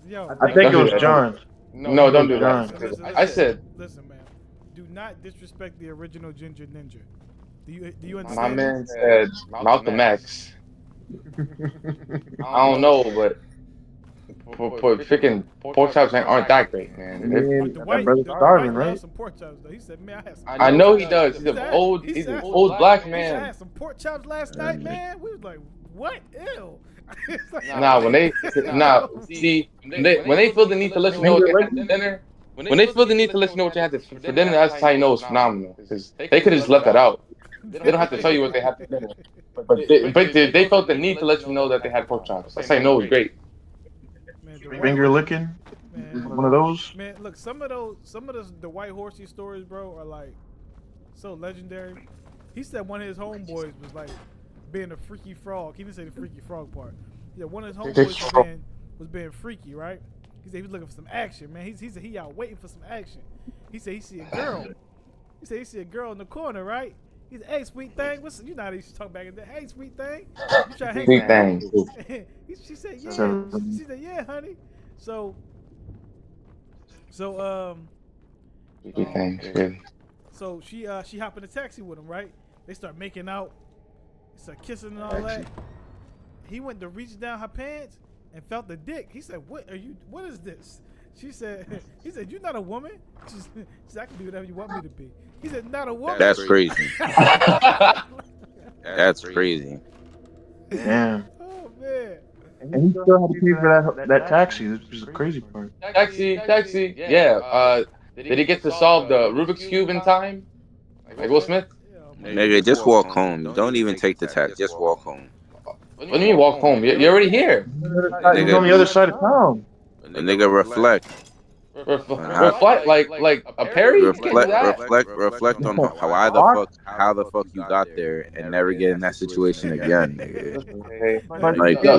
Yo, I think it was John. No, don't do John. that. I said, listen, man. Do not disrespect the original Ginger Ninja. Do you my understand? man said Malcolm X. I don't know, but for freaking pork chops aren't that great, man. The white, brother's the starving, white right? loves some pork chops though. He said, "Man, I had some." I know he does. He's an old said- black he said, I man. had some pork chops last night, man. We was like, "What? Ew." It's like- Nah, when they feel the need to let you know what they had for dinner, when they feel the need to let you know what you had for dinner, that's how you know it's phenomenal. Because they could have just left that out. They don't have to tell you what they had for dinner. But they felt the need to let you know that they had pork chops. That's how you know it was great. Man, the white- Finger licking. man, One of those. Man, look, some of the white horsey stories, bro, are like so legendary. He said one of his homeboys was like being a freaky frog. He didn't say the freaky frog part. Yeah, one of his homeboys was being freaky, right? He said he was looking for some action, man. He said he out waiting for some action. He said he see a girl. He said he see a girl in the corner, right? He said, "Hey, sweet thing, what's you know how they used to talk back in the day? Hey, sweet thing, you trying to hang Sweet out?" thing. She said, "Yeah." She said, "Yeah, honey." So Sweet thing. Good. So she hopped in a taxi with him, right? They start making out, they start kissing and all that. He went to reach down her pants and felt the dick. He said, What is this?" She said, he said, "You're not a woman." She said, "I can do whatever you want me to be." He said, "Not a woman." That's crazy. That's crazy. Damn. Oh man. And he still had to pay for that taxi, which is the crazy part. Taxi. Yeah. Did he get to solve the Rubik's Cube in time? Like Will Smith? Nigga, just walk home. Don't even take the tax. Just walk home. What do you mean walk home? You're already here. He's on the other side of town. The nigga reflect. Reflect like a Perry? Reflect on how the fuck you got there and never get in that situation again, nigga. Like the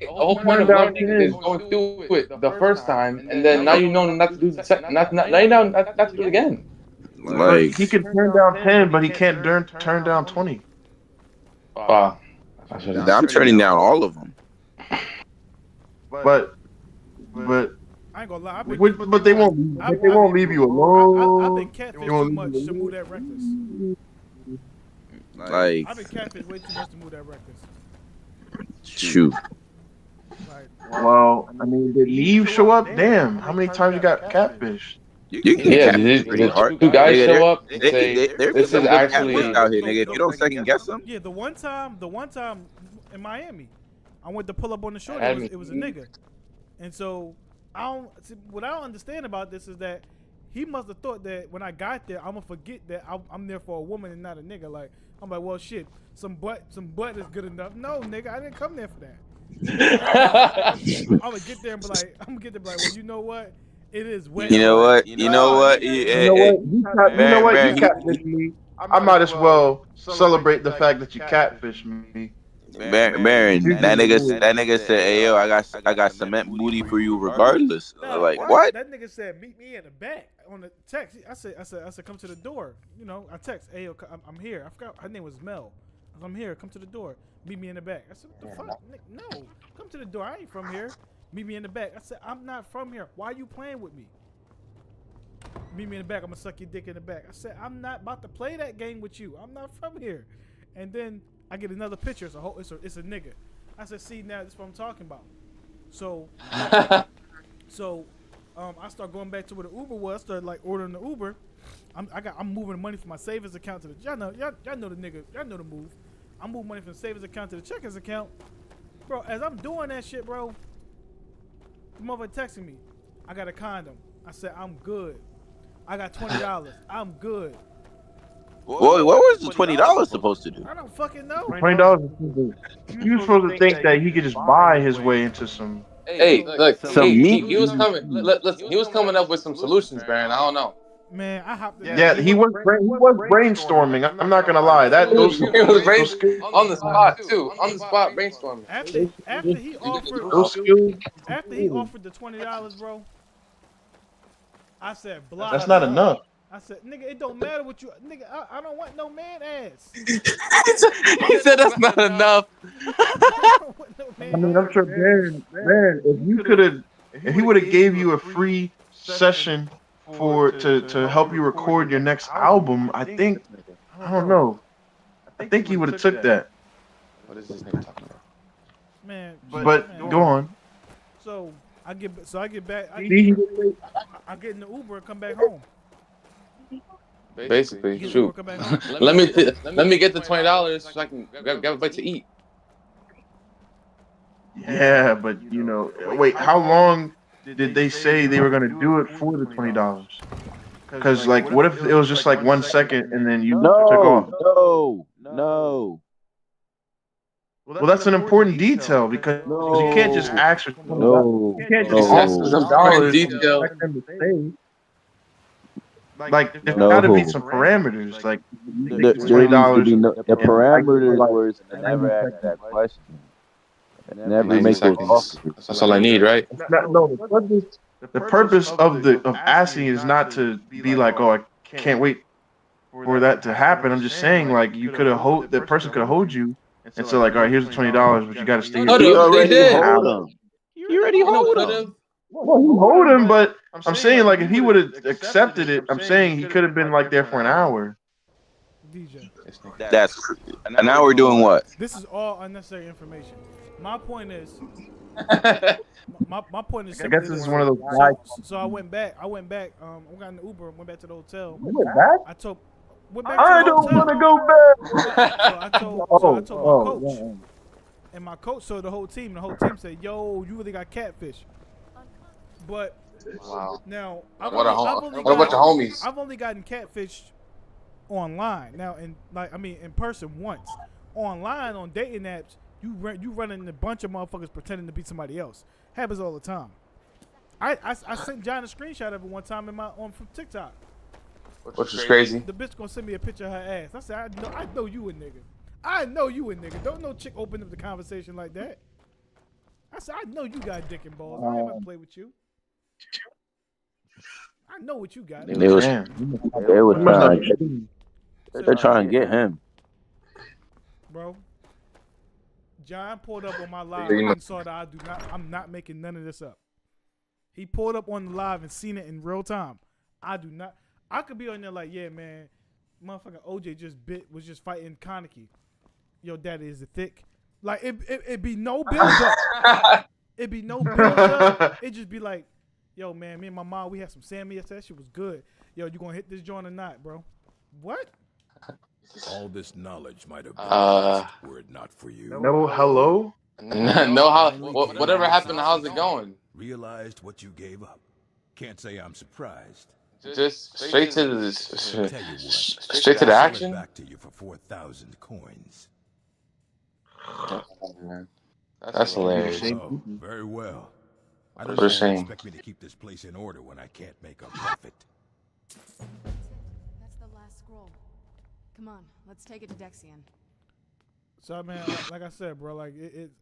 whole point of learning is going through it the first time, and then now you know not to do the second, not to do it again. Like he can turn down 10, but he can't turn down 20. I'm turning down all of them. But I ain't gonna lie. but they won't leave you alone. I've been catfish too much to move that reckless. Like I've been catfish way too much to move that reckless. shoot. Well, I mean, did Eve show up? Damn, how many times you got catfish? You can get catfish pretty hard. Two guys show up and They say, this is actually out here, nigga. If you don't second guess them. Yeah, the one time in Miami, I went to pull up on the shore. It was a nigga, and so what I don't understand about this is that he must have thought that when I got there, I'm gonna forget that I'm there for a woman and not a nigga. Like I'm like, well, shit, some butt is good enough. No, nigga, I didn't come there for that. I'm gonna get there and be like, well, you know what? It is wet. You know what? You know what? You catfish me. I might as well celebrate the fact that you catfish me. Baron, that nigga said, "Hey yo, I got cement booty for you regardless." Like what? That nigga said, "Meet me in the back." On the text, I said, "Come to the door." You know, I text, "Hey yo, I'm here." I forgot her name was Mel. I'm here. Come to the door. Meet me in the back. I said, "What the fuck? No, come to the door. I ain't from here. Meet me in the back." I said, "I'm not from here. Why are you playing with me?" Meet me in the back. I'm gonna suck your dick in the back. I said, "I'm not about to play that game with you. I'm not from here." And then I get another picture. It's a nigga. I said, "See, now this is what I'm talking about." So, I start going back to where the Uber was. I started like ordering the Uber. I'm moving the money from my savings account to the y'all know the nigga. Y'all know the move. I'm moving money from the savings account to the checkings account, bro. As I'm doing that shit, bro, the motherfucker texting me, "I got a condom." I said, "I'm good. I got $20. I'm good." Well, what was the $20 supposed to do? I don't fucking know. $20. You were supposed to think that he could just buy his way into some. Hey, look, Some meat. he was coming. Listen, he was coming up with some solutions, Baron. I don't know. Man, I hopped. Yeah, he was brainstorming. I'm not gonna lie. He was on the spot too. On the spot brainstorming. After he offered the $20, bro, I said, "Blah." That's not enough. I said, "Nigga, it don't matter what you, nigga. I don't want no man ass." He said that's not enough. I mean, I'm sure Baron, if he would have gave you a free session to help you record your next album, I don't know. I think he would have took that. What is this nigga talking about? Man, But go on. So I get back. I See, get in the Uber and come back home. Basically, shoot. Let me get the $20 so I can grab a bite to eat. Yeah, but wait, how long did they say they were gonna do it for the $20? Because like, what if it was just like 1 second and then you took off? No. Well, that's an important detail because you can't just ask for $20. No. You can't just ask for some dollars. Detail. Like, there's got to be some parameters. Like, The parameters were to never ask that question. Never make those offers. That's all I need, right? The purpose of asking is not to be like, "Oh, I can't wait for that to happen." I'm just saying, like, you could have that person could have hold you and said, like, "All right, here's the $20, but you got to stay." No, they did. You already hold him. Well, he hold him, but I'm saying, like, if he would have accepted it, I'm saying he could have been like there for an hour. DJ, That's an hour doing what? this is all unnecessary information. My point is, My point is I simple. guess this is one of those guys. So I went back. I got in the Uber and went back to the hotel. You went back? I went back to I the don't hotel. want to go back. So I told my coach. And my coach told the whole team. The whole team said, "Yo, you really got catfish." But Wow. now, What a bunch of homies. I've only gotten catfish online. Now, in person once. Online on dating apps, you running a bunch of motherfuckers pretending to be somebody else. Happens all the time. I sent John a screenshot of it one time from TikTok. Which is crazy. The bitch gonna send me a picture of her ass. I said, I know you a nigga. I know you a nigga. Don't no chick open up the conversation like that. I said, I know you got dick and balls. I ain't about to play with you. I know what you got. They're trying to get him. Bro, John pulled up on my live and saw that I'm not making none of this up. He pulled up on the live and seen it in real time. I could be on there like, yeah, man, motherfucking OJ was just fighting Kaneki. Yo, daddy is it thick. Like, it'd be no build up. It'd be no build up. It'd just be like, yo, man, me and my mom, we had some Sammy yesterday. That shit was good. Yo, you gonna hit this joint or not, bro? What? All this knowledge might have been were it not for you. No, hello? No, whatever happened, how's it going? Realized what you gave up. Can't say I'm surprised. Just straight to the action. Back to you for 4,000 coins. That's hilarious. Oh, very well. I don't What a shame. expect me to keep this place in order when I can't make a profit. That's the last scroll. Come on, let's take it to Dexion. So, man, like I said, bro, like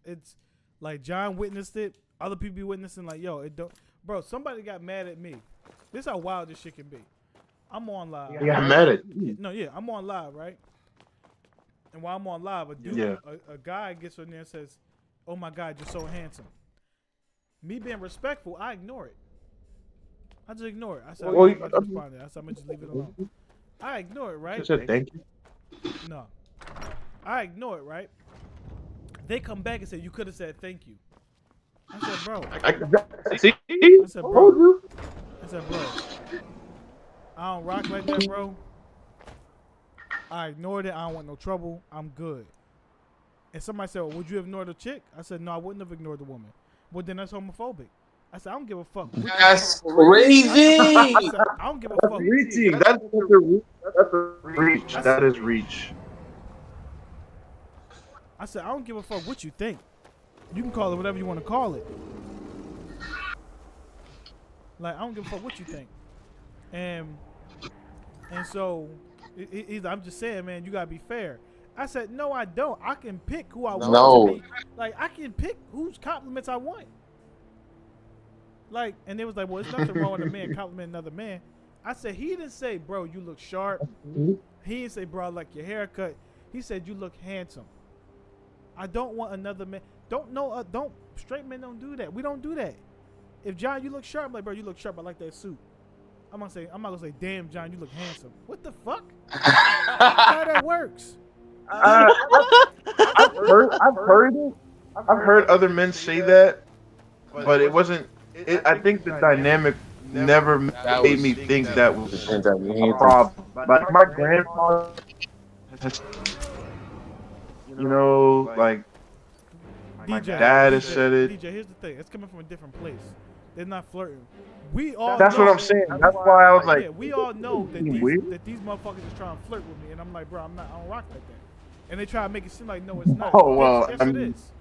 it's like John witnessed it. Other people be witnessing, like, yo, it don't. Bro, somebody got mad at me. This is how wild this shit can be. I'm on live. Yeah, I'm mad at you. No, yeah, I'm on live, right? And while I'm on live, a guy gets on there and says, "Oh my God, you're so handsome." Me being respectful, I ignore it. I just ignore it. I said, I'm gonna just leave it alone. I ignore it, right? I said thank you. No. I ignore it, right? They come back and say, you could have said thank you. I said, bro. See? I said, bro. I don't rock like that, bro. I ignored it. I don't want no trouble. I'm good. And somebody said, well, would you have ignored the chick? I said, no, I wouldn't have ignored the woman. Well, then that's homophobic. I said, I don't give a fuck. That's crazy. I don't give a fuck. Reaching. That's a reach. That is reach. I said, I don't give a fuck what you think. You can call it whatever you want to call it. Like, I don't give a fuck what you think. And so, I'm just saying, man, you got to be fair. I said, no, I don't. I can pick who I want to be. Like, I can pick whose compliments I want. Like, and they was like, well, there's nothing wrong with a man complimenting another man. I said, he didn't say, bro, you look sharp. He didn't say, bro, I like your haircut. He said, you look handsome. I don't want another man. Straight men don't do that. We don't do that. If John, you look sharp, I'm like, bro, you look sharp. I like that suit. I'm not gonna say, damn, John, you look handsome. What the fuck? How that works? I've heard other men say that, but it wasn't. I think the dynamic never made me think that was a problem. Like my grandfather, like my dad has said it. DJ, here's the thing. It's coming from a different place. They're not flirting. We all. That's what I'm saying. That's why I was like, yeah, we all know that these motherfuckers is trying to flirt with me, and I'm like, bro, I don't rock like that. And they try to make it seem like, no, it's not. Oh, well, yes, it is.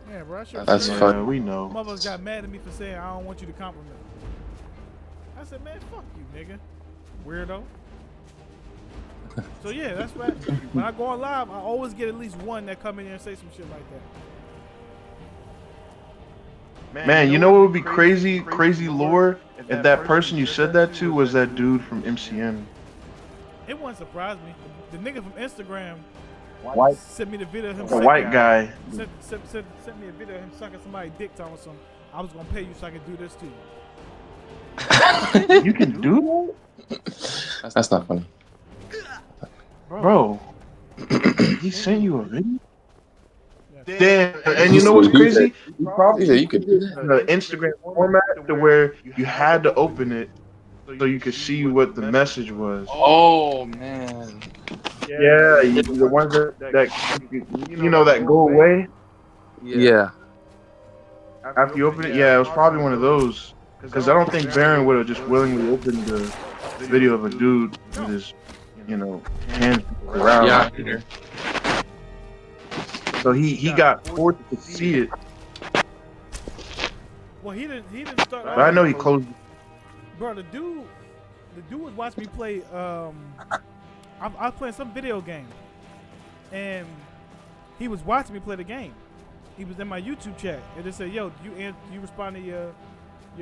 Yeah, bro. That's fun. We know. Motherfuckers got mad at me for saying I don't want you to compliment. I said, man, fuck you, nigga. Weirdo. So yeah, that's why when I go on live, I always get at least one that come in here and say some shit like that. Man, you know what would be crazy lore? If that person you said that to was that dude from MCN. It wouldn't surprise me. The nigga from Instagram White. sent me the video of him. The white guy. Sent me a video of him sucking somebody's dick, telling some I was gonna pay you so I could do this to you. You can do That's not funny. that, bro. He sent you a video. Damn, and you know what's crazy? He said you could do that. The Instagram format to where you had to open it so you could see what the message was. Oh man. Yeah, the ones that you know that go away Yeah. after you open it. Yeah, it was probably one of those. Because I don't think Baron would have just willingly opened the video of a dude with his, hands around. Yeah. So he got forced to see it. Well, he didn't start. But I know he closed. Bro, the dude was watching me play. I was playing some video game, and he was watching me play the game. He was in my YouTube chat, and they said, "Yo, you respond to your."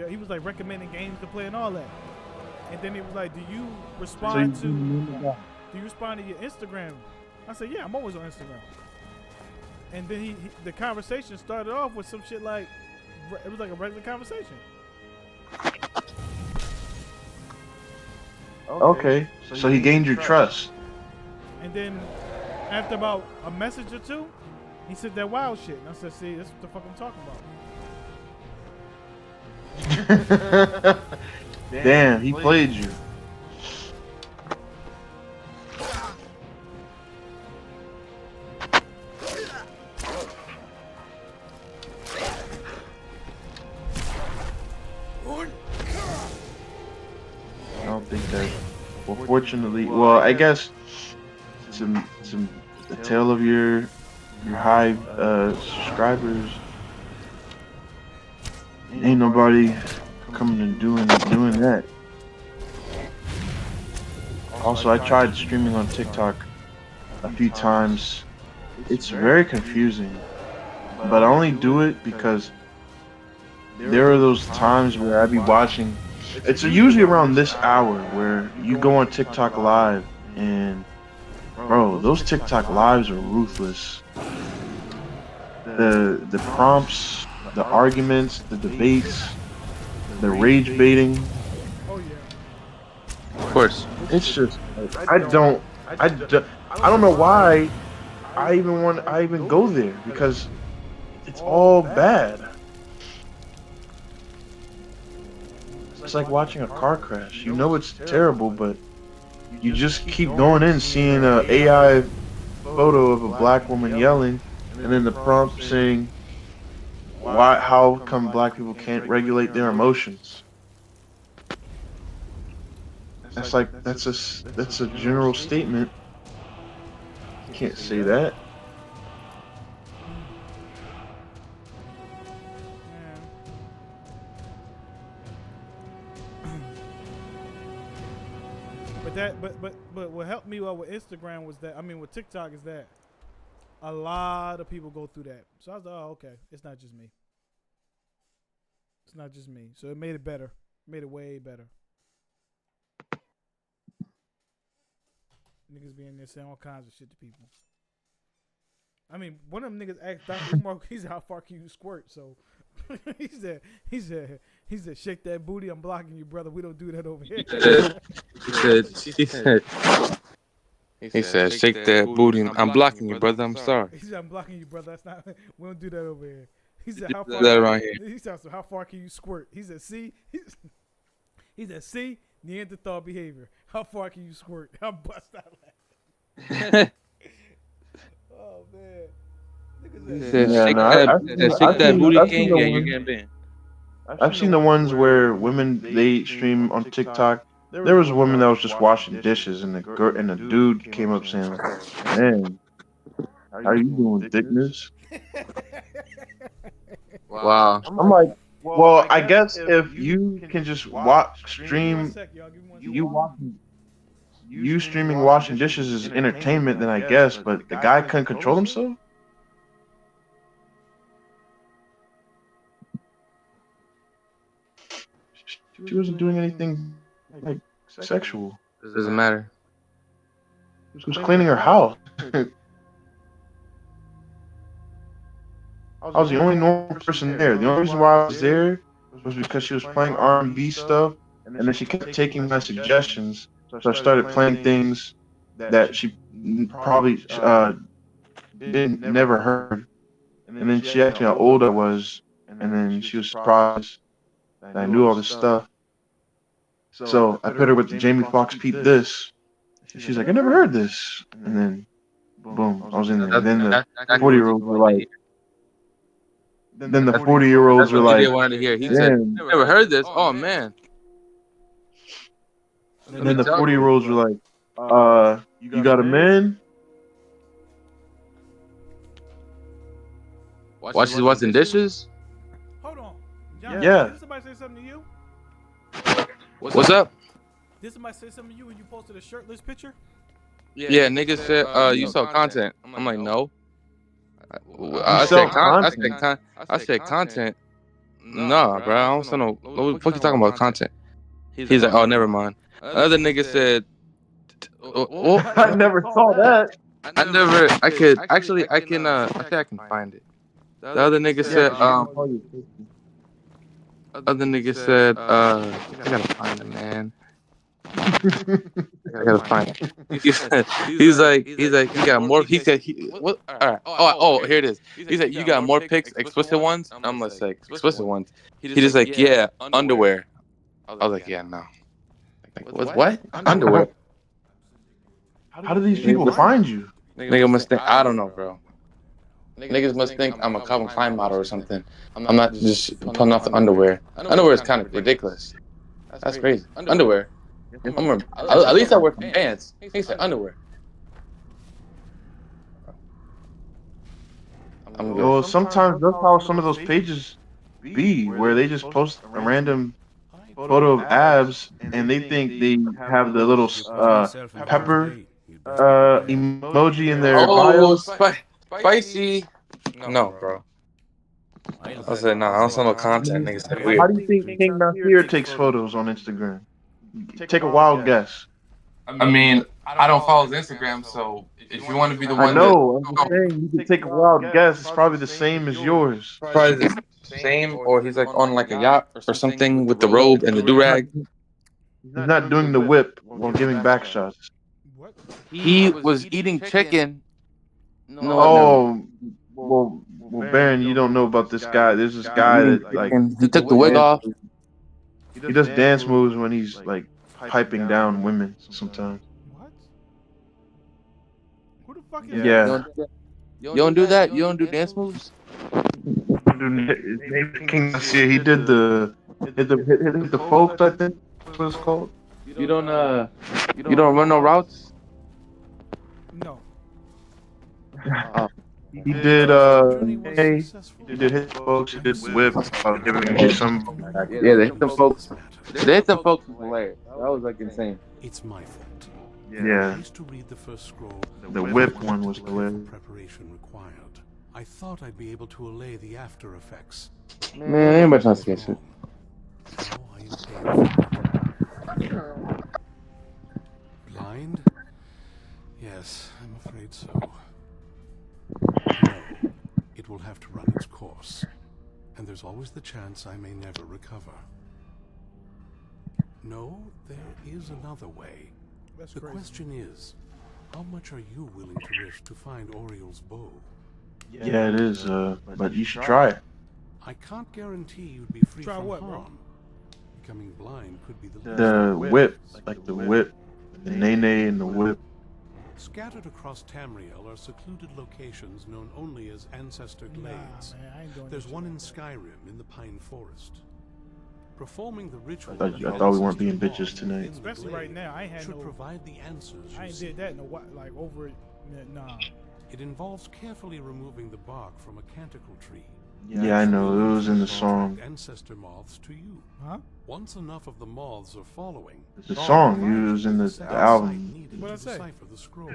He was like recommending games to play and all that. And then he was like, "Do you respond to your Instagram?" I said, "Yeah, I'm always on Instagram." And then the conversation started off with some shit like, it was like a regular conversation. Okay, so he gained your trust. And then after about a message or two, he said that wild shit. And I said, "See, that's what the fuck I'm talking about." Damn, he played you. I don't think that. Well, fortunately, I guess some the tale of your high subscribers. Ain't nobody coming and doing that. Also, I tried streaming on TikTok a few times. It's very confusing, but I only do it because there are those times where I be watching. It's usually around this hour where you go on TikTok live, and bro, those TikTok lives are ruthless. The prompts, the arguments, the debates, the rage baiting. Oh yeah. Of course. It's just I don't know why I even go there, because it's all bad. It's like watching a car crash. You know it's terrible, but you just keep going in, seeing a AI photo of a black woman yelling, and then the prompt saying, how come black people can't regulate their emotions? That's a general statement. You can't say that. But what helped me with Instagram was that, with TikTok is that a lot of people go through that. So I was like, oh, okay, it's not just me. It's not just me. So it made it better. Made it way better. Niggas be in there saying all kinds of shit to people. One of them niggas asked Dr. Umar, he said, "How far can you squirt?" So he said, "Shake that booty, I'm blocking you, brother. We don't do that over here." He said, "Shake that booty, I'm blocking you, brother. I'm sorry." He said, "I'm blocking you, brother. That's not. We don't do that over here." He said, "How far?" That around here. He said, "So how far can you squirt?" He said, "See." He said, "See, Neanderthal behavior. How far can you squirt?" I bust out laughing. Oh man. Shake that booty king, yeah, you're getting banned. I've seen the ones where women, they stream on TikTok. There was a woman that was just washing dishes, and the dude came up saying, "Man, how are you doing, thickness?" Wow. I'm like, well, I guess if you can just stream you streaming washing dishes is entertainment, then I guess, but the guy couldn't control himself? She wasn't doing anything like sexual. It doesn't matter. She was cleaning her house. I was the only normal person there. The only reason why I was there was because she was playing R&B stuff, and then she kept taking my suggestions. So I started playing things that she probably didn't never heard. And then she asked me how old I was, and then she was surprised that I knew all this stuff. So I put her with the Jamie Foxx Peep This. She's like, I never heard this. And then, boom, I was in there. And then the 40-year-olds were like, then the 40-year-olds were like, wanted to hear. He said, never heard this. Oh, man. And then the 40-year-olds were like, you got a man? While she's washing dishes? Hold on. John, Yeah. Did somebody say something to you? What's up? Did somebody say something to you when you posted a shirtless picture? Yeah, niggas said, you saw content. I'm like, no. I said content. Nah, bro. I don't sell no. What the fuck you talking about content? He's like, oh, never mind. Other nigga said, I never saw that. I think I can find it. The other nigga said, I gotta find it, man. I gotta find it. He's like, you got more. He said, what? All right. Oh, here it is. He said, you got more pics, explicit ones. I'm gonna say explicit ones. He just like, yeah, underwear. I was like, yeah, no. Like, what? Underwear? How do these people find you? Nigga must think, I don't know, bro. Niggas must think I'm a Calvin Klein model or something. I'm not just pulling off the underwear. Underwear is kind of ridiculous. That's crazy. Underwear. At least I wear pants. He said underwear. I'm good. Well, sometimes that's how some of those pages be, where they just post a random photo of abs, and they think they have the little pepper emoji in their bio. Spicy. No, bro. I said, no, I don't sell no content. Niggas said weird. How do you think King Nasir takes photos on Instagram? Take a wild guess. I mean, I don't follow his Instagram, so if you want to be the one, I know. I'm just saying, you can take a wild guess. It's probably the same as yours. Probably the same, or he's like on like a yacht or something with the robe and the do-rag. He's not doing the whip while giving back shots. He was eating chicken. Oh, well, Baron, you don't know about this guy. There's this guy that like he took the wig off. He does dance moves when he's like piping down women sometimes. What? Who the fuck is Yeah. You don't do that? You don't do dance moves? His name is King Nasir. He did hit the folks, I think that's what it's called. You don't run no routes? No. He did hey, he did hit the folks, he did whip, giving me some. Yeah, they hit the folks. They hit the folks was hilarious. That was like insane. It's my fault. Yeah. I used to read the first scroll. The whip one was hilarious. Preparation required. I thought I'd be able to allay the after effects. Man, ain't much else to get shit. So I am paying. Blind? Yes, I'm afraid so. No, it will have to run its course. And there's always the chance I may never recover. No, there is another way. That's The crazy. question is, how much are you willing to risk to find Oriel's bow? Yeah, it is. But you should try it. I can't guarantee you'd be free Try from what, bro? harm. Becoming blind could be the The whip, like the whip, the nene and the whip. Scattered across Tamriel are secluded locations known only as Ancestor Nah, Glades. man, I ain't doing There's this one shit. in Skyrim in the Pine Forest. Performing the ritual. I thought we weren't being bitches tonight. Especially right now, I ain't had should no. provide the answers. I you ain't seek. did that in a while, like over. Nah. It involves carefully removing the bark from a canticle tree. Yeah, I know. It was in the song. Ancestor moths to you. Huh? Once enough of the moths are following, The song you was in the album. needed What'd I to say? decipher the scrolls.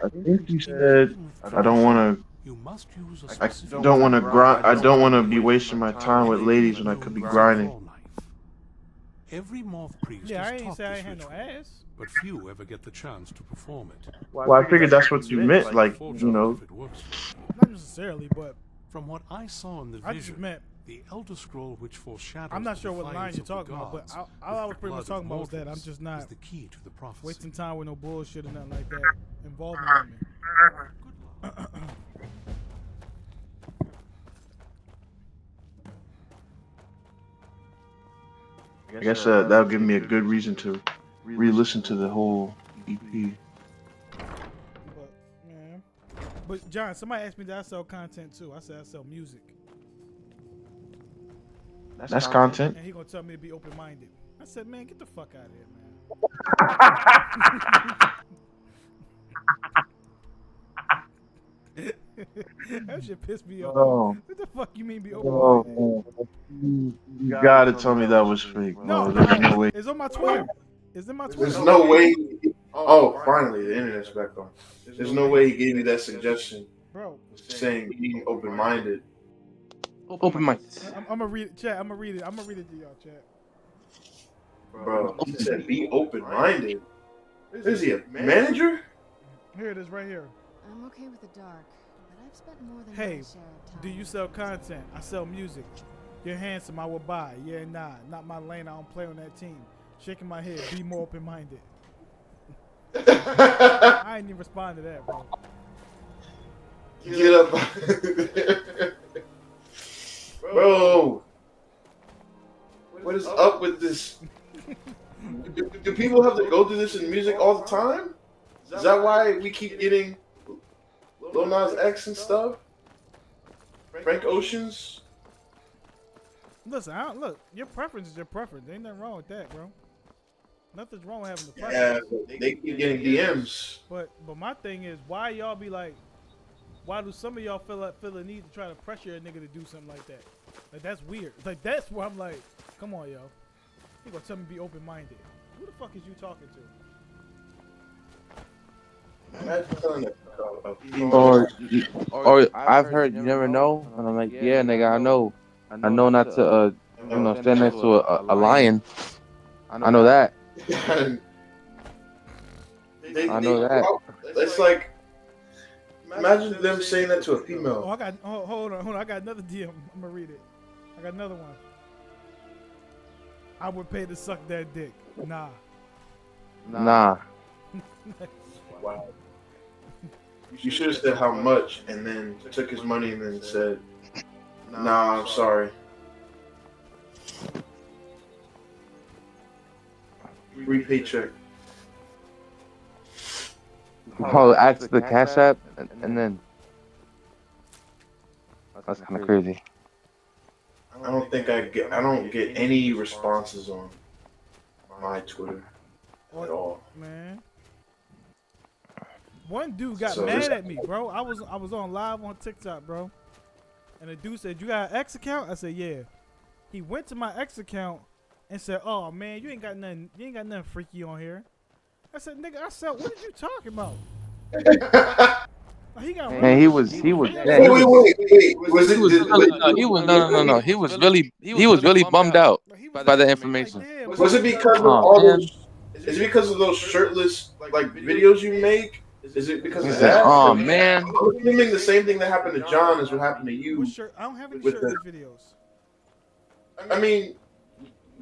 I think you said I don't want You must use a to. I specific don't want to grind. I don't want to be wasting my time with ladies when I could be grinding. claw knife. Every moth priest Yeah, I is ain't taught say I this ain't had no ritual, ass. but few ever get the chance to perform it. Well, I figured that's what you meant. Like, you know, If it works for you. Not necessarily, but From what I saw in the I just vision, meant The Elder Scroll which foreshadows I'm not the sure what line defiance you're of the talking about, but gods all I was with the pretty much blood of talking about was that I'm mortals just is not the key to the prophecy. wasting time with no bullshit or nothing like that involving women. Good luck. I guess that'll give me a good reason to re-listen to the whole EP. But man, but John, somebody asked me that I sell content too. I said I sell music, That's content. and he gonna tell me to be open minded. I said, man, get the fuck out of here, man. That shit pissed me off. Oh. What the fuck you mean be open minded? You gotta tell me that was fake, No, bro. There's no way. it's on my Twitter. It's in my Twitter. There's no way. Oh, finally, the internet's back on. There's no way he gave you that suggestion, Bro, saying being open-minded. Open my. I'm gonna read it, chat. I'm gonna read it. I'm gonna read it to y'all, chat. Bro, he said be open-minded. Is he a manager? Here it is, right here. I'm okay with the dark, but I've spent more than Hey, my share of time. do you sell content? I sell music. You're handsome, I will buy. Yeah, nah, not my lane. I don't play on that team. Shaking my head. Be more open-minded. I ain't even respond to that, bro. Get up. Bro. What is up with this? Do people have to go through this in music all the time? Is that why we keep getting Lil Nas X and stuff? Frank Ocean's? Listen, look, your preference is your preference. Ain't nothing wrong with that, bro. Nothing's wrong with having the Yeah, preference. but they keep getting DMs. But my thing is, why y'all be like, why do some of y'all feel the need to try to pressure a nigga to do something like that? Like, that's weird. Like, that's where I'm like, come on, yo. You gonna tell me to be open-minded. Who the fuck is you talking to? Imagine telling a female. Or I've heard you never know, and I'm like, yeah, nigga, I know not to stand next to a lion. I know that. I know that. It's like, imagine them saying that to a Oh, female. I got. Oh, hold on. I got another DM. I'm gonna read it. I got another one. I would pay to suck that dick. Nah. Nah. Wow. You should have said how much, and then took his money and then said, "Nah, I'm sorry." Repay check. Oh, ask the Cash App, and then that's kind of crazy. I don't think I don't get any responses on my Twitter at all. Man. One dude got So mad this- at me, bro. I was on live on TikTok, bro. And the dude said, "You got an X account?" I said, "Yeah." He went to my X account and said, "Oh man, you ain't got nothing freaky on here." I said, "Nigga, I said, what are you talking about?" He got Man, he was. Wait. Was Was it? No. He was really bummed out by the information. Was it because of all those? Is it because of those shirtless like videos you make? Is it because of that? Oh man. I'm assuming the same thing that happened to John is what happened to you. What shirt? I don't have any with shirtless videos. I mean,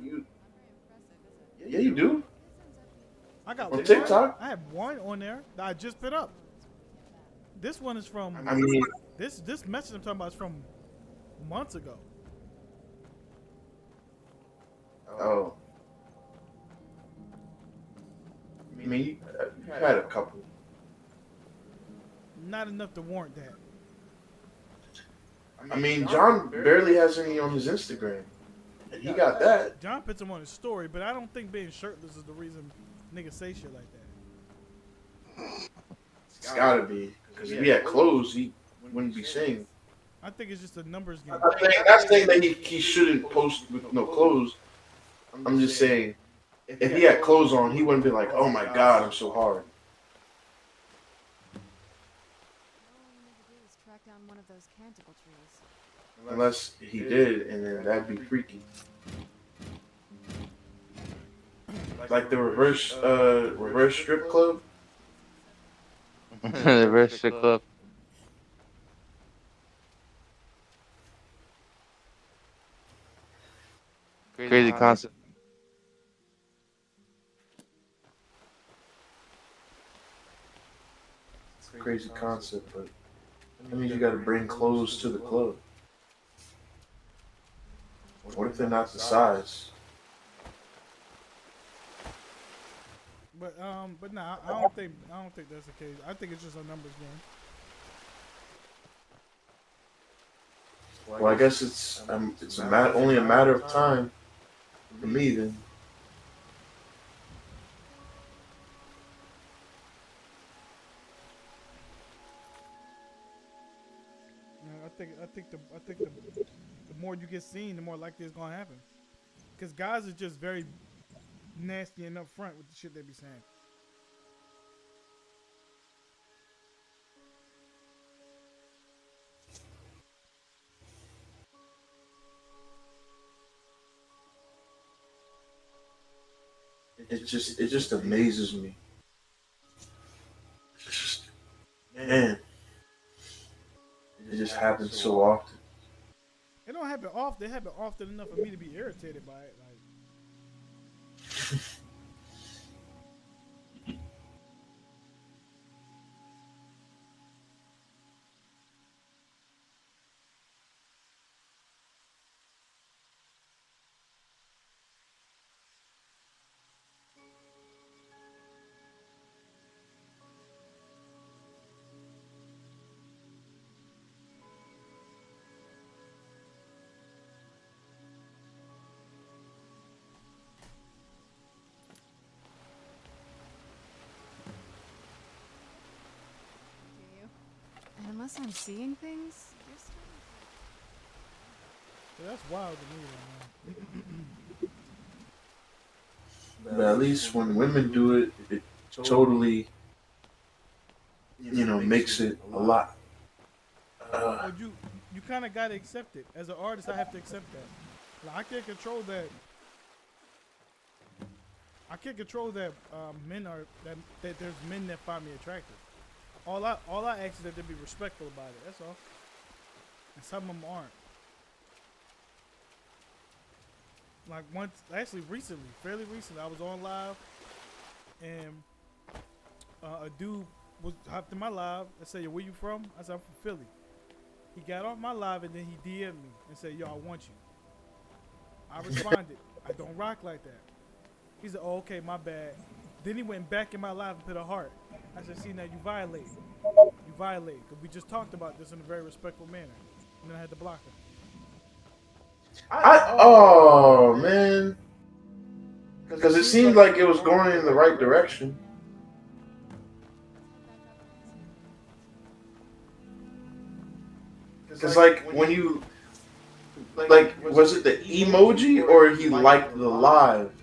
yeah, you do. I got On one. TikTok? I have one on there that I just put up. This one is from. I mean, this message I'm talking about is from months ago. oh. I mean, you had a couple. Not enough to warrant that. I mean, John barely has any on his Instagram. And he got that. John puts them on his story, but I don't think being shirtless is the reason niggas say shit like that. It's gotta be. Because if he had clothes, he wouldn't be saying. I think it's just a numbers game. I'm not saying that he shouldn't post with no clothes. I'm just saying, if he had clothes on, he wouldn't be like, "Oh my God, I'm so hard." All you need to do is track down one of those canticle trees. Unless he did, and then that'd be freaky. Like the reverse strip club. The reverse strip club. crazy concept. Crazy concept, but that means you got to bring clothes to the club. What if they're not the size? But nah, I don't think that's the case. I think it's just a numbers game. Well, I guess it's only a matter of time for me then. I think the more you get seen, the more likely it's gonna happen. Because guys are just very nasty and upfront with the shit they be saying. It just amazes me. It's just, man, it just happens so often. It don't happen often. It happen often enough for me to be irritated by it. Like, And unless I'm seeing things, yeah, that's wild to me, man. But at least when women do it, it totally, makes it a lot. Well, you kind of gotta accept it. As an artist, I have to accept that. Like, I can't control that. Men are that there's men that find me attractive. All I ask is that they be respectful about it. That's all. And some of them aren't. Like fairly recently, I was on live, and a dude hopped in my live and said, "Yo, where you from?" I said, "I'm from Philly." He got off my live and then he DM'd me and said, "Yo, I want you." I responded, "I don't rock like that." He said, "Oh, okay, my bad." Then he went back in my live and put a heart. I said, "See, now you violate. You violate. Because we just talked about this in a very respectful manner." And then I had to block him. Oh, man. Because it seemed like it was going in the right direction. Because, like, when you... Like, was it the emoji or he liked the live?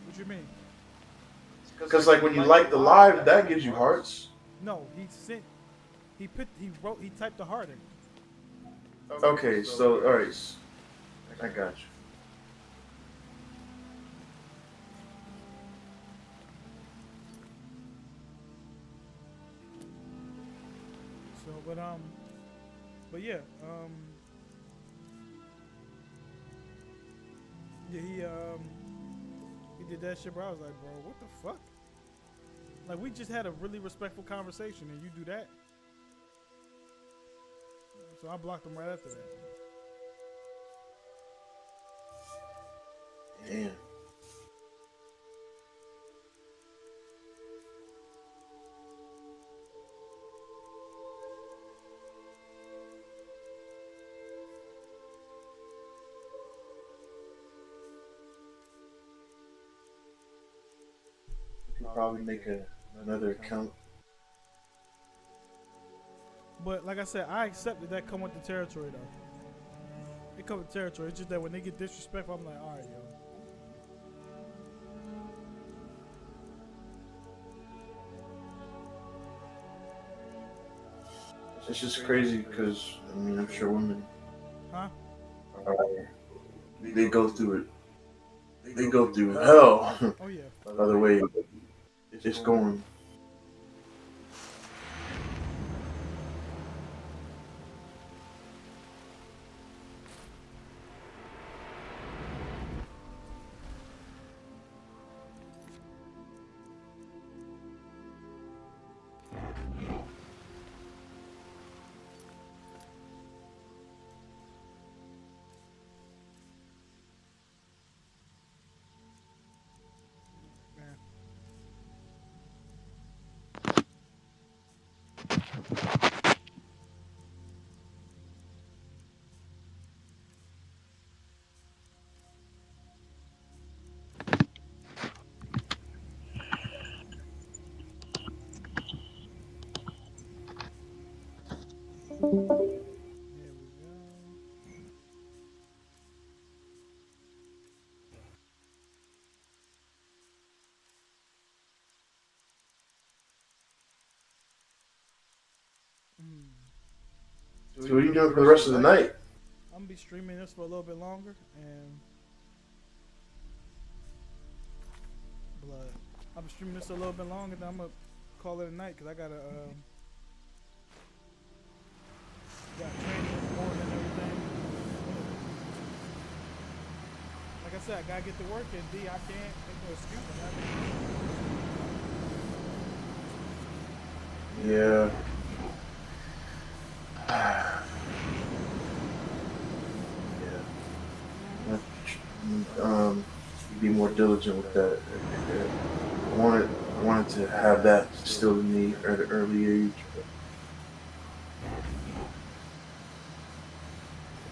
What you mean? Because, like, when you like the live, that gives you hearts. No, he typed the heart in. Okay, so, alright. I got you. So, but yeah, he did that shit, bro. I was like, bro, what the fuck? Like, we just had a really respectful conversation, and you do that? So I blocked him right after that. Damn. Probably make another account. But like I said, I accept that come with the territory, though. It come with the territory. It's just that when they get disrespectful, I'm like, all right, yo. It's just crazy because, I mean, I'm sure women, they go through it. They go through hell. Oh, yeah. By the way, it's going. we go. So what are you doing for the rest of the night? I'm gonna be streaming this for a little bit longer, and blood. I'm streaming this a little bit longer, then I'm gonna call it a night because I gotta got training in the morning and everything. Like I said, I gotta get to work, and D, I can't. There's no excuse. Yeah. Be more diligent with that. I wanted to have that still in me at an early age.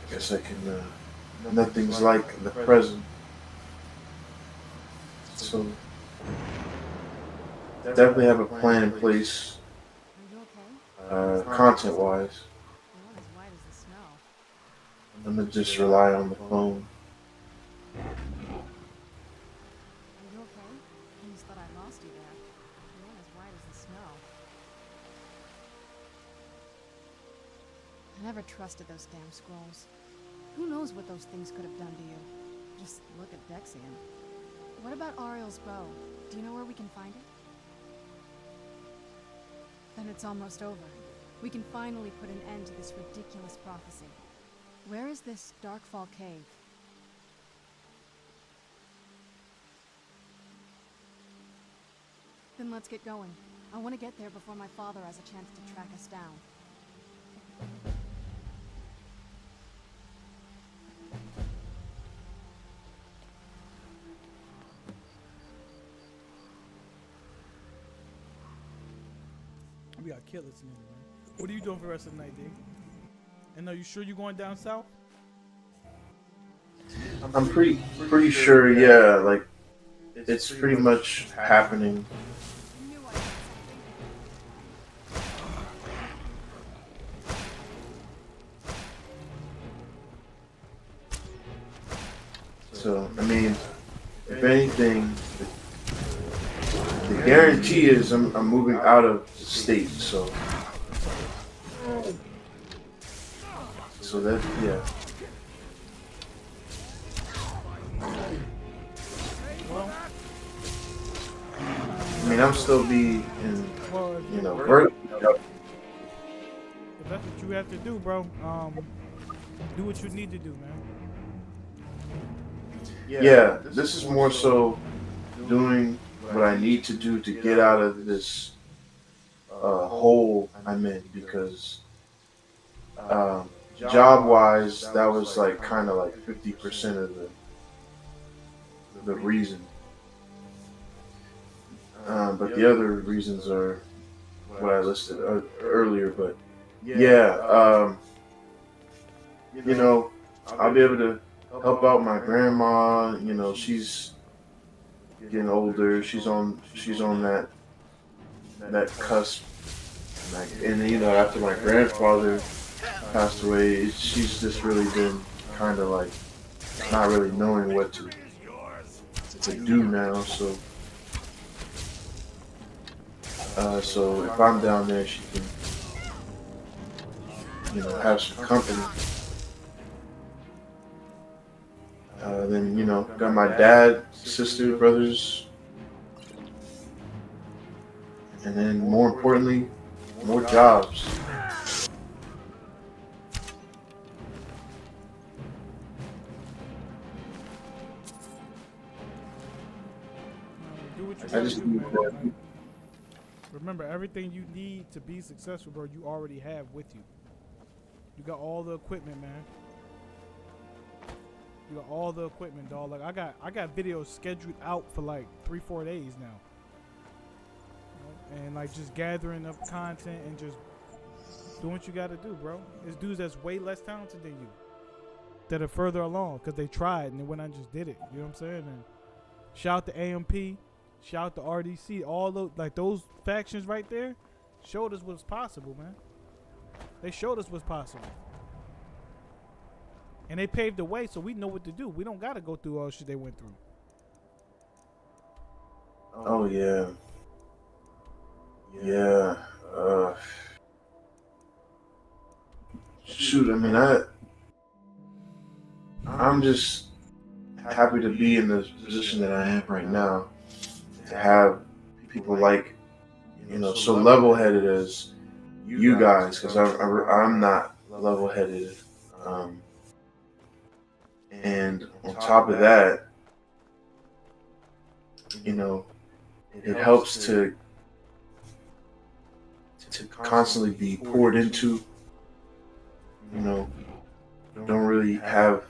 I guess I can. Nothing's like the present. So definitely have a plan in place, content-wise. I'm gonna just rely on the phone. I never trusted those damn scrolls. Who knows what those things could have done to you? Just look at Dexian. What about Ariel's bow? Do you know where we can find it? Then it's almost over. We can finally put an end to this ridiculous prophecy. Where is this Darkfall cave? Then let's get going. I want to get there before my father has a chance to track us down. We got killers in here, man. What are you doing for the rest of the night, D? And are you sure you're going down south? I'm pretty sure, yeah, like it's pretty much happening. So, I mean, if anything, the guarantee is I'm moving out of the state, so that, yeah. I mean, I'm still be in, work. If that's what you have to do, bro, do what you need to do, man. Yeah, this is more so doing what I need to do to get out of this hole I'm in, because job-wise, that was like kind of like 50% of the reason. But the other reasons are what I listed earlier. But yeah, I'll be able to help out my grandma. She's getting older. She's on that cusp. And after my grandfather passed away, she's just really been kind of like not really knowing what to do now. So if I'm down there, she can have some company. Then got my dad, sister, brothers, and then more importantly, more jobs. Do what you I gotta just do, need man. that. Like, remember, everything you need to be successful, bro, you already have with you. You got all the equipment, man. You got all the equipment, dog. Like I got videos scheduled out for like 3-4 days now. And like just gathering up content and just doing what you gotta do, bro. There's dudes that's way less talented than you that are further along because they tried and they went and just did it. You know what I'm saying? And shout out to AMP, shout out to RDC, all those factions right there showed us what's possible, man. They showed us what's possible. And they paved the way so we know what to do. We don't got to go through all the shit they went through. Oh, yeah. Yeah. Shoot, I mean, I'm just happy to be in the position that I am right now. To have people like, so level-headed as you guys, because I'm not level-headed. And on top of that, it helps to constantly be poured into. Don't really have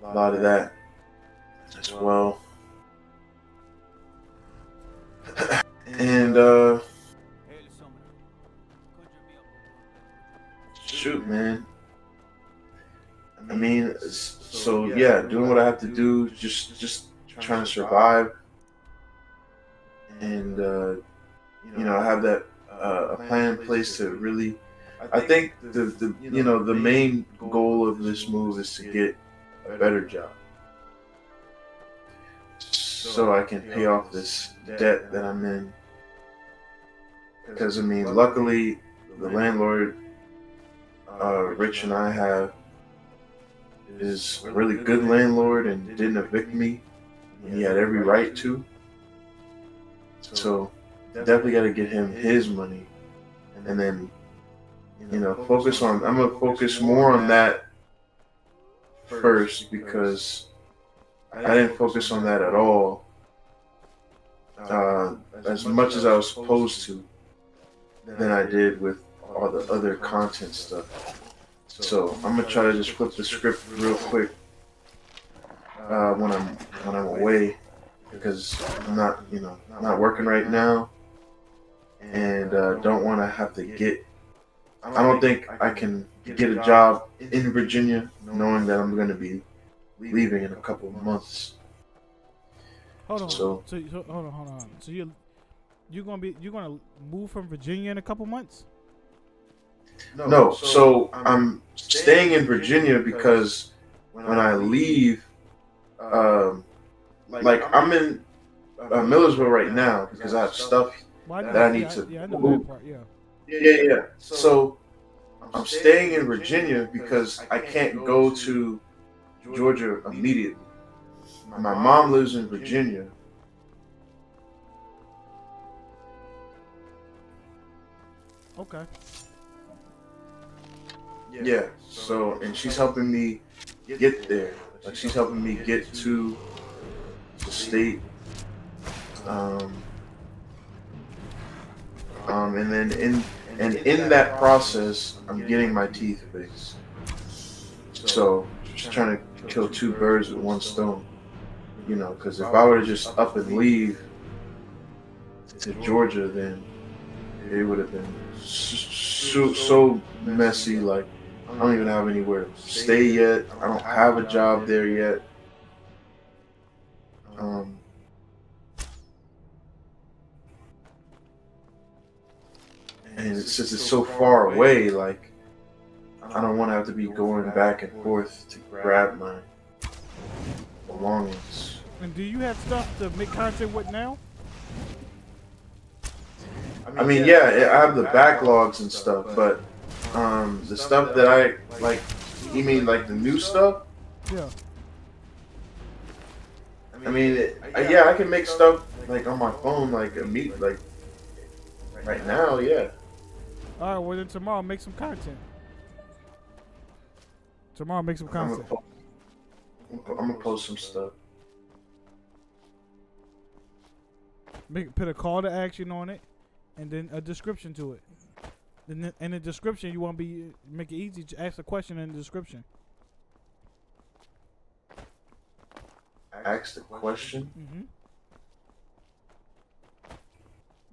a lot of that as well. And shoot, man. I mean, so yeah, doing what I have to do, just trying to survive, and I have that a plan in place to really. I think the main goal of this move is to get a better job, so I can pay off this debt that I'm in. Because I mean, luckily, the landlord, Rich, and I have is a really good landlord and didn't evict me. He had every right to. So definitely got to get him his money, and then focus on. I'm gonna focus more on that first because I didn't focus on that at all, as much as I was supposed to, than I did with all the other content stuff. So I'm gonna try to just flip the script real quick when I'm away, because I'm not working right now, and don't want to have to get. I don't think I can get a job in Virginia knowing that I'm going to be leaving in a couple of months. Hold on. So hold on. So you're gonna move from Virginia in a couple months? No. So I'm staying in Virginia because when I leave, like I'm in Millersville right now because I have stuff that I need to move. Yeah. So I'm staying in Virginia because I can't go to Georgia immediately. My mom lives in Virginia. Okay. Yeah. So, and she's helping me get there. Like, she's helping me get to the state. And then in that process, I'm getting my teeth fixed. So, just trying to kill two birds with one stone. Because if I were to just up and leave to Georgia, then it would have been so messy. Like, I don't even have anywhere to stay yet. I don't have a job there yet. And since it's so far away, like, I don't want to have to be going back and forth to grab my belongings. And do you have stuff to make content with now? I mean, yeah, I have the backlogs and stuff, but the stuff that I like, you mean like the new stuff? Yeah. I mean, yeah, I can make stuff like on my phone, like like right now, yeah. All right, well then tomorrow make some content. Tomorrow make some content. I'm gonna post some stuff. Put a call to action on it, and then a description to it. Then in the description, you want to make it easy to ask a question in the description. Ask the question. Mm-hmm.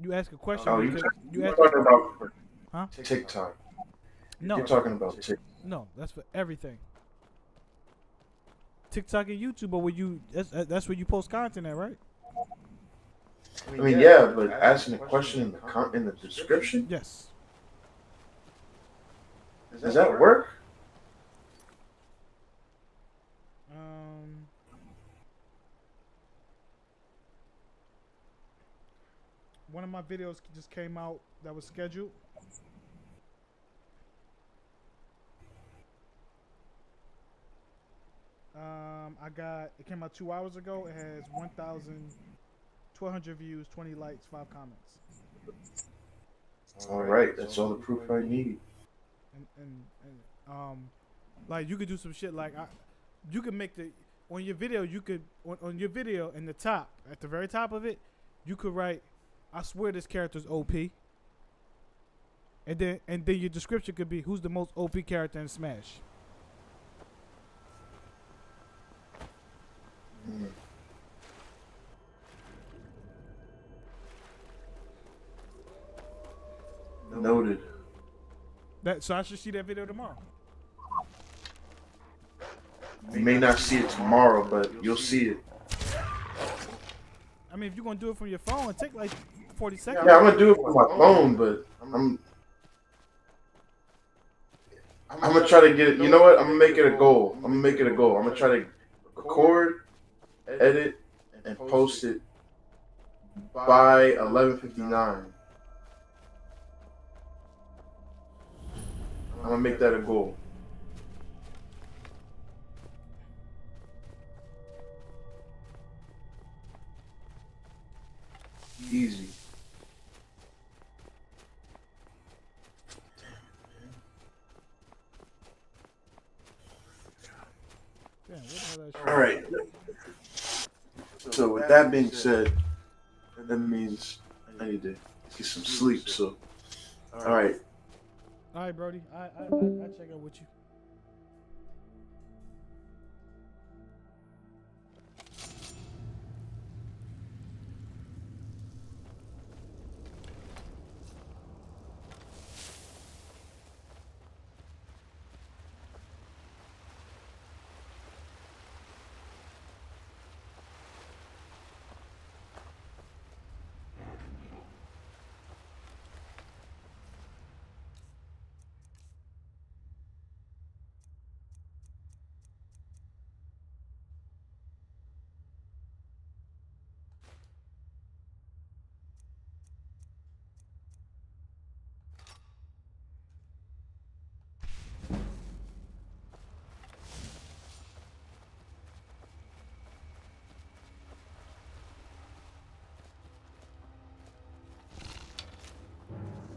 You ask a question. Oh, you're talking about TikTok. No, you're talking about TikTok. No, that's for everything. TikTok and YouTube, but that's where you post content at, right? I mean, yeah, but asking a question in the description. Yes. Does that work? One of my videos just came out that was scheduled. It came out 2 hours ago. It has 1,200 views, 20 likes, 5 comments. All right, that's all the proof I need. And like you could do some shit like you could make on your video on your video in the top at the very top of it you could write, I swear this character's OP. And then your description could be, who's the most OP character in Smash. Noted. So I should see that video tomorrow. You may not see it tomorrow, but you'll see it. I mean, if you're gonna do it from your phone, take like 40 seconds. Yeah, I'm gonna do it from my phone, but I'm gonna try to get it. You know what? I'm gonna make it a goal. I'm gonna try to record, edit, and post it by 11:59. I'm gonna make that a goal. Easy. All right. So with that being said, that means I need to get some sleep. So, all right. All right, Brody. I check out with you.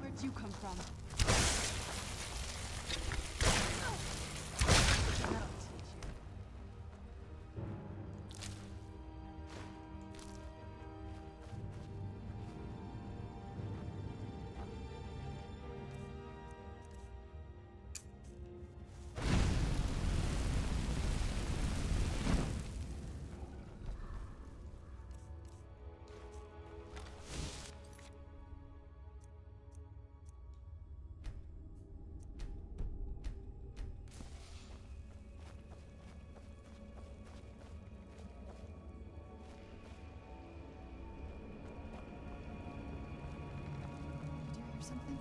Where'd you come from? That'll teach you. Do you hear something?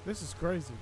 This is crazy.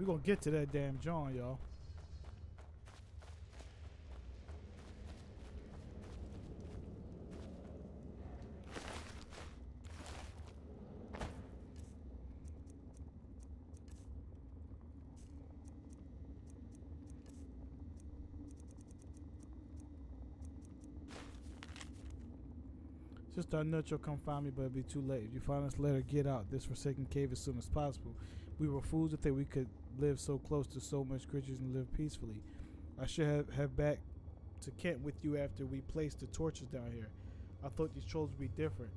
We're gonna get to that damn John, y'all. Sister, I know you'll come find me, but it'll be too late. If you find us, let her get out this forsaken cave as soon as possible. We were fools to think we could live so close to so much creatures and live peacefully. I should have back to Kent with you after we placed the torches down here. I thought these trolls would be different.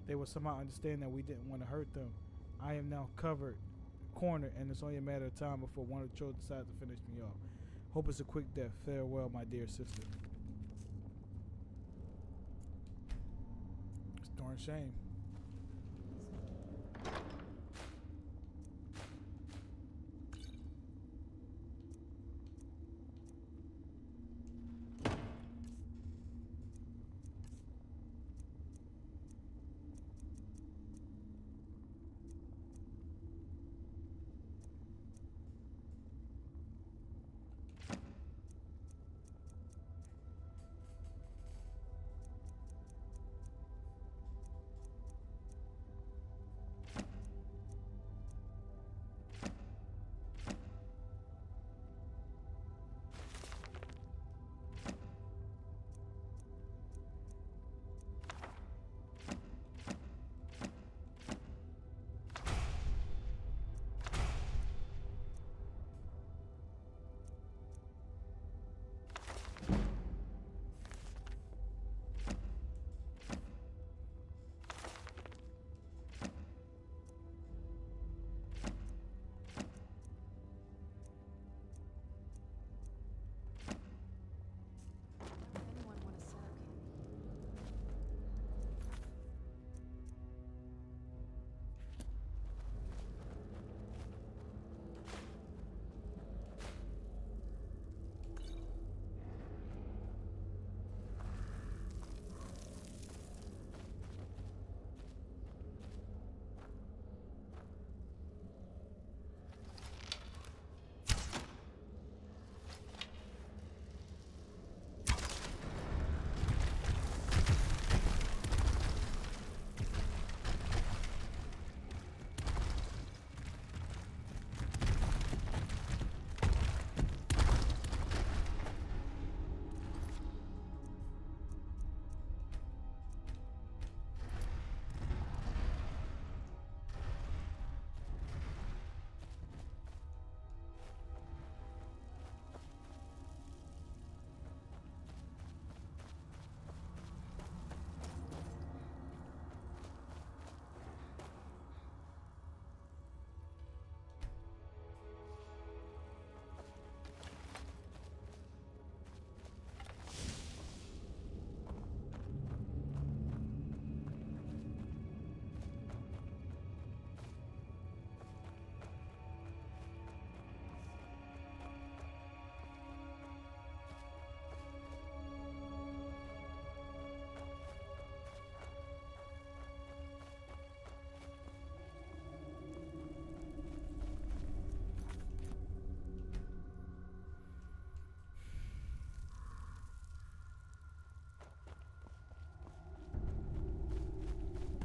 They would somehow understand that we didn't want to hurt them. I am now cornered, and it's only a matter of time before one of the trolls decides to finish me off. Hope it's a quick death. Farewell, my dear sister. It's a darn shame.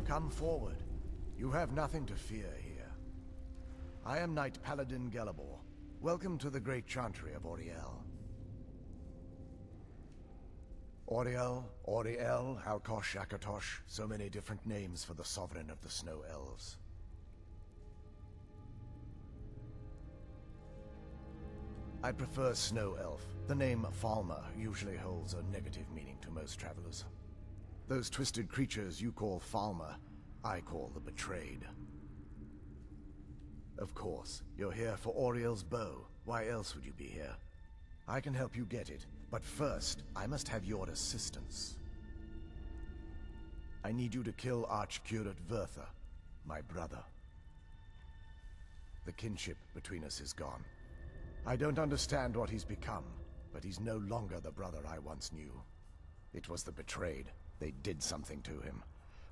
Come forward. You have nothing to fear here. I am Knight Paladin Gelabor. Welcome to the great chantry of Auriel. Auriel, Auriel, Alkosh, Akatosh, so many different names for the sovereign of the Snow Elves. I prefer Snow Elf. The name Falmer usually holds a negative meaning to most travelers. Those twisted creatures you call Falmer, I call the Betrayed. Of course, you're here for Auriel's bow. Why else would you be here? I can help you get it, but first, I must have your assistance. I need you to kill Archcurate Vertha, my brother. The kinship between us is gone. I don't understand what he's become, but he's no longer the brother I once knew. It was the Betrayed. They did something to him.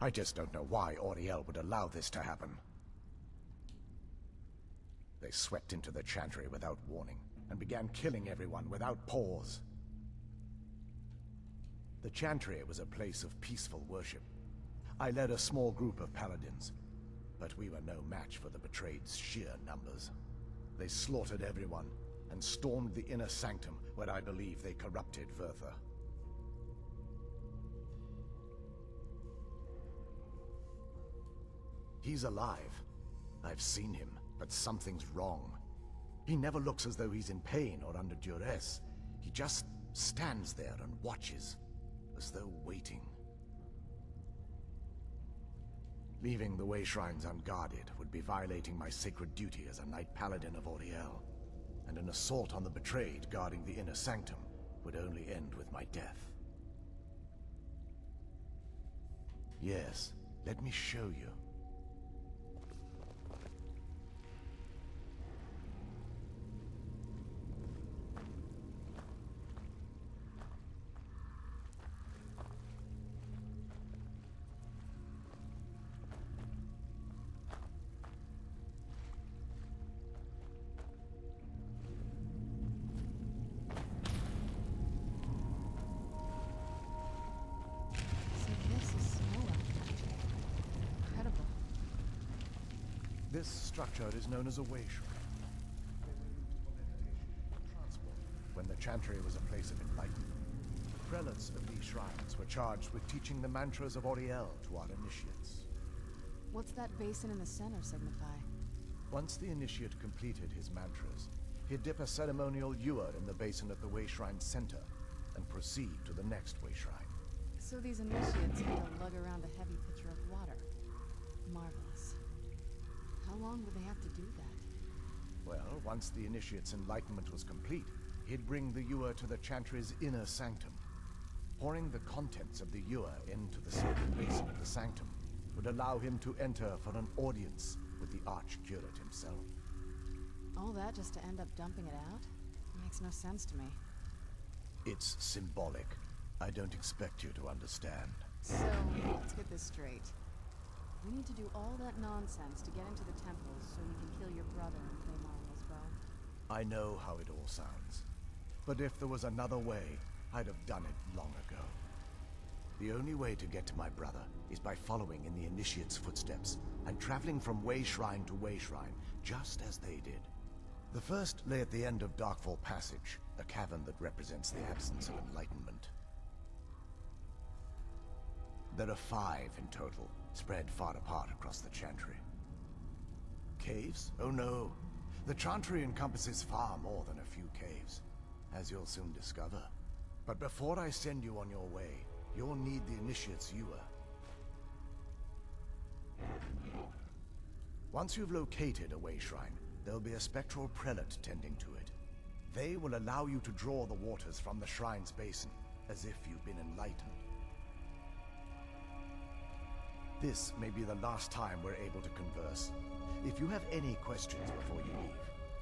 I just don't know why Auriel would allow this to happen. They swept into the Chantry without warning, and began killing everyone without pause. The Chantry was a place of peaceful worship. I led a small group of paladins, but we were no match for the Betrayed's sheer numbers. They slaughtered everyone, and stormed the inner sanctum, where I believe they corrupted Vurtha. He's alive. I've seen him, but something's wrong. He never looks as though he's in pain or under duress. He just stands there and watches, as though waiting. Leaving the Way Shrines unguarded would be violating my sacred duty as a Knight Paladin of Auriel, and an assault on the Betrayed guarding the inner sanctum would only end with my death. Yes, let me show you. This structure is known as a Way Shrine. When the Chantry was a place of enlightenment, prelates of these shrines were charged with teaching the mantras of Auriel to our initiates. What's that basin in the center signify? Once the initiate completed his mantras, he'd dip a ceremonial ewer in the basin at the Way Shrine center and proceed to the next Way Shrine. So these initiates had to lug around a heavy pitcher of water. Marvelous. How long would they have to do that? Well, once the initiate's enlightenment was complete, he'd bring the ewer to the Chantry's inner sanctum. Pouring the contents of the ewer into the sacred basin of the sanctum would allow him to enter for an audience with the Archcurate himself. All that just to end up dumping it out? Makes no sense to me. It's symbolic. I don't expect you to understand. So, let's get this straight. We need to do all that nonsense to get into the temples so we can kill your brother and claim Auriel's bow. I know how it all sounds. But if there was another way, I'd have done it long ago. The only way to get to my brother is by following in the Initiate's footsteps and traveling from Way Shrine to Way Shrine, just as they did. The first lay at the end of Darkfall Passage, a cavern that represents the absence of enlightenment. There are 5 in total, spread far apart across the Chantry. Caves? Oh no. The Chantry encompasses far more than a few caves, as you'll soon discover. But before I send you on your way, you'll need the Initiate's ewer. Once you've located a Way Shrine, there'll be a spectral prelate tending to it. They will allow you to draw the waters from the shrine's basin, as if you've been enlightened. This may be the last time we're able to converse. If you have any questions before you leave,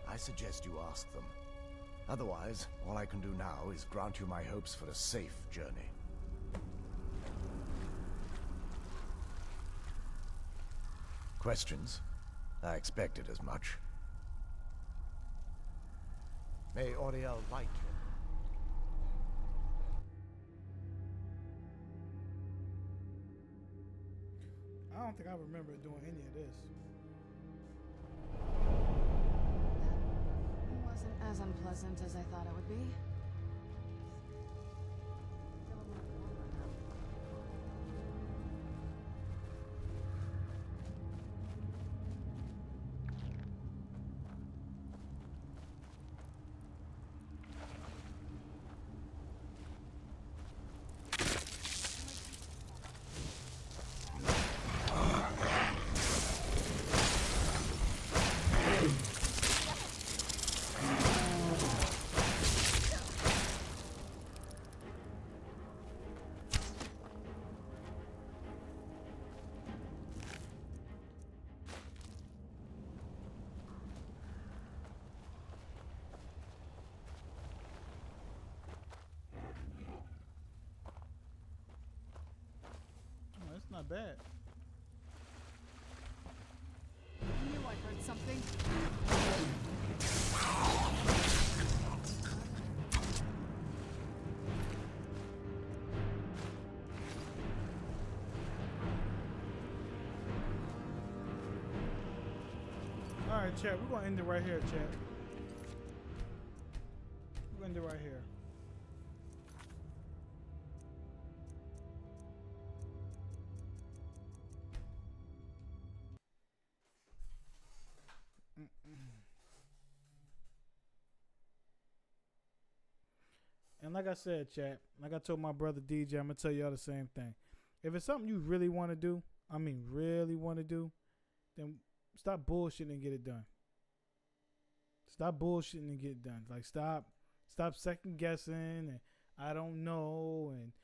I suggest you ask them. Otherwise, all I can do now is grant you my hopes for a safe journey. Questions? I expected as much. May Auriel light you. I don't think I remember doing any of this. It wasn't as unpleasant as I thought it would be. That's not bad. I knew I heard something. All right, chat. We're gonna end it right here, chat. We're gonna end it right here. And like I said, chat, like I told my brother DJ, I'm gonna tell y'all the same thing. If it's something you really want to do, I mean really want to do, then stop bullshitting and get it done. Stop bullshitting and get it done. Like stop second guessing and I don't know and